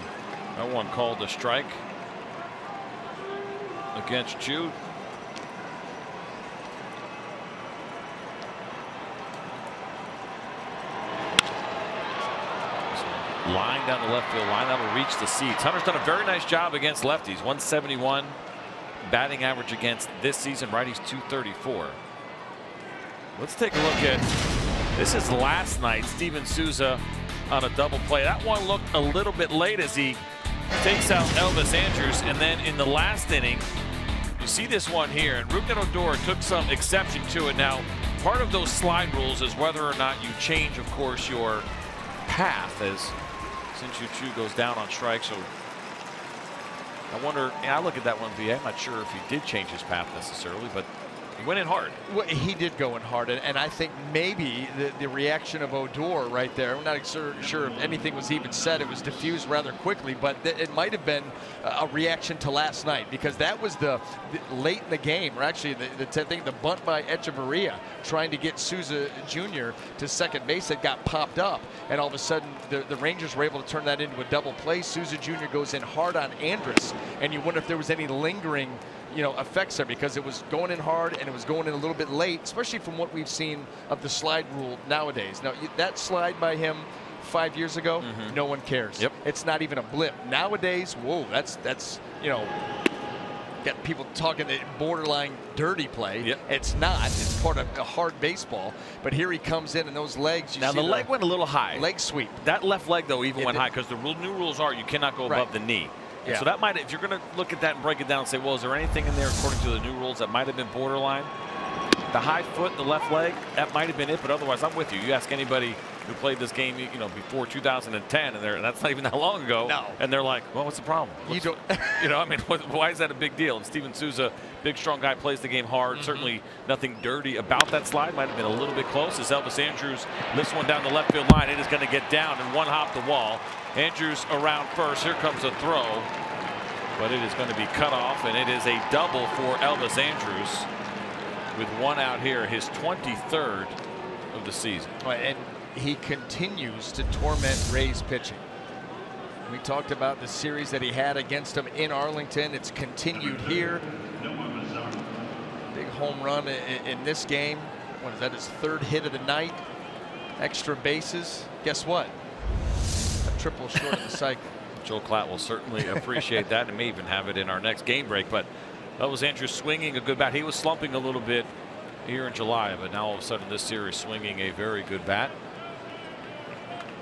No one called a strike against Choo. Line down the left field line that'll reach the seats. Hunter's done a very nice job against lefties. 171 batting average against this season. Righties 234. Let's take a look at this. Is last night. Steven Souza on a double play. That one looked a little bit late as he takes out Elvis Andrus, and then in the last inning you see this one here, and Rougned Odor took some exception to it. Now part of those slide rules is whether or not you change, of course, your path as Shin-Soo Choo goes down on strike. So I wonder, I look at that one, I'm not sure if he did change his path necessarily, but he went in hard. Well, he did go in hard, and I think maybe the reaction of Odor right there, I'm not sure if anything was even said. It was diffused rather quickly, but it might have been a reaction to last night, because that was the late in the game, or actually the bunt by Echeverria trying to get Souza Jr. to second base that got popped up, and all of a sudden the Rangers were able to turn that into a double play. Souza Jr. goes in hard on Andrus, and you wonder if there was any lingering effects there, because it was going in hard and it was going in a little bit late, especially from what we've seen of the slide rule nowadays. Now that slide by him 5 years ago, no one cares. Yep. It's not even a blip nowadays. Whoa, that's got people talking borderline dirty play. Yep. It's not. It's part of a hard baseball. But here he comes in, and those legs. Now the leg went a little high. Leg sweep. That left leg though even went high, because the new rules are you cannot go above the knee. Yeah. So that might, if you're going to look at that and break it down and say, well, is there anything in there according to the new rules that might have been borderline? The high foot, the left leg, that might have been it, but otherwise I'm with you. You ask anybody who played this game, you know, before 2010, and that's not even that long ago. No. And they're like, well, what's the problem? You don't. You know, I mean, why is that a big deal? And Steven Souza, big, strong guy, plays the game hard. Certainly nothing dirty about that slide. Might have been a little bit close as Elvis Andrus lifts one down the left field line. It is going to get down and one hop the wall. Andrus around first. Here comes a throw, but it is going to be cut off, and it is a double for Elvis Andrus with one out here, his 23rd of the season. And he continues to torment Rays pitching. We talked about the series that he had against him in Arlington. It's continued here. Big home run in this game. What is that, his 3rd hit of the night? Extra bases. Guess what? A triple short of the cycle. Joe Klatt will certainly appreciate that and may even have it in our next game break. But that was Andrus swinging a good bat. He was slumping a little bit here in July, but now all of a sudden this series swinging a very good bat.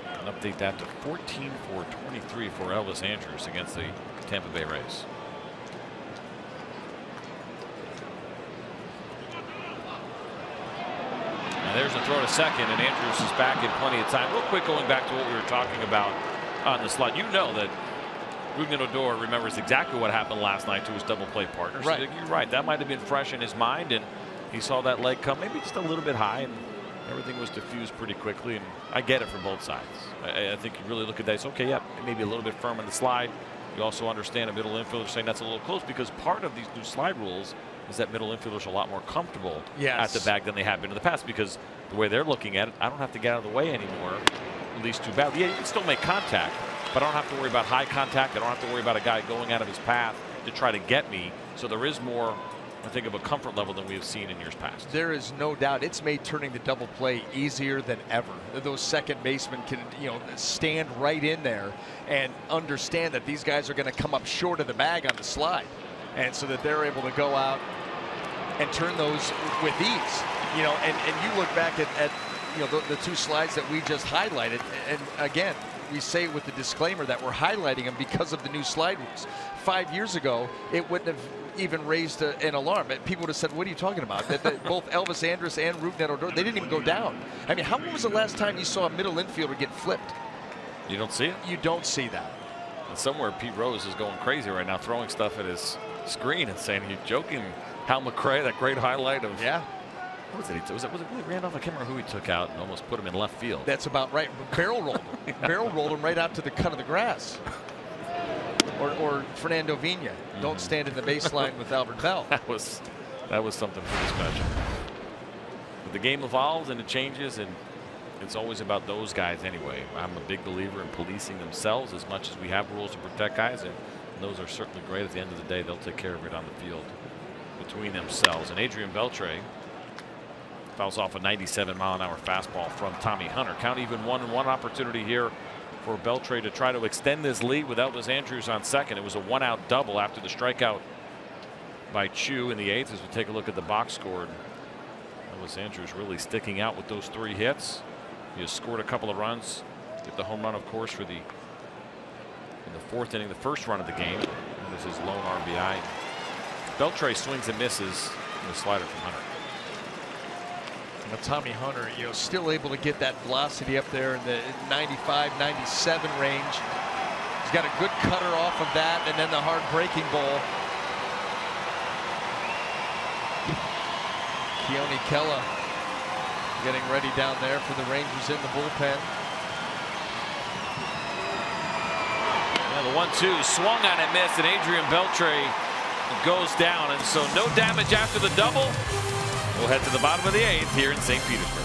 And update that to 14 for 23 for Elvis Andrus against the Tampa Bay Rays. And there's a throw to second, and Andrus is back in plenty of time. Real quick, going back to what we were talking about on the slide. You know that Rougned Odor remembers exactly what happened last night to his double play partner. So right. You're right. That might have been fresh in his mind, and he saw that leg come maybe just a little bit high, and everything was diffused pretty quickly. And I get it from both sides. I think you really look at that. It's okay. Yeah, maybe a little bit firm on the slide. You also understand a middle infielder saying that's a little close, because part of these new slide rules is that middle infielders are a lot more comfortable at the bag than they have been in the past, because the way they're looking at it, I don't have to get out of the way anymore, at least too badly. Yeah, you can still make contact, but I don't have to worry about high contact. I don't have to worry about a guy going out of his path to try to get me. So there is more, I think, of a comfort level than we have seen in years past. There is no doubt it's made turning the double play easier than ever. Those second basemen can, you know, stand right in there and understand that these guys are going to come up short of the bag on the slide, and so that they're able to go out and turn those with ease. You know, and you look back at you know, the 2 slides that we just highlighted, and again, we say with the disclaimer that we're highlighting them because of the new slide rules. 5 years ago, it wouldn't have even raised an alarm. People would have said, what are you talking about? That both Elvis Andrus and Rougned Odor, they didn't even go down. I mean, when was the last time you saw a middle infielder get flipped? You don't see it? You don't see that. And somewhere Pete Rose is going crazy right now, throwing stuff at his screen and saying, you're joking. Hal McRae, that great highlight of, yeah. What was it? Was it Willie Randolph? I can't remember who he took out and almost put him in left field. That's about right. Barrel rolled him. Barrel rolled him right out to the cut of the grass. Or Fernando Vina. Don't stand in the baseline with Albert Bell. That was something pretty special. But the game evolves and it changes, and it's always about those guys anyway. I'm a big believer in policing themselves as much as we have rules to protect guys, and those are certainly great. At the end of the day, they'll take care of it on the field between themselves. And Adrian Beltre fouls off a 97-mile-an-hour fastball from Tommy Hunter. Count even 1-1 opportunity here for Beltre to try to extend this lead with Elvis Andrus on second. It was a 1-out double after the strikeout by Chu in the 8th. As we take a look at the box score, Elvis Andrus really sticking out with those 3 hits. He has scored a couple of runs. Get the home run, of course, in the 4th inning, the first run of the game. And this is lone RBI. Beltre swings and misses in the slider from Hunter. Now, Tommy Hunter, you know, still able to get that velocity up there in the 95, 97 range. He's got a good cutter off of that, and then the hard breaking ball. Keone Kela getting ready down there for the Rangers in the bullpen. Yeah, the 1-2 swung on and missed, and Adrian Beltre goes down, and so no damage after the double. We'll head to the bottom of the 8th here in St. Petersburg.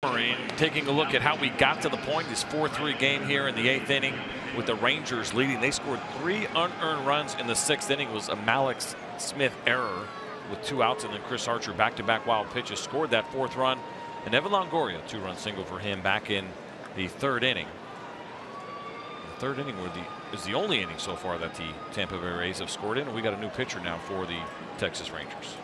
summary and taking a look at how we got to the point. This 4-3 game here in the 8th inning with the Rangers leading. They scored 3 unearned runs in the 6th inning. It was a Malik Smith error with 2 outs, and then Chris Archer back-to-back wild pitches scored that 4th run, and Evan Longoria 2-run single for him back in the 3rd inning. The 3rd inning is the only inning so far that the Tampa Bay Rays have scored in, and we got a new pitcher now for the Texas Rangers.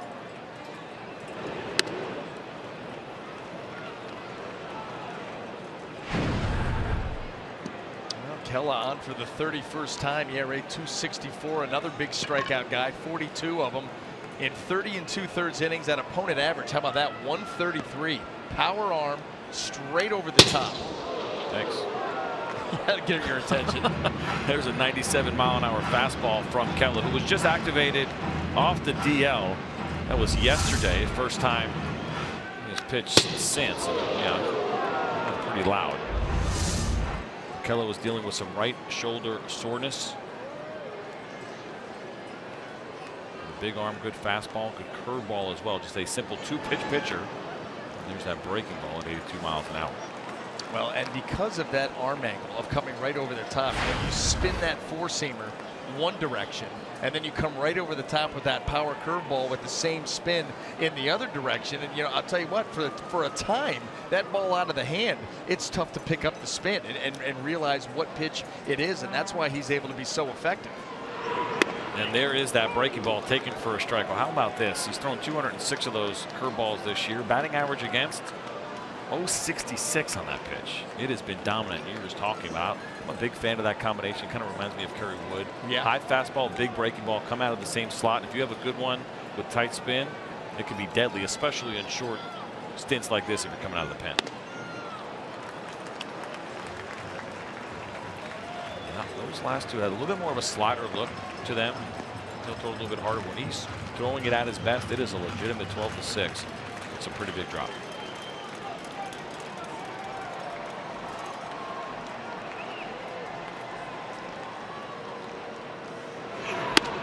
Kela on for the 31st time. ERA 2.64. Another big strikeout guy. 42 of them in 30 2/3 innings. That opponent average, how about that? 133. Power arm straight over the top. Thanks. You gotta get your attention. There's a 97-mile-an-hour fastball from Kela, who was just activated off the DL. That was yesterday. First time he's pitched since. Yeah, pretty loud. Kela was dealing with some right shoulder soreness. Big arm, good fastball, good curveball as well. Just a simple 2-pitch pitcher. And there's that breaking ball at 82 miles an hour. Well, and because of that arm angle of coming right over the top, when you spin that 4-seamer one direction, and then you come right over the top with that power curveball with the same spin in the other direction. And I'll tell you what, for a time, that ball out of the hand, it's tough to pick up the spin and realize what pitch it is, and that's why he's able to be so effective. And there is that breaking ball taken for a strike. Well, how about this? He's thrown 206 of those curveballs this year. Batting average against 0.66 on that pitch. It has been dominant. You were just talking about. I'm a big fan of that combination. Kind of reminds me of Kerry Wood. Yeah. High fastball, big breaking ball, come out of the same slot. If you have a good one with tight spin, it can be deadly, especially in short stints like this if you're coming out of the pen. Yeah, those last two had a little bit more of a slider look to them. He'll throw a little bit harder. When he's throwing it at his best, it is a legitimate 12-6. It's a pretty big drop.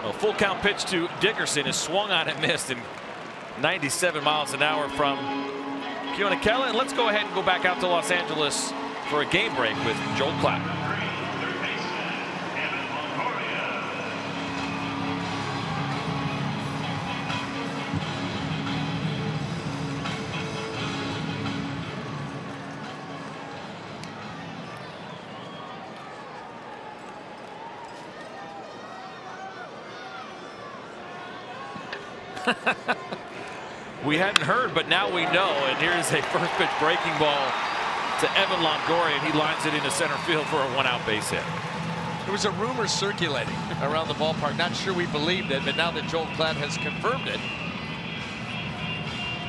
A full count pitch to Dickerson is swung on and missed, and 97 miles an hour from Keone Kela. And let's go ahead and go back out to Los Angeles for a game break with Joel Klatt. We hadn't heard, but now we know. And here's a first pitch breaking ball to Evan Longoria, and he lines it into center field for a 1-out base hit. There was a rumor circulating around the ballpark. Not sure we believed it, but now that Joel Klatt has confirmed it,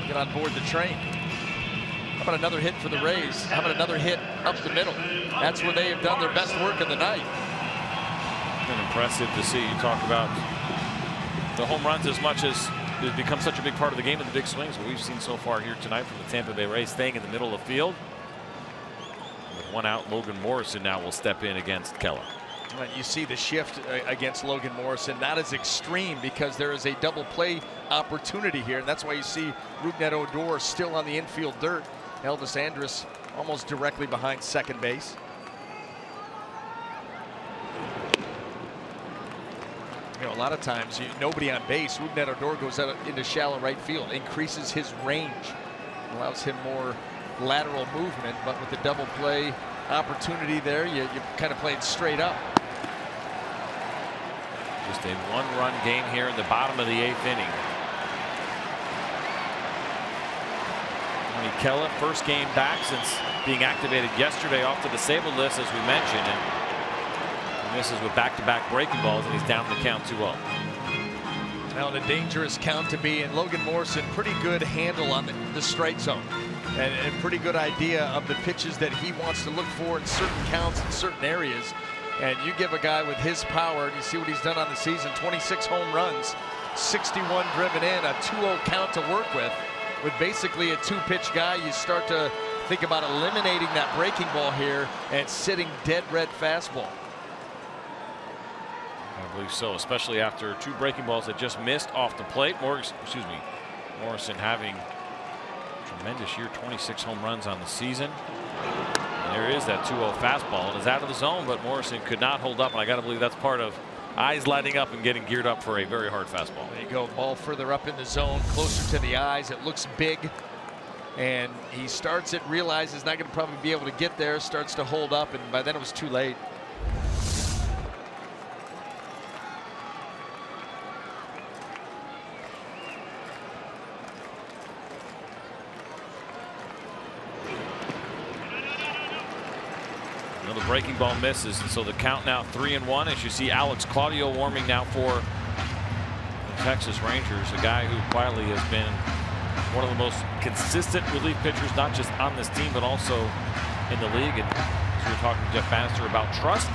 get on board the train. How about another hit for the Rays? How about another hit up the middle? That's where they have done their best work of the night. It's been impressive to see. You talk about the home runs as much as it's become such a big part of the game, and the big swings that we've seen so far here tonight from the Tampa Bay Rays, staying in the middle of the field. With 1 out, Logan Morrison now will step in against Kela. You see the shift against Logan Morrison, not as extreme because there is a double play opportunity here, and that's why you see Rougned Odor still on the infield dirt. Elvis Andrus almost directly behind second base. A lot of times nobody on base. Rougned Odor goes out into shallow right field, increases his range, allows him more lateral movement. But with the double play opportunity there, you're kind of playing straight up. Just a 1-run game here in the bottom of the 8th inning. Kela, first game back since being activated yesterday off the disabled list, as we mentioned. And misses with back-to-back breaking balls, and he's down the count 2-0. Now a dangerous count to be in. Logan Morrison, pretty good handle on the strike zone, and a pretty good idea of the pitches that he wants to look for in certain counts in certain areas. And you give a guy with his power, and you see what he's done on the season: 26 home runs, 61 driven in, a 2-0 count to work with. With basically a 2-pitch guy, you start to think about eliminating that breaking ball here and sitting dead red fastball. I believe so, especially after 2 breaking balls that just missed off the plate. Morrison having Tremendous year, 26 home runs on the season. And there is that 2-0 fastball. It is out of the zone, but Morrison could not hold up. And I got to believe that's part of eyes lighting up and getting geared up for a very hard fastball. There you go. Ball further up in the zone, closer to the eyes. It looks big. And he starts it, realizes not going to probably be able to get there, starts to hold up, and by then it was too late. Another breaking ball misses, and so the count now 3-1 as you see Alex Claudio warming now for the Texas Rangers, a guy who quietly has been one of the most consistent relief pitchers, not just on this team, but also in the league. And as we were talking to Jeff Bannister about trust,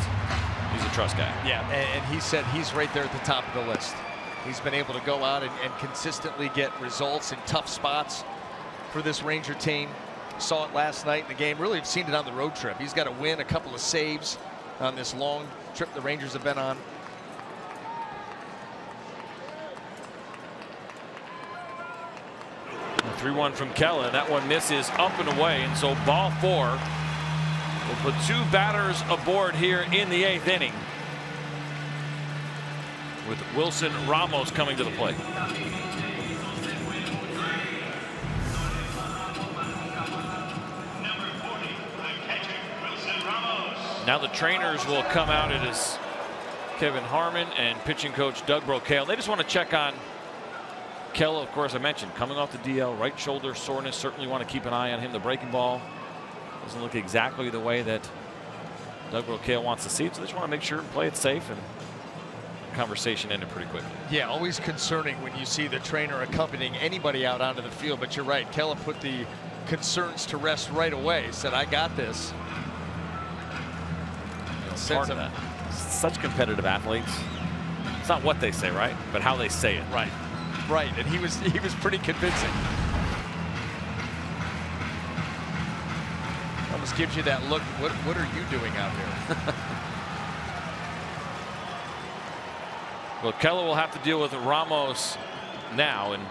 he's a trust guy. Yeah, and he said he's right there at the top of the list. He's been able to go out and consistently get results in tough spots for this Ranger team. Saw it last night in the game. Really have seen it on the road trip. He's got to win a couple of saves on this long trip the Rangers have been on. A 3-1 from Kella. That one misses up and away, and so ball 4 will put 2 batters aboard here in the 8th inning, with Wilson Ramos coming to the plate. Now the trainers will come out. It is Kevin Harmon and pitching coach Doug Brocail. They just want to check on Kella. Of course, I mentioned coming off the DL, right shoulder soreness. Certainly want to keep an eye on him. The breaking ball doesn't look exactly the way that Doug Brocail wants to see it. So they just want to make sure and play it safe, and the conversation ended pretty quickly. Yeah, always concerning when you see the trainer accompanying anybody out onto the field. But you're right, Kella put the concerns to rest right away. Said, I got this. Part of that. Such competitive athletes. It's not what they say, right? But how they say it. Right. Right. And he was pretty convincing. Almost gives you that look. What are you doing out here? Well, Kella will have to deal with Ramos now, and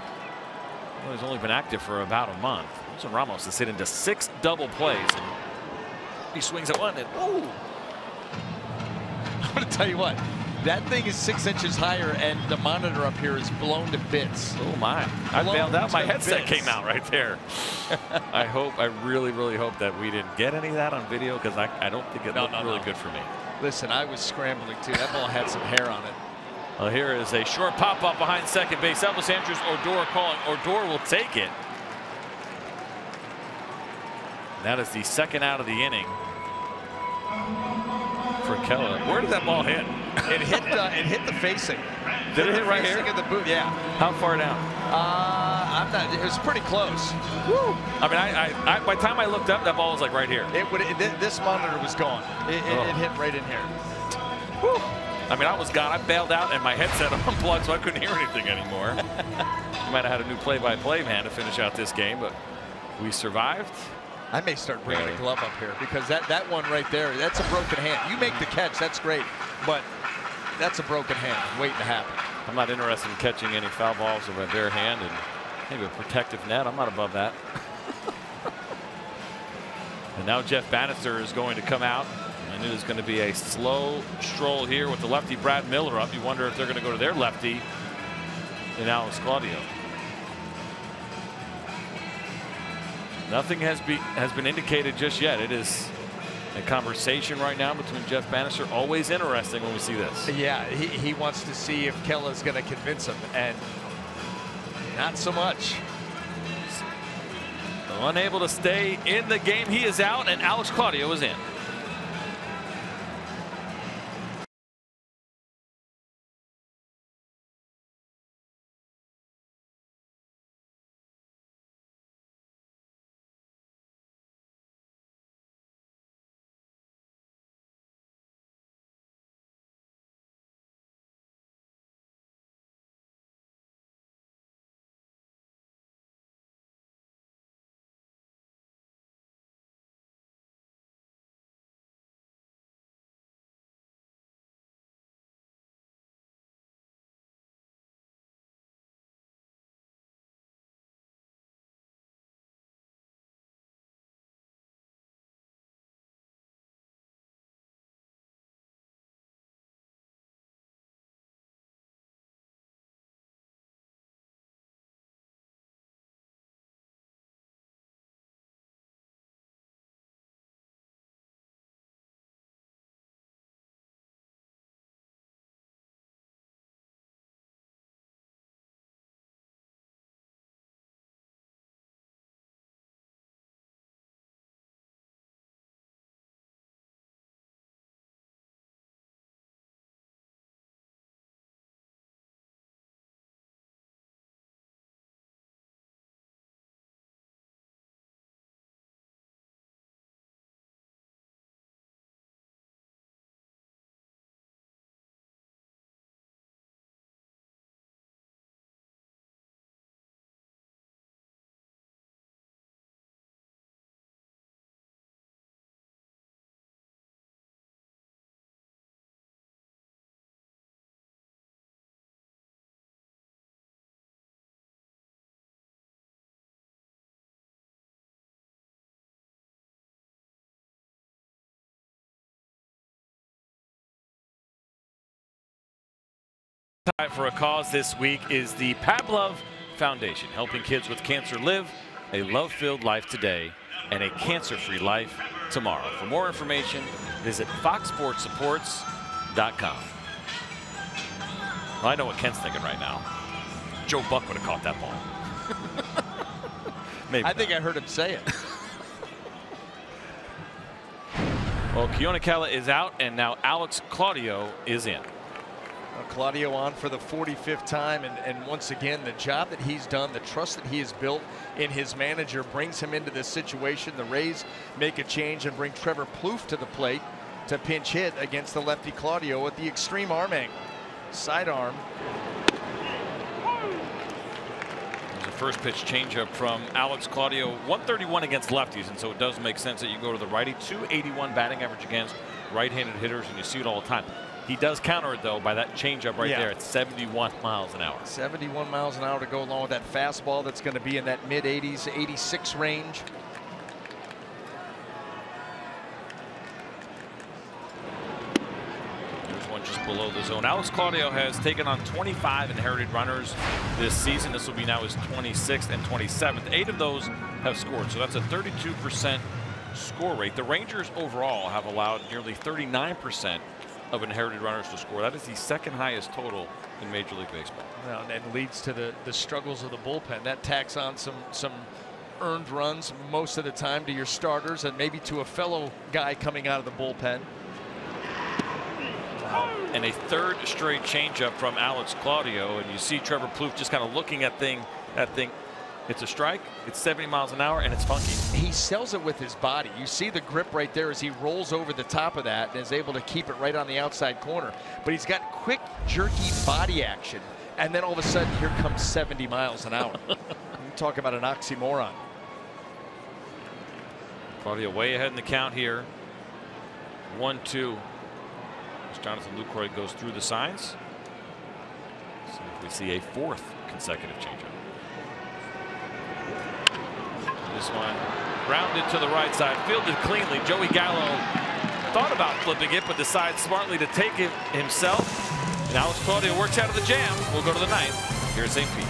well, he's only been active for about a month. So Ramos has hit into 6 double plays, and he swings at one, and ooh. I'm going to tell you what, that thing is 6 inches higher, and the monitor up here is blown to bits. Oh my! I bailed out. My headset came out right there. I really, really hope that we didn't get any of that on video, because I don't think it looked really good for me. Listen, I was scrambling too. That ball had some hair on it. Well, here is a short pop up behind second base. Elvis Andrews Odor calling. Odor will take it. That is the 2nd out of the inning for Kella. Where did that ball hit? It hit the facing. Did it hit right here? In the boot, yeah. How far down? I'm not. It was pretty close. Woo. I mean, by the time I looked up, that ball was like right here. This monitor was gone. It hit right in here. Woo. I mean, I was gone. I bailed out, and my headset unplugged, so I couldn't hear anything anymore. You might have had a new play-by-play man to finish out this game, but we survived. I may start bringing a glove up here, because that one right there, that's a broken hand. You make the catch, that's great, but that's a broken hand waiting to happen. I'm not interested in catching any foul balls with a bare hand and maybe a protective net. I'm not above that. And now Jeff Bannister is going to come out, and it is going to be a slow stroll here with the lefty Brad Miller up. You wonder if they're going to go to their lefty in Alex Claudio. Nothing has been indicated just yet. It is a conversation right now between Jeff Bannister. Always interesting when we see this. Yeah, he wants to see if Kella's going to convince him, and not so much. Unable to stay in the game. He is out, and Alex Claudio is in. For a cause this week is the Pavlov Foundation, helping kids with cancer live a love-filled life today and a cancer-free life tomorrow. For more information, visit foxsportsupports.com. Well, I know what Ken's thinking right now. Joe Buck would have caught that ball. Maybe. I think I heard him say it. Well, Keonekala is out, and now Alex Claudio is in. Claudio on for the 45th time, and once again, the job that he's done, the trust that he has built in his manager brings him into this situation. The Rays make a change and bring Trevor Plouffe to the plate to pinch hit against the lefty Claudio at the extreme arm angle. Sidearm. There's a first pitch changeup from Alex Claudio. 131 against lefties, and so it does make sense that you go to the righty. 281 batting average against right-handed hitters, and you see it all the time. He does counter it, though, by that changeup right there at 71 miles an hour. 71 miles an hour to go along with that fastball that's going to be in that mid-80s, 86 range. There's one just below the zone. Alex Claudio has taken on 25 inherited runners this season. This will be now his 26th and 27th. 8 of those have scored, so that's a 32% score rate. The Rangers overall have allowed nearly 39% of inherited runners to score. That is the second highest total in Major League Baseball. Well, and leads to the struggles of the bullpen. That tacks on some earned runs most of the time to your starters and maybe to a fellow guy coming out of the bullpen. And a third straight changeup from Alex Claudio, and you see Trevor Plouffe just kind of looking at that thing. It's a strike, it's 70 miles an hour, and it's funky. He sells it with his body. You see the grip right there as he rolls over the top of that and is able to keep it right on the outside corner. But he's got quick, jerky body action, and then all of a sudden, here comes 70 miles an hour. You talk about an oxymoron. Claudio way ahead in the count here. 1-2. As Jonathan Lucroy goes through the signs. See if we see a fourth consecutive changeup. This one grounded to the right side, fielded cleanly. Joey Gallo thought about flipping it, but decides smartly to take it himself. And Alex Claudio works out of the jam. We'll go to the ninth here at St. Pete.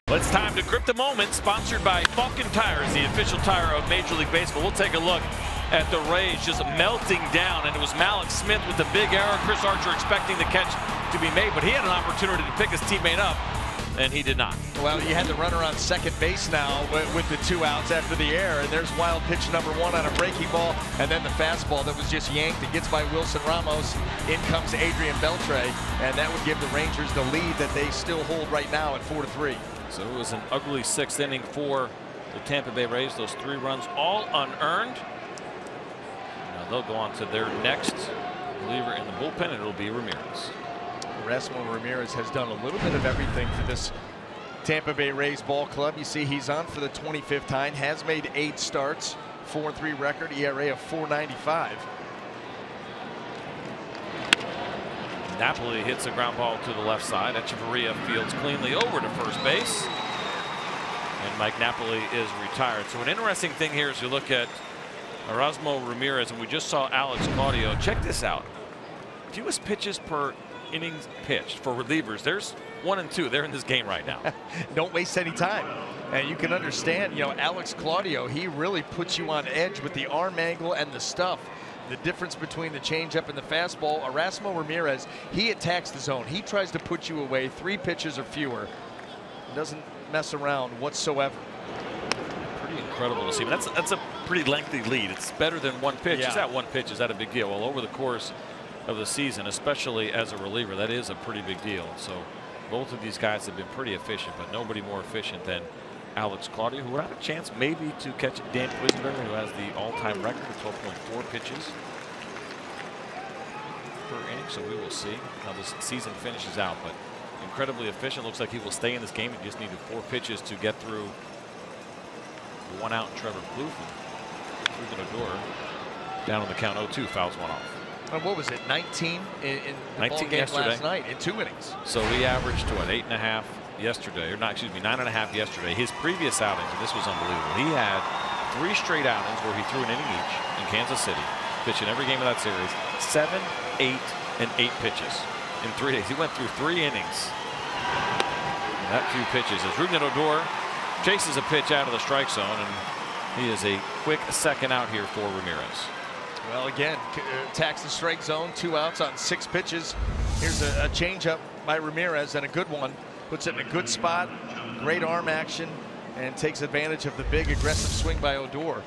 It's time to grip the moment, sponsored by Falken Tires, the official tire of Major League Baseball. We'll take a look at the Rays just melting down, and it was Malik Smith with the big error. Chris Archer expecting the catch to be made, but he had an opportunity to pick his teammate up. and he did not. Well, you had the runner on second base now with the 2 outs after the error, and there's wild pitch number 1 on a breaking ball, and then the fastball that was just yanked. It gets by Wilson Ramos. In comes Adrian Beltre, and that would give the Rangers the lead that they still hold right now at 4-3. So it was an ugly 6th inning for the Tampa Bay Rays. Those 3 runs all unearned. Now they'll go on to their next reliever in the bullpen, and it'll be Ramirez. Erasmo Ramirez has done a little bit of everything for this Tampa Bay Rays ball club. You see he's on for the 25th time, has made 8 starts, 4-3 record, ERA of 4.95. Napoli hits a ground ball to the left side. Echeverria fields cleanly over to first base. And Mike Napoli is retired. So an interesting thing here is you look at Erasmo Ramirez, and we just saw Alex Claudio. Check this out. Fewest pitches per innings pitched for relievers. There's 1 and 2. They're in this game right now. Don't waste any time. And you can understand, you know, Alex Claudio, he really puts you on edge with the arm angle and the stuff. The difference between the changeup and the fastball. Erasmo Ramirez, he attacks the zone. He tries to put you away 3 pitches or fewer. Doesn't mess around whatsoever. Pretty incredible to see. But that's a pretty lengthy lead. It's better than 1 pitch. Yeah. Is that 1 pitch? Is that a big deal? Well, over the course of the season, especially as a reliever, that is a pretty big deal. So both of these guys have been pretty efficient, but nobody more efficient than Alex Claudio, who would have a chance maybe to catch Dan Quisenberry, who has the all-time record of 12.4 pitches per inning. So we will see how this season finishes out, but incredibly efficient. Looks like he will stay in this game. He just needed 4 pitches to get through the 1 out. Trevor Plouffe through the door down on the count. 0-2, fouls 1 off. And what was it, 19 in the 19 ball game yesterday. last night in 2 innings. So he averaged what, 8.5 yesterday, or not, excuse me, 9.5 yesterday. His previous outings, and this was unbelievable. He had 3 straight outings where he threw an inning each in Kansas City, pitching every game of that series. 7, 8, and 8 pitches in 3 days. He went through 3 innings. And that few pitches as Rougned Odor chases a pitch out of the strike zone, and he is a quick second out here for Ramirez. Well, again, attacks the strike zone, 2 outs on 6 pitches. Here's a changeup by Ramirez, and a good one. Puts it in a good spot, great arm action, and takes advantage of the big aggressive swing by Odor.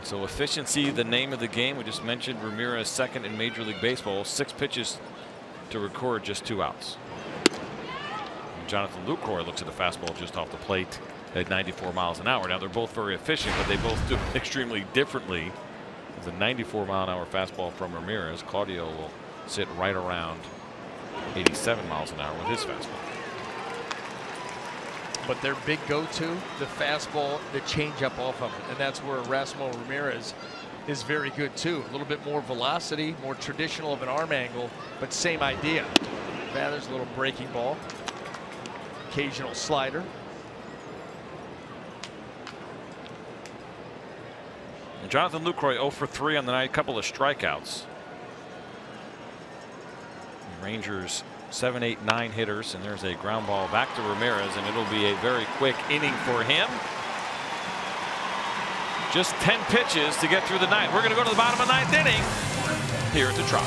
So efficiency, the name of the game. We just mentioned Ramirez second in Major League Baseball. 6 pitches to record just 2 outs. And Jonathan Lucroy looks at the fastball just off the plate at 94 miles an hour. Now they're both very efficient, but they both do it extremely differently. It's a 94-mile-an-hour fastball from Ramirez. Claudio will sit right around 87 miles an hour with his fastball. But their big go-to, the fastball, the changeup off of it, and that's where Erasmo Ramirez is very good too. A little bit more velocity, more traditional of an arm angle, but same idea. There's a little breaking ball, occasional slider. And Jonathan Lucroy 0 for 3 on the night, a couple of strikeouts. Rangers 7, 8, 9 hitters, and there's a ground ball back to Ramirez, and it'll be a very quick inning for him. Just 10 pitches to get through the ninth. We're going to go to the bottom of the 9th inning here at the Trop.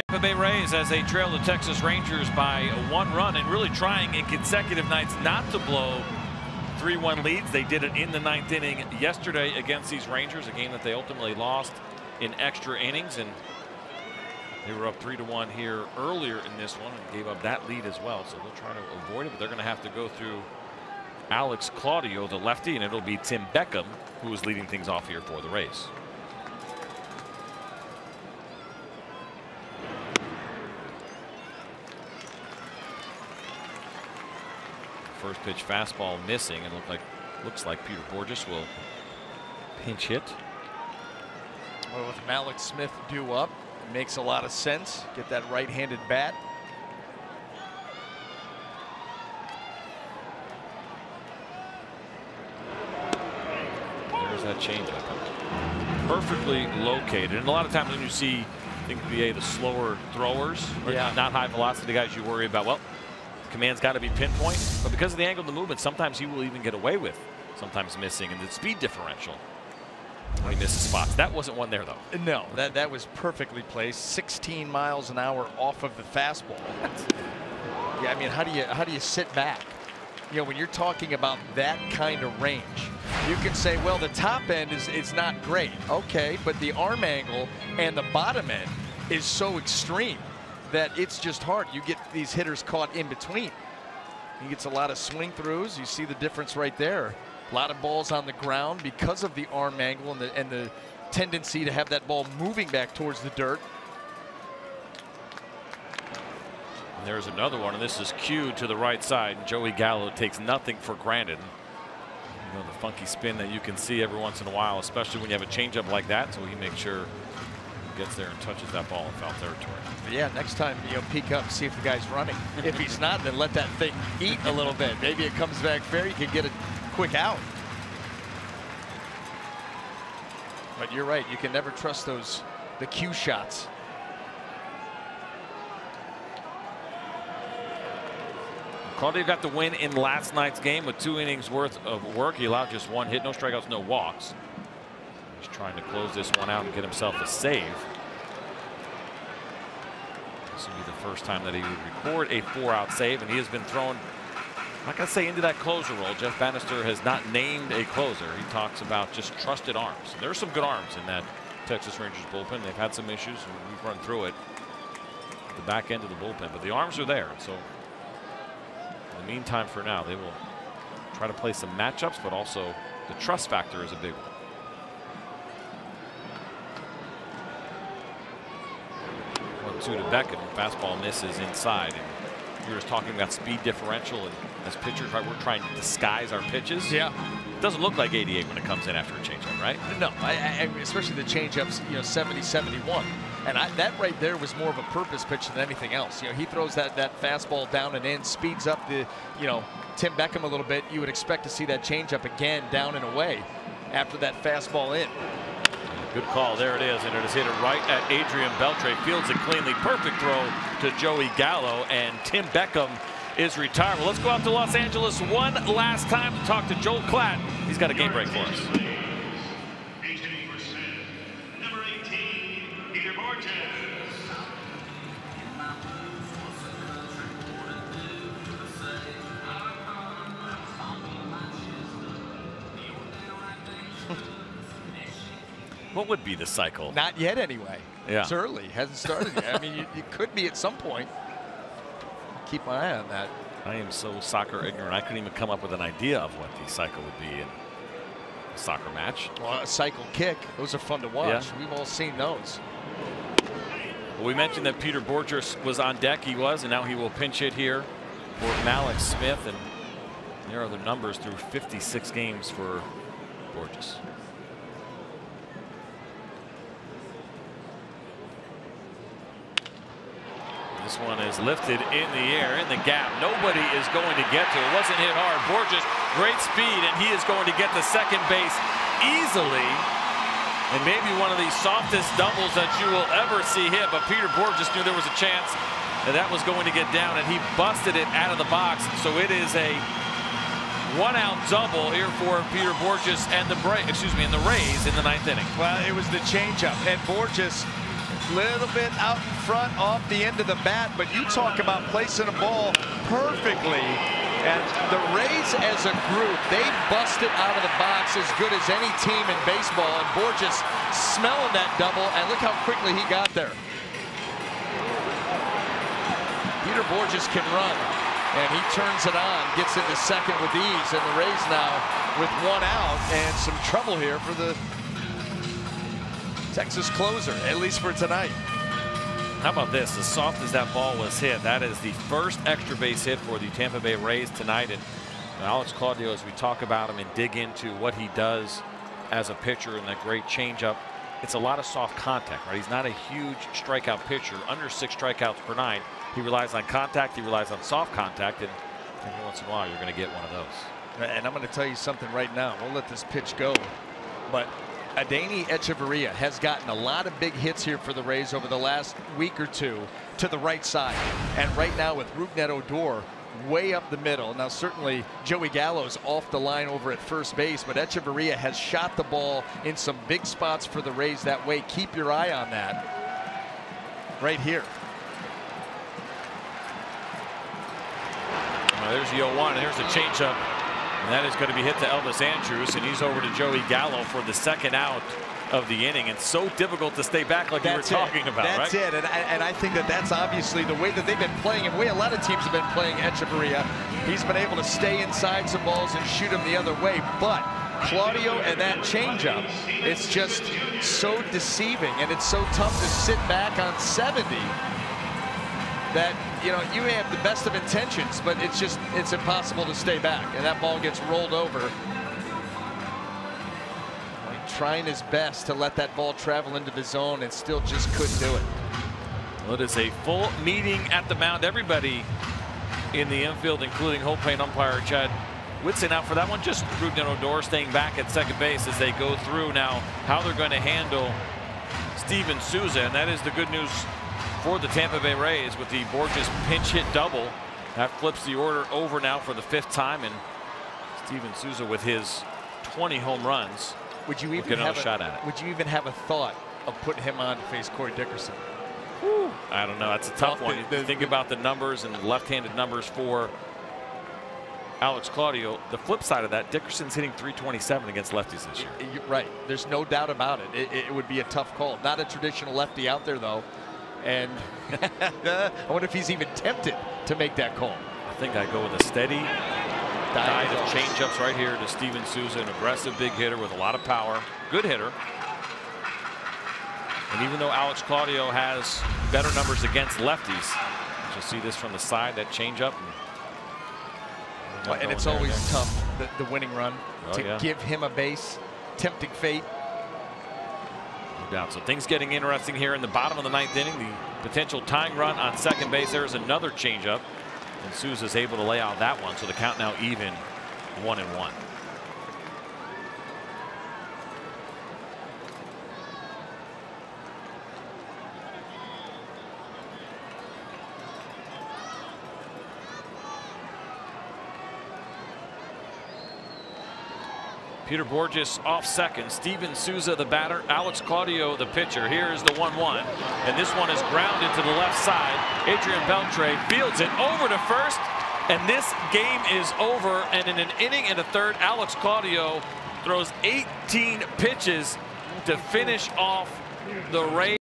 Tampa Bay Rays, as they trail the Texas Rangers by 1 run, and really trying in consecutive nights not to blow 3-1 leads. They did it in the 9th inning yesterday against these Rangers, a game that they ultimately lost in extra innings, and they were up 3-1 here earlier in this one and gave up that lead as well. So they'll try to avoid it, but they're going to have to go through Alex Claudio, the lefty, and it'll be Tim Beckham who is leading things off here for the Rays. First pitch fastball missing, and looks like Peter Borges will pinch hit. Well, with Malik Smith due up, it makes a lot of sense. Get that right-handed bat. There's that changeup. Perfectly located. And a lot of times when you see, I think, the slower throwers, or not high velocity guys, you worry about, well, command's got to be pinpoint, but because of the angle of the movement, sometimes he will even get away with sometimes missing, and the speed differential when he misses spots. That wasn't one there, though. No, that was perfectly placed. 16 miles an hour off of the fastball. Yeah, I mean, how do you sit back? You know, when you're talking about that kind of range, you can say, well, the top end is not great. Okay, but the arm angle and the bottom end is so extreme that it's just hard. You get these hitters caught in between. He gets a lot of swing throughs. You see the difference right there. A lot of balls on the ground because of the arm angle and the tendency to have that ball moving back towards the dirt. And there's another one, and this is cued to the right side, and Joey Gallo takes nothing for granted. You know, the funky spin that you can see every once in a while, especially when you have a changeup like that, so he makes sure he gets there and touches that ball in foul territory. But yeah, next time, peek up, see if the guy's running. If he's not, then let that thing eat a little bit. Maybe it comes back fair, you can get a quick out. But you're right, you can never trust the cue shots. Claudio got the win in last night's game with 2 innings worth of work. He allowed just 1 hit, no strikeouts, no walks. He's trying to close this one out and get himself a save. This will be the first time that he would record a 4-out save, and he has been thrown, I'm not going to say into that closer role. Jeff Bannister has not named a closer. He talks about just trusted arms. There are some good arms in that Texas Rangers bullpen. They've had some issues, and we've run through it at the back end of the bullpen, but the arms are there. So in the meantime, for now, they will try to play some matchups, but also the trust factor is a big one. To Beckham, fastball misses inside, and we were just talking about speed differential, and as pitchers, right, we're trying to disguise our pitches. Yeah, it doesn't look like 88 when it comes in after a changeup, right? No, especially the changeups, 70, 71, and that right there was more of a purpose pitch than anything else. He throws that fastball down and in, speeds up the Tim Beckham a little bit. You would expect to see that changeup again down and away after that fastball in. Good call. There it is, and it is hit right at Adrian Beltre. Fields it cleanly. Perfect throw to Joey Gallo, and Tim Beckham is retired. Well, let's go out to Los Angeles one last time to talk to Joel Klatt. He's got a game break for us. Number 18, Peter Borges. What would be the cycle? Not yet, anyway. Yeah. It's early. Hasn't started yet. I mean, you could be at some point. Keep my eye on that. I am so soccer ignorant. I couldn't even come up with an idea of what the cycle would be in a soccer match. Well, a cycle kick. Those are fun to watch. Yeah. We've all seen those. Well, we mentioned that Peter Borges was on deck. He was, and now he will pinch hit here for Malik Smith. And there are the numbers through 56 games for Borges. This one is lifted in the air, in the gap. Nobody is going to get to it. Wasn't hit hard. Borges, great speed, and he is going to get to second base easily. And maybe one of the softest doubles that you will ever see hit. But Peter Borges knew there was a chance that was going to get down, and he busted it out of the box. So it is a 1-out double here for Peter Borges and the Rays in the 9th inning. Well, it was the changeup, and Borges Little bit out in front off the end of the bat, but you talk about placing a ball perfectly. And the Rays as a group, they busted out of the box as good as any team in baseball. And Borges smelling that double, and look how quickly he got there. Peter Borges can run, and he turns it on, gets into second with ease. And the Rays now with one out and some trouble here for the Texas closer, at least for tonight. How about this? As soft as that ball was hit, that is the first extra base hit for the Tampa Bay Rays tonight. And Alex Claudio, as we talk about him and dig into what he does as a pitcher and that great changeup, it's a lot of soft contact, right? He's not a huge strikeout pitcher, under 6 strikeouts per 9. He relies on contact, he relies on soft contact, and every once in a while you're going to get one of those. And I'm going to tell you something right now. We'll let this pitch go, but Adeiny Echeverria has gotten a lot of big hits here for the Rays over the last week or two to the right side. And right now with Rougned Odor way up the middle. Now certainly Joey Gallo's off the line over at first base, but Echeverria has shot the ball in some big spots for the Rays that way. Keep your eye on that right here. Well, there's the 0-1, and there's the changeup. And that is going to be hit to Elvis Andrus, and he's over to Joey Gallo for the second out of the inning. And so difficult to stay back like you were talking about, right? That's it. And I think that that's obviously the way that they've been playing him. The way a lot of teams have been playing Echeverria. He's been able to stay inside some balls and shoot them the other way. But Claudio and that changeup, it's just so deceiving, and it's so tough to sit back on 70 that, you know, you have the best of intentions, but it's impossible to stay back, and that ball gets rolled over. Trying his best to let that ball travel into the zone and still just couldn't do it. Well, it is a full meeting at the mound. Everybody in the infield, including Hall of Fame umpire Chad Whitson, out for that one. Just Rougned Odor staying back at second base as they go through now how they're going to handle Steven Souza, and that is the good news for the Tampa Bay Rays with the Borges pinch hit double. That flips the order over now for the 5th time, and Steven Souza with his 20 home runs. Would you even have a shot at it? Would you even have a thought of putting him on to face Corey Dickerson? Whew. I don't know. That's a tough one. You think about the numbers and left-handed numbers for Alex Claudio. The flip side of that, Dickerson's hitting .327 against lefties this year. You're right. There's no doubt about it. It would be a tough call. Not a traditional lefty out there, though. And I wonder if he's even tempted to make that call. I think I go with a steady diet of changeups right here to Steven Souza, an aggressive big hitter with a lot of power, good hitter. And even though Alex Claudio has better numbers against lefties, you'll see this from the side, that changeup. And it's always tough, the winning run, to give him a base. Tempting fate. No doubt. So things getting interesting here in the bottom of the 9th inning. The potential tying run on second base. There's another changeup. And Souza's able to lay out that one, so the count now even 1-1. Peter Borges off second, Steven Souza the batter, Alex Claudio the pitcher. Here's the 1-1, and this one is grounded to the left side. Adrian Beltre fields it over to first, and this game is over. And in an inning and a third, Alex Claudio throws 18 pitches to finish off the Rays.